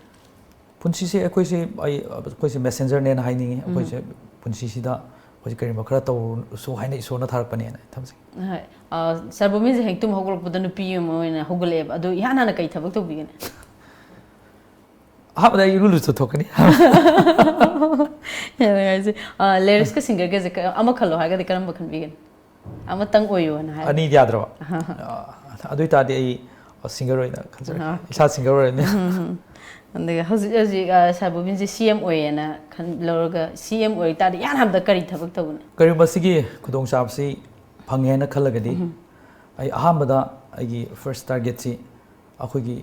ꯄꯨꯟꯁꯤꯁꯦ ꯑꯩꯈꯣꯏꯁꯦ ꯃꯦꯁꯦꯟꯖꯔꯅꯦꯅ ꯍꯥꯏꯅꯤꯡꯉꯤ ꯑꯩꯈꯣꯏꯁꯦ ꯄꯨꯟꯁꯤꯁꯤꯗ ꯑꯩꯈꯣꯏꯁꯦ ꯀꯔꯤꯒꯨꯝꯕ ꯈꯔ ꯇꯧꯔꯁꯨ ꯍꯥꯏꯅ ꯏꯁꯣꯔꯅ ꯊꯥꯔꯛꯄꯅꯦꯅ ꯊꯝꯖꯒꯦ ꯍꯣꯏ ꯁꯥꯔ ꯕꯣꯕꯤꯟꯁꯦ ꯍꯦꯛ ꯇꯨꯝ ꯍꯧꯒꯠꯂꯛꯄꯗ ꯅꯨꯄꯤ ꯑꯃ ꯑꯣꯏꯅ ꯍꯧꯒꯠꯂꯛꯑꯦꯕ ꯑꯗꯨ ꯏꯍꯥꯟ ꯍꯥꯟꯅ ꯀꯩ ꯊꯕꯛ ꯇꯧꯕꯤꯒꯅꯤ ꯑꯍꯥꯟꯕꯗ ꯑꯩ ꯏꯔꯨ ꯂꯨꯖꯊꯣꯛꯀꯅꯤ ꯂꯤꯔꯤꯛꯁꯀ ꯁꯤꯡꯒꯔꯒꯁꯦ ꯑꯃ ꯈꯜꯂꯣ ꯍꯥꯏꯔꯒꯗꯤ ꯀꯔꯝꯕ ꯈꯟꯕꯤꯒꯅꯤ ꯑꯃꯇꯪ ꯑꯣꯏꯌꯣꯅ ꯍꯥꯏ ꯑꯅꯤꯗꯤ ꯌꯥꯗ꯭ꯔꯕ ꯑꯗꯨ ꯑꯣꯏꯇꯥꯔꯗꯤ ꯑꯩ ꯁꯤꯡꯒꯔ ꯑꯣꯏꯅ ꯈꯟꯖꯔꯒꯦ ꯏꯁꯥ ꯁꯤꯡꯒꯔ ꯑꯣꯏꯔꯅꯤ ꯑꯗꯨꯒ ꯍꯧꯖꯤꯛ ꯁꯥꯔ ꯕꯣꯕꯤꯟꯁꯦ CM ꯑꯣꯏꯌꯦꯅ ꯂꯧꯔꯒ CM ꯑꯣꯏꯇꯥꯔꯗꯤ ꯏꯍꯥꯟ ꯍꯥꯟꯕꯗ ꯀꯔꯤ ꯊꯕꯛ ꯇꯧꯒꯅꯤ ꯀꯔꯤꯒꯨꯝꯕ ꯁꯤꯒꯤ ꯈꯨꯗꯣꯡꯆꯥꯕꯁꯤ ꯐꯪꯉꯦ ꯍꯥꯏꯅ ꯈꯜꯂꯒꯗꯤ ꯑꯩ ꯑꯍꯥꯟꯕꯗ ꯑꯩꯒꯤ ꯐꯥꯔꯁ ꯇꯥꯔꯒꯦꯠꯁꯤ ꯑꯩꯈꯣꯏꯒꯤ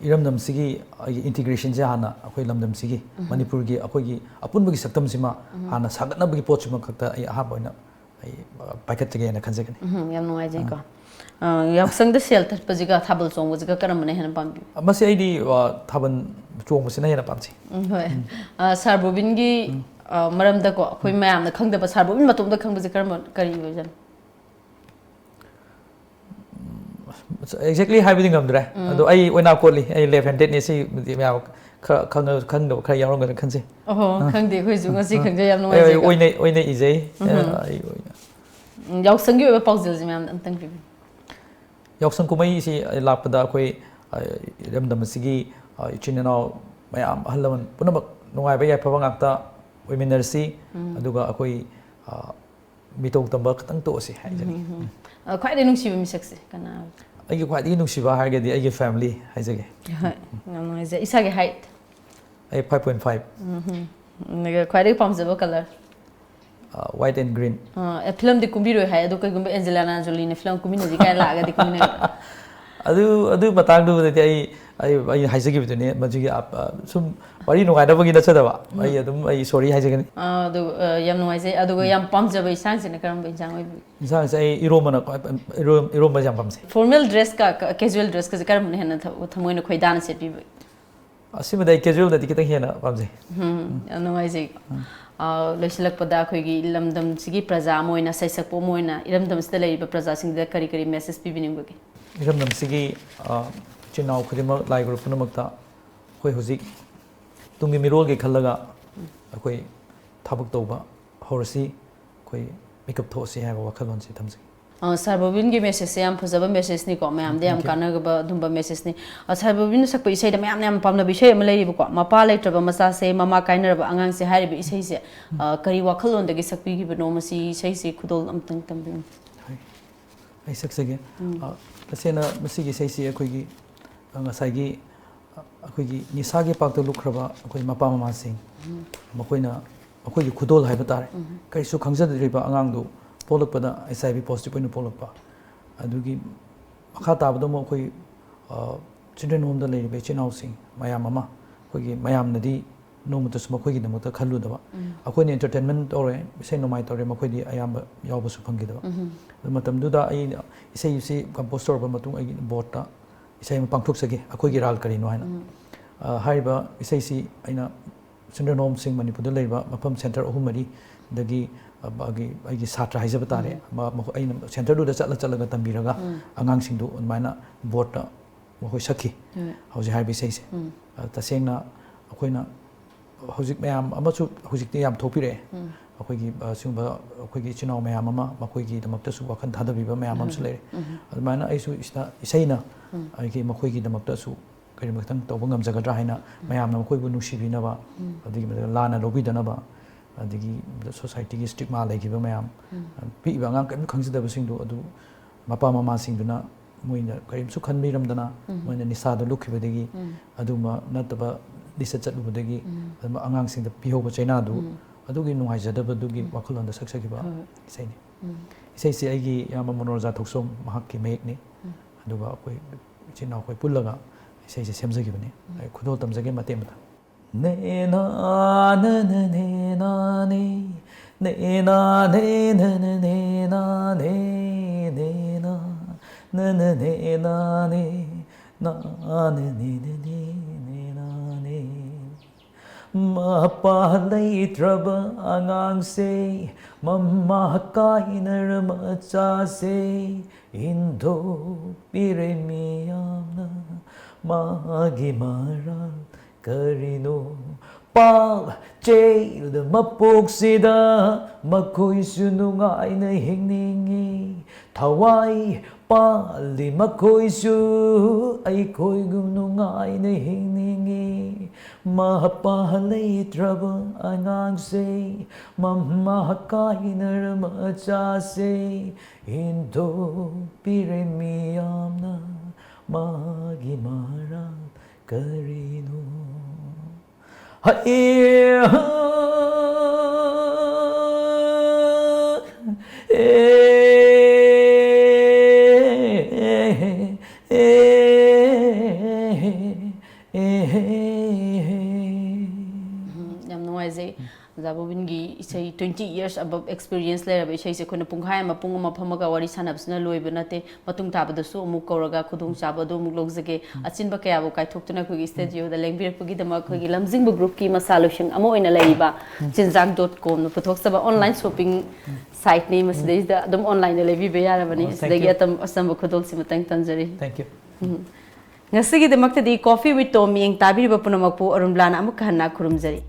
ꯏꯔꯝꯗꯝꯁꯤꯒꯤ ꯑꯩꯒꯤ ꯏꯟꯇꯤꯒ꯭ꯔꯦꯁꯟꯁꯦ ꯍꯥꯟꯅ ꯑꯩꯈꯣꯏ ꯂꯝꯗꯝꯁꯤꯒꯤ ꯃꯅꯤꯄꯨꯔꯒꯤ ꯑꯩꯈꯣꯏꯒꯤ ꯑꯄꯨꯟꯕꯒꯤ ꯁꯛꯇꯝꯁꯤꯃ ꯍꯥꯟꯅ ꯁꯥꯒꯠꯅꯕꯒꯤ ꯄꯣꯠꯁꯤꯃ ꯈꯛꯇ ꯑꯩ ꯑꯍꯥꯟꯕ ꯑꯣꯏꯅ ꯑꯩ ꯄꯥꯏꯈꯠꯆꯒꯦꯅ ꯈꯟꯖꯒꯅꯤ ꯌꯥꯝ ꯅꯨꯡꯉꯥꯏꯖꯩꯀꯣ ꯌꯥꯎꯁꯪꯗ ꯁꯦꯜ ꯊꯠꯄꯁꯤꯒ ꯊꯥꯕꯜ ꯆꯣꯡꯕꯁꯤꯒ ꯀꯔꯝꯕꯅ ꯍꯦꯟꯅ ꯄꯥꯝꯕꯤ ꯃꯁꯤ ꯑꯩꯗꯤ ꯊꯥꯕꯜ ꯆꯣꯡꯕꯁꯤꯅ ꯍꯦꯟꯅ ꯄꯥꯝꯖꯩ ꯍꯣꯏ ꯁꯥꯔ ꯕꯣꯕꯤꯟꯒꯤ ꯃꯔꯝꯗꯀꯣ ꯑꯩꯈꯣꯏ ꯃꯌꯥꯝꯅ ꯈꯪꯗꯕ ꯁꯥꯔ ꯕꯣꯕꯤꯟ ꯃꯇꯣꯝꯗ ꯈꯪꯕꯁꯦ ꯀꯔꯤ ꯑꯣꯏꯖꯥꯠꯅꯣ ꯑꯦꯛꯖꯦꯛꯂꯤ ꯍꯥꯏꯕꯗꯤ ꯉꯝꯗ꯭ꯔꯦ ꯑꯗꯣ ꯑꯩ ꯑꯣꯏꯅ ꯀꯣꯠꯂꯤ ꯑꯩ ꯂꯦꯐ ꯍꯦꯟꯗꯦꯗꯅꯤ ꯁꯤ ꯃꯌꯥꯝ ꯈꯔ ꯈꯪꯗꯕ ꯈꯔ ꯌꯥꯎꯔꯝꯒꯅꯤ ꯈꯟꯖꯩ ꯈꯪꯗꯦ ꯑꯩꯈꯣꯏꯁꯨ ꯉꯁꯤ ꯈꯪꯖꯩ ꯌꯥꯝ ꯅꯨꯡꯉꯥꯏꯖꯩ ꯑꯣꯏꯅ ꯏꯖꯩ ꯑꯩ ꯑꯣꯏꯅ ꯌꯥꯎꯁꯪꯒꯤ ꯑꯣꯏꯕ ꯄꯥꯎꯖꯦꯜꯁꯦ ꯃꯌꯥꯝꯅ ꯑꯝꯇꯪ ꯄꯤꯕꯤꯌꯨ ꯌꯥꯎꯁꯪ ꯀꯨꯝꯍꯩꯁꯤ ꯂꯥꯛꯄꯗ ꯑꯩꯈꯣꯏ ꯏꯔꯝꯗꯝ ꯑꯁꯤꯒꯤ ꯏꯆꯤꯟ ꯏꯅꯥꯎ ꯃꯌꯥꯝ ꯑꯍꯜ ꯂꯃꯟ ꯄꯨꯝꯅꯃꯛ ꯅꯨꯡꯉꯥꯏꯕ ꯌꯥꯏꯐꯕ ꯉꯥꯛꯇ ꯑꯣꯏꯃꯤꯟꯅꯔꯁꯤ ꯑꯗꯨꯒ ꯑꯩꯈꯣꯏ ꯃꯤꯇꯧ ꯇꯝꯕ ꯈꯤꯇꯪ ꯇꯣꯛꯑꯁꯤ ꯍꯥꯏꯖꯒꯦ ꯈ꯭ꯋꯥꯏꯗꯒꯤ ꯅꯨꯡꯁꯤꯕ ꯃꯤꯁꯛꯁꯦ ꯀꯅꯥ ꯑꯩꯒꯤ ꯈ꯭ꯋꯥꯏꯗꯒꯤ ꯅꯨꯡꯁꯤꯕ ꯍꯥꯏꯔꯒꯗꯤ ꯑꯩꯒꯤ ꯐꯦꯃꯤꯂꯤ ꯍꯥꯏꯖꯒꯦ ꯍꯣꯏ ꯌꯥꯝ ꯅꯨꯡꯉꯥꯏꯖꯩ ꯏꯁꯥꯒꯤ ꯍꯥꯏꯠ ꯑꯩ 5.5 ꯈ꯭ꯋꯥꯏꯗꯒꯤ ꯄꯥꯝꯖꯕ ꯀꯂꯔ white and green ꯐꯤꯂꯝꯗꯤ ꯀꯨꯝꯕꯤꯔꯣꯏ ꯍꯥꯏ ꯑꯗꯣ ꯀꯩꯒꯨꯝꯕ ꯑꯦꯟꯖꯦꯂꯤꯅꯥ ꯖꯣꯂꯤꯅ ꯐꯤꯂꯝ ꯀꯨꯝꯃꯤꯟꯅꯁꯤ ꯀꯥꯏ ꯂꯥꯛꯑꯒꯗꯤ ꯀꯨꯝꯃꯤꯟꯅꯒꯗ꯭ꯔꯥ ꯑꯗꯨ ꯃꯇꯥꯡꯗꯨꯕꯨꯗꯤ ꯑꯩ ꯍꯥꯏꯖꯈꯤꯕꯗꯨꯅꯦ ꯃꯗꯨꯒꯤ ꯁꯨꯝ ꯋꯥꯔꯤ ꯅꯨꯡꯉꯥꯏꯅꯕꯒꯤ ꯅꯠꯆꯗꯕ ꯑꯩ ꯁꯣꯔꯤ ꯍꯥꯏꯖꯒꯅꯤ ꯑꯗꯨ ꯌꯥꯝ ꯅꯨꯡꯉꯥꯏꯖꯩ ꯑꯗꯨꯒ ꯌꯥꯝ ꯄꯥꯝꯖꯕ ꯏꯟꯁꯥꯡꯁꯤꯅ ꯀꯔꯝꯕ ꯏꯟꯁꯥꯡ ꯑꯣꯏꯕꯤꯒꯦ ꯏꯟꯁꯥꯡꯁꯦ ꯑꯩ ꯏꯔꯣꯝꯕ ꯌꯥꯝ ꯄꯥꯝꯖꯩ ꯐꯣꯔꯃꯦꯜ ꯗ꯭ꯔꯦꯁꯀ ꯀꯦꯖꯨꯋꯦꯜ ꯗ꯭ꯔꯦꯁꯀꯁꯦ ꯀꯔꯝꯕꯅ ꯍꯦꯟꯅ ꯊꯃꯣꯏꯅ ꯈꯣꯏꯗꯥꯅ ꯁꯦꯠꯄꯤꯕ ꯑꯁꯤꯃꯗꯤ ꯑꯩ ꯀꯦꯖꯨꯋꯦꯜꯗꯗꯤ ꯈꯤꯇꯪ ꯍꯦꯟꯅ ꯄꯥꯝꯖꯩ ꯌꯥꯝ ꯅꯨꯡꯉꯥꯏꯖꯩ ꯂꯣꯏꯁꯤꯜꯂꯛꯄꯗ ꯑꯩꯈꯣꯏꯒꯤ ꯂꯝꯗꯝꯁꯤꯒꯤ ꯄ꯭ꯔꯖꯥ ꯑꯃ ꯑꯣꯏꯅ ꯁꯩꯁꯛꯄ ꯑꯃ ꯑꯣꯏꯅ ꯏꯔꯝꯗꯝꯁꯤꯗ ꯂꯩꯔꯤꯕ ꯄ꯭ꯔꯖꯥꯁꯤꯡꯗ ꯀꯔꯤ ꯀꯔꯤ ꯃꯦꯁꯦꯖ ꯄꯤꯕꯤꯅꯤꯡꯕꯒꯦ ꯏꯔꯝꯗꯝꯁꯤꯒꯤ ꯏꯆꯤꯟ ꯏꯅꯥꯎ ꯈꯨꯗꯤꯡꯃꯛ ꯂꯥꯏ ꯒ꯭ꯔꯨꯞ ꯄꯨꯝꯅꯃꯛꯇ ꯑꯩꯈꯣꯏ ꯍꯧꯖꯤꯛ ꯇꯨꯡꯒꯤ ꯃꯤꯔꯣꯜꯒꯤ ꯈꯜꯂꯒ ꯑꯩꯈꯣꯏ ꯊꯕꯛ ꯇꯧꯕ ꯍꯧꯔꯁꯤ ꯑꯩꯈꯣꯏ ꯃꯤꯀꯞ ꯊꯣꯛꯑꯁꯤ ꯍꯥꯏꯕ ꯋꯥꯈꯜꯂꯣꯟꯁꯤ ꯊꯝꯖꯩ ꯁꯥꯔ ꯕꯣꯕꯤꯟꯒꯤ ꯃꯦꯁꯦꯖꯁꯦ ꯌꯥꯝ ꯐꯖꯕ ꯃꯦꯁꯦꯖꯅꯤꯀꯣ ꯃꯌꯥꯝꯗ ꯌꯥꯝ ꯀꯥꯟꯅꯒꯕ ꯑꯗꯨꯝꯕ ꯃꯦꯁꯦꯖꯅꯤ ꯁꯥꯔ ꯕꯣꯕꯤꯟꯅ ꯁꯛꯄ ꯏꯁꯩꯗ ꯃꯌꯥꯝꯅ ꯌꯥꯝ ꯄꯥꯝꯅꯕ ꯏꯁꯩ ꯑꯃ ꯂꯩꯔꯤꯕꯀꯣ ꯃꯄꯥ ꯂꯩꯇ꯭ꯔꯕ ꯃꯆꯥꯁꯦ ꯃꯃꯥ ꯀꯥꯏꯅꯔꯕ ꯑꯉꯥꯡꯁꯦ ꯍꯥꯏꯔꯤꯕ ꯏꯁꯩꯁꯦ ꯀꯔꯤ ꯋꯥꯈꯜꯂꯣꯟꯗꯒꯤ ꯁꯛꯄꯤꯈꯤꯕꯅꯣ ꯃꯁꯤ ꯏꯁꯩꯁꯦ ꯈꯨꯗꯣꯜ ꯑꯃꯇꯪ ꯇꯝꯕꯤꯌꯨ ꯑꯩ ꯁꯛꯆꯒꯦ ꯇꯁꯦꯡꯅ ꯃꯁꯤꯒꯤ ꯏꯁꯩꯁꯤ ꯑꯩꯈꯣꯏꯒꯤ ꯉꯁꯥꯏꯒꯤ ꯑꯩꯈꯣꯏꯒꯤ ꯅꯤꯁꯥꯒꯤ ꯄꯥꯛꯇ ꯂꯨꯞꯈ꯭ꯔꯕ ꯑꯩꯈꯣꯏ ꯃꯄꯥ ꯃꯃꯥꯁꯤꯡ ꯃꯈꯣꯏꯅ ꯑꯩꯈꯣꯏꯒꯤ ꯈꯨꯗꯣꯜ ꯍꯥꯏꯕ ꯇꯥꯔꯦ ꯀꯔꯤꯁꯨ ꯈꯪꯖꯗ꯭ꯔꯤꯕ ꯑꯉꯥꯡꯗꯨ ꯄꯣꯛꯂꯛꯄꯗ HIV ꯄꯣꯖꯤꯇꯤꯚ ꯑꯣꯏꯅ ꯄꯣꯛꯂꯛꯄ ꯑꯗꯨꯒꯤ ꯃꯈꯥ ꯇꯥꯕꯗ ꯑꯃꯨꯛ ꯑꯩꯈꯣꯏ ꯆꯤꯜꯗ꯭ꯔꯦꯟ ꯍꯣꯝꯗ ꯂꯩꯔꯤꯕ ꯏꯆꯤꯜ ꯏꯅꯥꯎꯁꯤꯡ ꯃꯌꯥꯝ ꯑꯃ ꯑꯩꯈꯣꯏꯒꯤ ꯃꯌꯥꯝꯅꯗꯤ ꯅꯣꯡꯃꯇꯁꯨ ꯃꯈꯣꯏꯒꯤꯗꯃꯛꯇ ꯈꯜꯂꯨꯗꯕ ꯑꯩꯈꯣꯏꯅ ꯑꯦꯟꯇꯔꯇꯦꯟꯃꯦꯟ ꯇꯧꯔꯦ ꯏꯁꯩ ꯅꯣꯡꯃꯥꯏ ꯇꯧꯔꯦ ꯃꯈꯣꯏꯗꯤ ꯑꯌꯥꯝꯕ ꯌꯥꯎꯕꯁꯨ ꯐꯪꯈꯤꯗꯕ ꯑꯗꯨ ꯃꯇꯝꯗꯨꯗ ꯑꯩꯅ ꯏꯁꯩꯁꯤ ꯀꯝꯄꯣꯖ ꯇꯧꯔꯕ ꯃꯇꯨꯡ ꯑꯩꯒꯤ ꯕꯣꯔꯗꯇ ꯏꯁꯩ ꯑꯃ ꯄꯥꯡꯊꯣꯛꯆꯒꯦ ꯑꯩꯈꯣꯏꯒꯤ ꯔꯥꯜ ꯀꯔꯤꯅꯣ ꯍꯥꯏꯅ ꯍꯥꯏꯔꯤꯕ ꯏꯁꯩꯁꯤ ꯑꯩꯅ ꯆꯤꯜꯗ꯭ꯔꯦꯟ ꯍꯣꯝꯁꯤꯡ ꯃꯅꯤꯄꯨꯔꯗ ꯂꯩꯔꯤꯕ ꯃꯐꯝ ꯁꯦꯟꯇꯔ 3-4ꯗꯒꯤ ꯑꯩꯒꯤ ꯁꯥꯇ꯭ꯔ ꯍꯥꯏꯖꯕ ꯇꯥꯔꯦ ꯑꯩꯅ ꯁꯦꯟꯇꯔꯗꯨꯗ ꯆꯠꯂꯒ ꯇꯝꯕꯤꯔꯒ ꯑꯉꯥꯡꯁꯤꯡꯗꯨ ꯑꯗꯨꯃꯥꯏꯅ ꯕꯣꯔꯗꯇ ꯃꯈꯣꯏ ꯁꯛꯈꯤ ꯍꯧꯖꯤꯛ ꯍꯥꯏꯔꯤꯕ ꯏꯁꯩꯁꯦ ꯇꯁꯦꯡꯅ ꯑꯩꯈꯣꯏꯅ ꯍꯧꯖꯤꯛ ꯃꯌꯥꯝ ꯑꯃꯁꯨ ꯍꯧꯖꯤꯛꯇꯤ ꯌꯥꯝ ꯊꯣꯛꯄꯤꯔꯛꯑꯦ ꯑꯩꯈꯣꯏꯒꯤ ꯁꯤꯒꯨꯝꯕ ꯑꯩꯈꯣꯏꯒꯤ ꯏꯆꯤꯟ ꯏꯅꯥꯎ ꯃꯌꯥꯝ ꯑꯃ ꯃꯈꯣꯏꯒꯤꯗꯃꯛꯇꯁꯨ ꯋꯥꯈꯜ ꯊꯥꯗꯕꯤꯕ ꯃꯌꯥꯝ ꯑꯃꯁꯨ ꯂꯩꯔꯦ ꯑꯗꯨꯃꯥꯏꯅ ꯑꯩꯁꯨ ꯏꯁꯩꯅ ꯑꯩꯒꯤ ꯃꯈꯣꯏꯒꯤꯗꯃꯛꯇꯁꯨ ꯀꯔꯤꯃꯛꯇꯪ ꯇꯧꯕ ꯉꯝꯖꯒꯗ꯭ꯔꯥ ꯍꯥꯏꯅ ꯃꯌꯥꯝꯅ ꯃꯈꯣꯏꯕꯨ ꯅꯨꯡꯁꯤꯕꯤꯅꯕ ꯑꯗꯒꯤ ꯂꯥꯟꯅ ꯂꯧꯕꯤꯗꯅꯕ ꯑꯗꯒꯤ ꯁꯣꯁꯥꯏꯇꯤꯒꯤ ꯁ꯭ꯇꯤꯛꯃꯥ ꯂꯩꯈꯤꯕ ꯃꯌꯥꯝ ꯄꯤꯛꯏꯕ ꯑꯉꯥꯡ ꯀꯔꯤꯝꯇ ꯈꯪꯖꯗꯕꯁꯤꯡꯗꯨ ꯑꯗꯨ ꯃꯄꯥ ꯃꯃꯥꯁꯤꯡꯗꯨꯅ ꯃꯣꯏꯅ ꯀꯔꯤꯝꯁꯨ ꯈꯟꯕꯤꯔꯝꯗꯅ ꯃꯣꯏꯅ ꯅꯤꯁꯥꯗ ꯂꯨꯞꯈꯤꯕꯗꯒꯤ ꯑꯗꯨꯒꯨꯝꯕ ꯅꯠꯇꯕ ꯂꯤꯆꯠ ꯆꯠꯂꯨꯕꯗꯒꯤ ꯑꯗꯨꯝꯕ ꯑꯉꯥꯡꯁꯤꯡꯗ ꯄꯤꯍꯧꯕ ꯆꯩꯅꯥꯗꯨ ꯑꯗꯨꯒꯤ ꯅꯨꯡꯉꯥꯏꯖꯗꯕꯗꯨꯒꯤ ꯋꯥꯈꯜꯂꯣꯟꯗ ꯁꯛꯆꯈꯤꯕ ꯏꯁꯩꯅꯤ ꯏꯁꯩꯁꯤ ꯑꯩꯒꯤ ꯏꯌꯥꯝꯕ ꯃꯅꯣꯔꯖꯥ ꯊꯣꯛꯆꯣꯝ ꯃꯍꯥꯛꯀꯤ ꯃꯌꯦꯛꯅꯤ ꯑꯗꯨꯒ ꯑꯩꯈꯣ ꯏꯆꯤꯟ ꯏꯅꯥꯎ ꯑꯩꯈꯣꯏ ꯄꯨꯜꯂꯒ ꯏꯁꯩꯁꯦ ꯁꯦꯝꯖꯈꯤꯕꯅꯤ ꯑꯩ ꯈꯨꯗꯣꯜ ꯇꯝꯖꯒꯦ ꯃꯇꯦꯛ ꯑꯃꯇꯪ ꯅꯦꯅꯥ ꯅꯅ ꯅꯦꯅꯥ ꯅꯦ ꯅꯦꯅꯥ ꯅꯦ ꯅꯅ ꯅꯦꯅꯥ ꯅꯦ ꯅꯦꯅꯥ nana ne na ne na ne ne ne na ne mapa leitraba angang se mamma kainara macha se indo piremiyamna magi maral karino pal jail mapuksida makoi sunungai na hingningi thawai pali makoi su ai koi gunungai na hingningi mahapalaitraba angang se mamma kainara macha se indo piremiyamna magi maral karino ꯌꯥꯝ ꯅꯨꯡꯉꯥꯏꯖꯩ ꯑꯣꯖꯥ ꯕꯣꯕꯤꯟꯒꯤ ꯏꯁꯩ 20 years above experience ꯂꯩꯔꯕ ꯏꯁꯩꯁꯦ ꯑꯩꯈꯣꯏꯅ ꯄꯨꯡꯈꯥꯏ ꯑꯃ ꯄꯨꯡ ꯑꯃ ꯐꯝꯃꯒ ꯋꯥꯔꯤ ꯁꯥꯟꯅꯕꯁꯤꯅ ꯂꯣꯏꯕ ꯅꯠꯇꯦ ꯃꯇꯨꯡ ꯇꯥꯕꯗꯁꯨ ꯑꯃꯨꯛ ꯀꯧꯔꯒ ꯈꯨꯗꯣꯡꯆꯥꯕ ꯑꯗꯨ ꯑꯃꯨꯛ ꯂꯧꯖꯒꯦ ꯑꯆꯤꯟꯕ ꯀꯌꯥꯕꯨ ꯀꯥꯏꯊꯣꯛꯇꯨꯅ ꯑꯩꯈꯣꯏꯒꯤ ꯁ꯭ꯇꯨꯗꯤꯑꯣꯗ ꯂꯦꯡꯕꯤꯔꯛꯄꯒꯤꯗꯃꯛ ꯑꯩꯈꯣꯏꯒꯤ ꯂꯝꯖꯤꯡꯕ ꯒ꯭ꯔꯨꯞꯀꯤ ꯃꯁꯥ ꯂꯣꯏꯁꯪ ꯑꯃ ꯑꯣꯏꯅ ꯂꯩꯔꯤꯕ ꯆꯤꯟꯖꯥꯛ.comꯅ ꯄꯨꯊꯣꯛꯆꯕ ꯑꯣꯟꯂꯥꯏꯟ ꯁꯣꯞꯄꯤꯡ ꯁꯥꯏꯠꯅꯤ ꯃꯁꯤꯗꯩꯁꯤꯗ ꯑꯗꯨꯝ ꯑꯣꯟꯂꯥꯏꯟꯗ ꯂꯩꯕꯤꯕ ꯌꯥꯔꯕꯅꯤ ꯑꯁꯤꯗꯒꯤ ꯑꯆꯝꯕ ꯈꯨꯗꯣꯜꯁꯤ ꯃꯇꯪ ꯇꯝꯖꯔꯤ Thank you. ꯉꯁꯤꯒꯤꯗꯃꯛꯇꯗꯤ ꯀꯣꯐꯤ ꯋꯤꯠ ꯇꯣꯝ ꯃꯤꯠꯌꯦꯡ ꯇꯥꯕꯤꯔꯤꯕ ꯄꯨꯝꯅꯃꯛꯄꯨ ꯑꯔꯨꯟꯕꯂꯥꯅ ꯑꯃꯨꯛ ꯍꯟꯅ ꯈꯨꯔꯨꯝꯖꯔꯤ